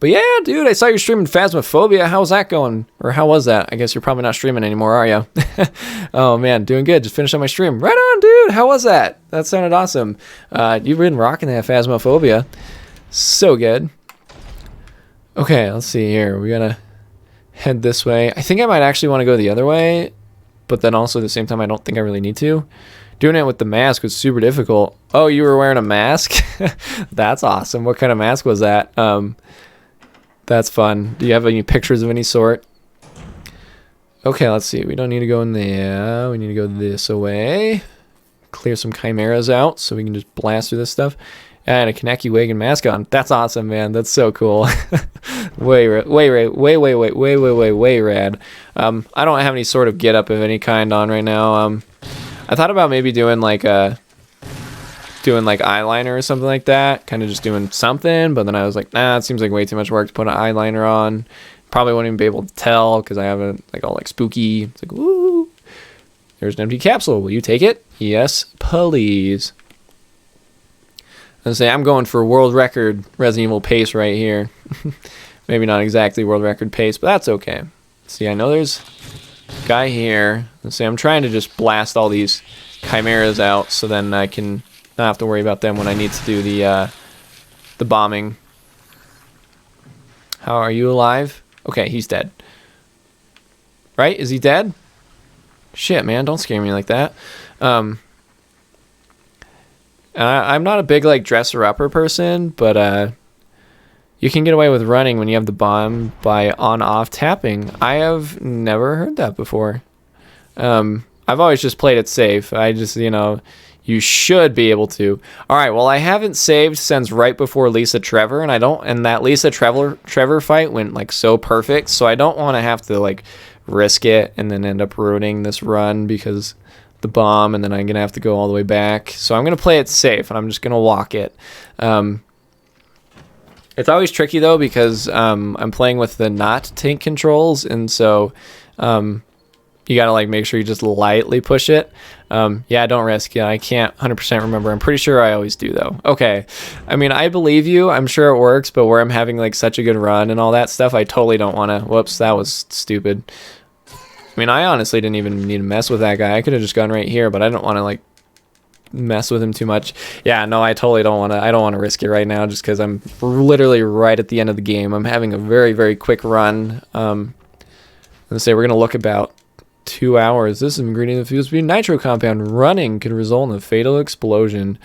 But yeah, dude, I saw you streaming Phasmophobia. How's that going? Or how was that? I guess you're probably not streaming anymore, are you? Oh, man, doing good. Just finished on my stream. Right on, dude. How was that? That sounded awesome. You've been rocking that Phasmophobia. So good. Okay, let's see here. We gotta head this way. I think I might actually want to go the other way, but then also at the same time, I don't think I really need to. Doing it with the mask was super difficult. Oh, you were wearing a mask? That's awesome. What kind of mask was that? That's fun. Do you have any pictures of any sort? Okay, let's see. We don't need to go in there. We need to go this way. Clear some chimeras out so we can just blast through this stuff. And a Kaneki wig and mask on. That's awesome, man. That's so cool. way rad. I don't have any sort of get up of any kind on right now. I thought about maybe doing like eyeliner or something like that, kind of just doing something, but then I was like, nah, it seems like way too much work to put an eyeliner on. Probably wouldn't even be able to tell because I have it like all like spooky. It's like, woo, there's an empty capsule. Will you take it? Yes, please. I say I'm going for world record Resident Evil pace right here. Maybe not exactly world record pace, but that's okay. See, I know there's a guy here. Let's say I'm trying to just blast all these chimeras out so then I can not have to worry about them when I need to do the bombing. How are you alive? Okay, he's dead. Right? Is he dead? Shit, man, don't scare me like that. I'm not a big like dresser-upper person, but you can get away with running when you have the bomb by on-off tapping. I have never heard that before. I've always just played it safe. I just, you should be able to. All right, well, I haven't saved since right before Lisa Trevor, and that Lisa Trevor fight went like so perfect, so I don't want to have to like risk it and then end up ruining this run because the bomb, and then I'm gonna have to go all the way back. So I'm gonna play it safe, and I'm just gonna walk it. It's always tricky though because I'm playing with the not tank controls, and so you gotta like make sure you just lightly push it. Yeah, don't risk it. I can't 100% remember. I'm pretty sure I always do though. Okay, I mean, I believe you. I'm sure it works, but where I'm having like such a good run and all that stuff, I totally don't want to. Whoops, that was stupid. I mean, I honestly didn't even need to mess with that guy. I could have just gone right here, but I don't want to like mess with him too much. Yeah, no, I totally don't want to. I don't want to risk it right now just because I'm literally right at the end of the game. I'm having a very, very quick run. Let's say we're gonna look about 2 hours. This ingredient of fused speed nitro compound running can result in a fatal explosion.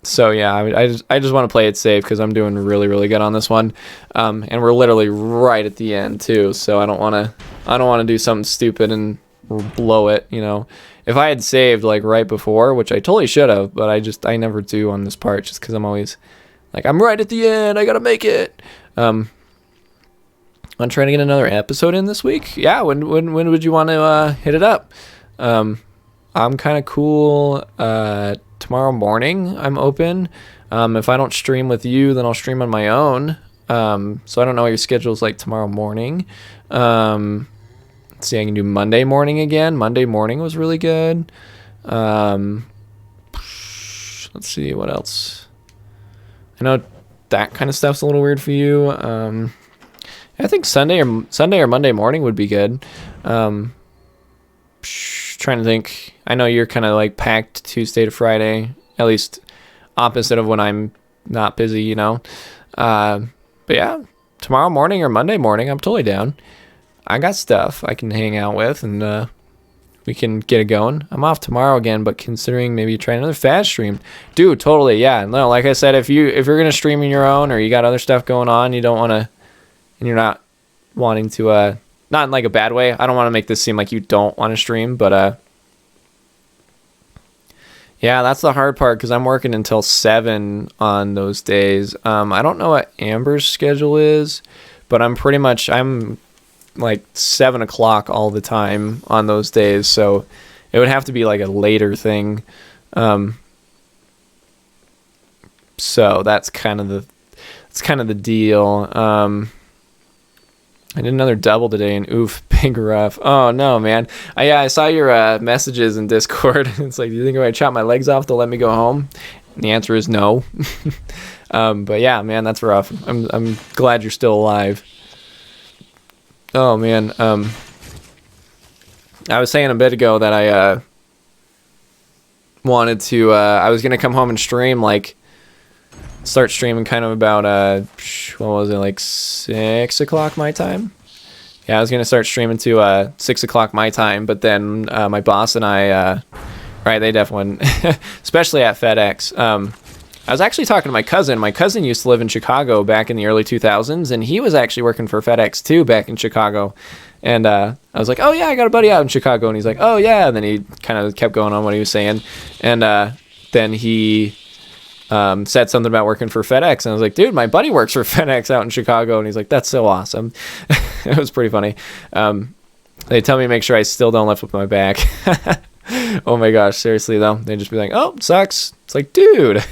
So yeah, I just want to play it safe because I'm doing really, really good on this one, and we're literally right at the end too. So I don't want to do something stupid and blow it. If I had saved like right before, which I totally should have, but I never do on this part just because I'm always like, I'm right at the end. I gotta make it. I'm trying to get another episode in this week. Yeah, when would you want to hit it up? I'm kind of cool. Tomorrow morning I'm open. If I don't stream with you, then I'll stream on my own. So I don't know what your schedule's like tomorrow morning. Let's see, I can do Monday morning again. Monday morning was really good. Let's see what else. I know that kind of stuff's a little weird for you. I think Sunday or Monday morning would be good. Trying to think. I know you're kind of like packed Tuesday to Friday, at least opposite of when I'm not busy, But yeah, tomorrow morning or Monday morning, I'm totally down. I got stuff I can hang out with, and we can get it going. I'm off tomorrow again, but considering maybe trying another fast stream, dude. Totally, yeah. No, like I said, if you're gonna stream in your own or you got other stuff going on, you don't want to. And you're not wanting to, not in like a bad way. I don't want to make this seem like you don't want to stream, but yeah, that's the hard part because I'm working until 7 on those days. I don't know what Amber's schedule is, but I'm like 7 o'clock all the time on those days. So It would have to be like a later thing. So that's kind of the deal. I did another double today, and oof, big rough. Oh no, man. I saw your messages in Discord. It's like, do you think I might chop my legs off to let me go home? And the answer is no. But yeah, man, that's rough. I'm glad you're still alive. Oh man. I was saying a bit ago that I wanted to. I was gonna come home and stream, like start streaming kind of about what was it, like 6 o'clock my time? Yeah, I was gonna start streaming to 6 o'clock my time, but then my boss and I right, they definitely wouldn't. Especially at FedEx. I was actually talking to my cousin. My cousin used to live in Chicago back in the early 2000s, and he was actually working for FedEx too back in Chicago. And I was like, oh yeah, I got a buddy out in Chicago. And he's like, oh yeah. And then he kind of kept going on what he was saying. And then he said something about working for FedEx. And I was like, dude, my buddy works for FedEx out in Chicago. And he's like, that's so awesome. It was pretty funny. They tell me to make sure I still don't lift with my back. Oh my gosh, seriously though. They'd just be like, oh, sucks. It's like, dude.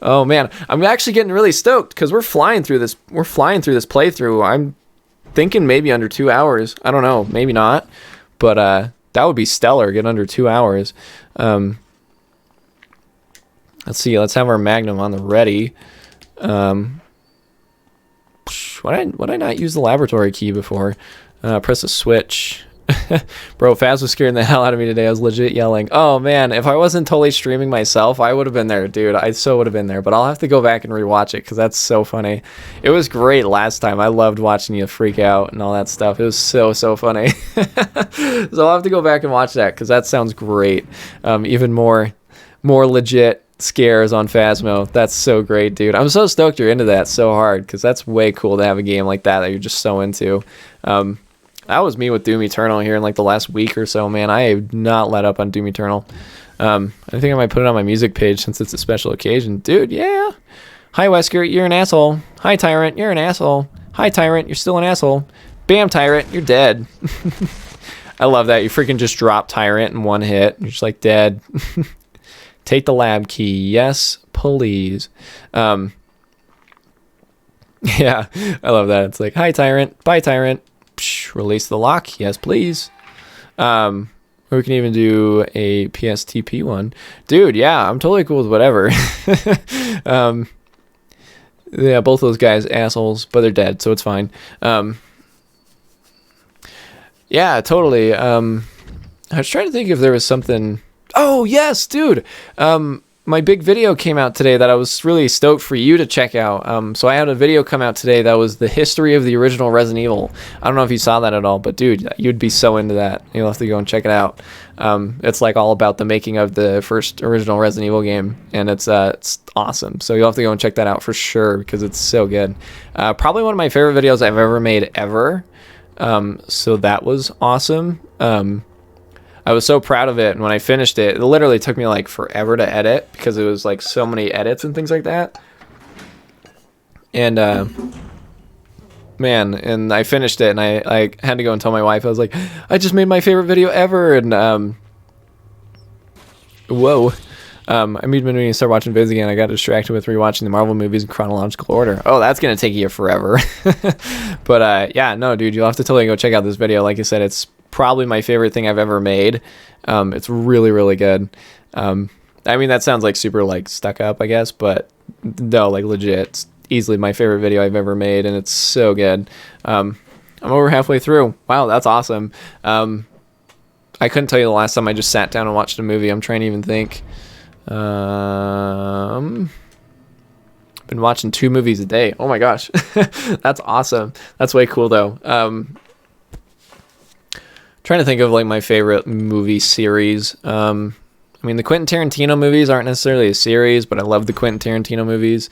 Oh man, I'm actually getting really stoked because we're flying through this playthrough. I'm thinking maybe under 2 hours. I don't know, maybe not. But that would be stellar, get under 2 hours. Let's see, let's have our Magnum on the ready. Would I not use the laboratory key before? Press a switch. Bro, Faz was scaring the hell out of me today. I was legit yelling. Oh man, if I wasn't totally streaming myself, I would have been there, dude. I so would have been there, but I'll have to go back and rewatch it because that's so funny. It was great last time. I loved watching you freak out and all that stuff. It was so funny. So I'll have to go back and watch that because that sounds great. Even more legit scares on Phasmo. That's so great, dude. I'm so stoked you're into that so hard because that's way cool to have a game like that you're just so into. That was me with Doom Eternal here in like the last week or so, man. I have not let up on Doom Eternal. I think I might put it on my music page since it's a special occasion. Dude, yeah. Hi, Wesker, you're an asshole. Hi, Tyrant, you're an asshole. Hi, Tyrant, you're still an asshole. Bam, Tyrant, you're dead. I love that. You freaking just drop Tyrant in one hit. You're just like, dead. Take the lab key. Yes, please. Yeah, I love that. It's like, hi, Tyrant. Bye, Tyrant. Release the lock. Yes, please. Or we can even do a PSTP one. Dude, yeah, I'm totally cool with whatever. Yeah, both those guys assholes, but they're dead, so it's fine. Yeah, totally. I was trying to think if there was something. Oh, yes, dude. My big video came out today that I was really stoked for you to check out. So I had a video come out today that was the history of the original Resident Evil. I don't know if you saw that at all, but dude, you'd be so into that. You'll have to go and check it out. It's like all about the making of the first original Resident Evil game, and it's awesome. So you'll have to go and check that out for sure because it's so good. Probably one of my favorite videos I've ever made ever. So that was awesome. I was so proud of it, and when I finished it, it literally took me like forever to edit because it was like so many edits and things like that. And man, and I finished it, and I had to go and tell my wife. I was like, I just made my favorite video ever, and whoa. I mean, when you start watching vids again, I got distracted with rewatching the Marvel movies in chronological order. Oh, that's gonna take you forever. But yeah, no, dude, you'll have to totally go check out this video. Like I said, it's probably my favorite thing I've ever made. It's really good. I mean, that sounds like super like stuck up, I guess, but no, like legit, it's easily my favorite video I've ever made, and it's so good. I'm over halfway through. Wow, that's awesome. I couldn't tell you the last time I just sat down and watched a movie. I'm trying to even think. Been watching 2 movies a day. Oh my gosh. That's awesome. That's way cool though. Trying to think of like my favorite movie series. I mean, the Quentin Tarantino movies aren't necessarily a series, but I love the Quentin Tarantino movies.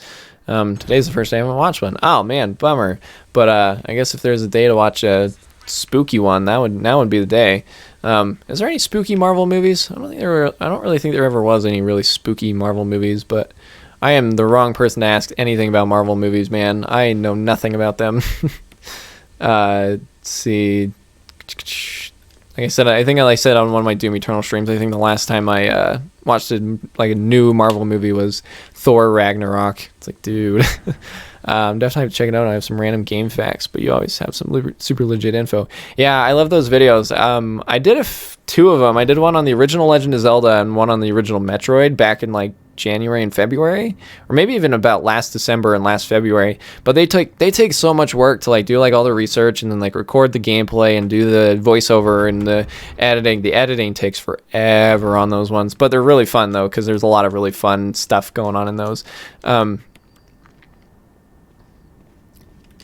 Today's the first day I haven't watched one. Oh man, bummer. But I guess if there's a day to watch a spooky one, now would be the day. Is there any spooky Marvel movies? I don't really think there ever was any really spooky Marvel movies, but I am the wrong person to ask anything about Marvel movies, man. I know nothing about them. Let's see. Like I said, I think I said on one of my Doom Eternal streams, I think the last time I watched like a new Marvel movie was Thor Ragnarok. It's like, dude, definitely have to check it out. I have some random game facts, but you always have some super legit info. Yeah, I love those videos. I did two of them. I did one on the original Legend of Zelda and one on the original Metroid back in like January and February, or maybe even about last December and last February. But they take so much work to like do like all the research and then like record the gameplay and do the voiceover and the editing. The editing takes forever on those ones, but they're really fun though, because there's a lot of really fun stuff going on in those. Let's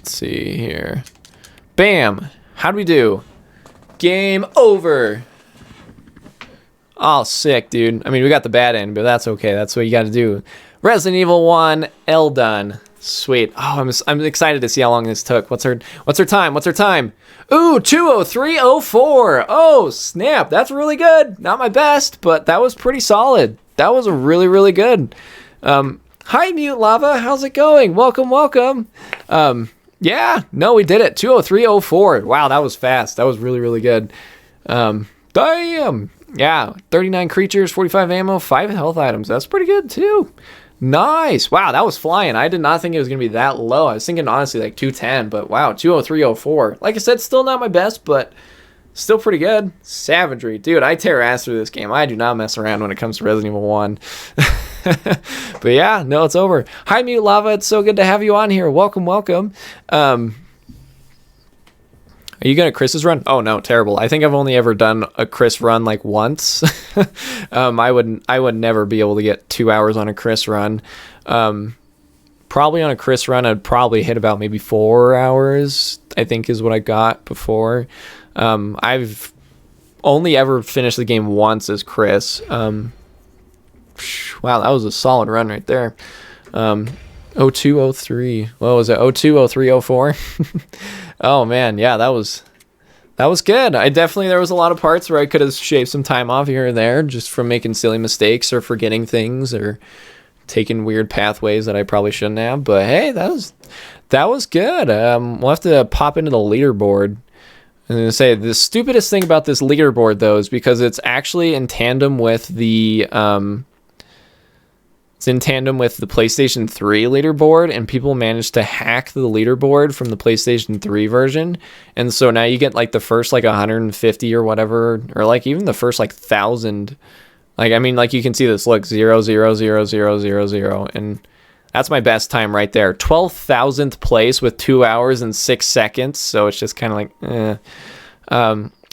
see here. Bam! How'd we do? Game over. Oh, sick, dude. I mean, we got the bad end, but that's okay. That's what you got to do. Resident Evil 1, done. Sweet. Oh, I'm excited to see how long this took. What's her time? What's her time? Ooh, 2:03:04. Oh, snap. That's really good. Not my best, but that was pretty solid. That was really, really good. Hi, Mute Lava. How's it going? Welcome, welcome. Yeah, no, we did it. 2:03:04. Wow, that was fast. That was really, really good. Damn. Yeah, 39 creatures, 45 ammo, 5 health items. That's pretty good, too. Nice. Wow, that was flying. I did not think it was going to be that low. I was thinking, honestly, like 210, but wow, 2:03:04. Like I said, still not my best, but still pretty good. Savagery. Dude, I tear ass through this game. I do not mess around when it comes to Resident Evil 1. But yeah, no, it's over. Hi, Mute Lava. It's so good to have you on here. Welcome, welcome. Are you gonna Chris's run? Oh no, terrible. I think I've only ever done a Chris run like once. I would never be able to get 2 hours on a Chris run. Probably on a Chris run, I'd probably hit about maybe 4 hours, I think is what I got before. I've only ever finished the game once as Chris. Wow, that was a solid run right there. 02:03. What was it? 02:03:04. Oh man, yeah, that was good. There was a lot of parts where I could have shaved some time off here and there just from making silly mistakes or forgetting things or taking weird pathways that I probably shouldn't have. But hey, that was good. We'll have to pop into the leaderboard. I'm gonna say the stupidest thing about this leaderboard though is because it's actually in tandem with the PlayStation 3 leaderboard, and people managed to hack the leaderboard from the PlayStation 3 version. And so now you get like the first like 150 or whatever, or like even the first like 1,000. Like, I mean, like you can see this, look, 0:00:00:00, and that's my best time right there. 12,000th place with 2 hours and 6 seconds. So it's just kind of like,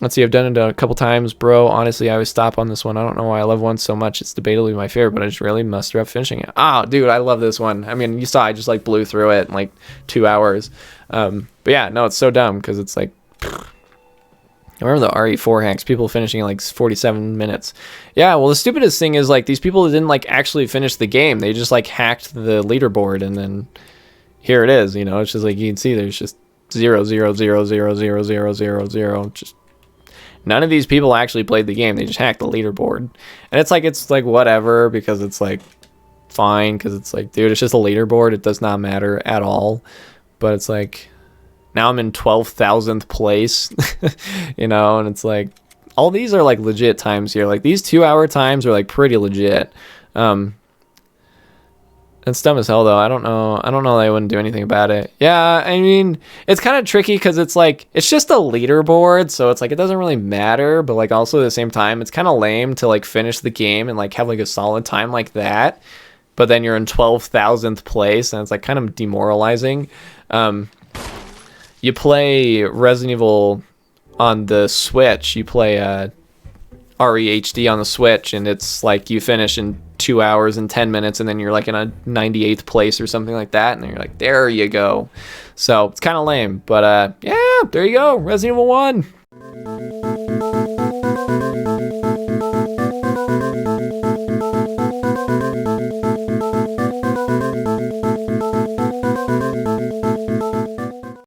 let's see, I've done it a couple times, bro. Honestly, I always stop on this one. I don't know why I love one so much. It's debatably my favorite, but I just really muster up finishing it. Oh, dude, I love this one. I mean, you saw I just like blew through it in like 2 hours. But yeah, no, it's so dumb because it's like, I remember the RE4 hacks, people finishing in like 47 minutes. Yeah, well, the stupidest thing is like these people didn't like actually finish the game. They just like hacked the leaderboard, and then here it is. You know, it's just like you can see there's just 0:00:00:00:00. Just none of these people actually played the game. They just hacked the leaderboard. And it's like whatever, because it's like fine, because it's like, dude, it's just a leaderboard. It does not matter at all. But it's like, now I'm in 12,000th place, you know, and it's like, all these are like legit times here. Like these 2 hour times are like pretty legit. It's dumb as hell though. I don't know that I wouldn't do anything about it. Yeah, I mean, it's kind of tricky because it's like, it's just a leaderboard, so it's like it doesn't really matter, but like also at the same time, it's kind of lame to like finish the game and like have like a solid time like that, but then you're in 12,000th place and it's like kind of demoralizing. You play Resident Evil on the Switch, you play REHD on the Switch, and it's like you finish in 2 hours and 10 minutes, and then you're like in a 98th place or something like that, and then you're like, there you go. So it's kind of lame, but yeah, there you go, Resident Evil 1.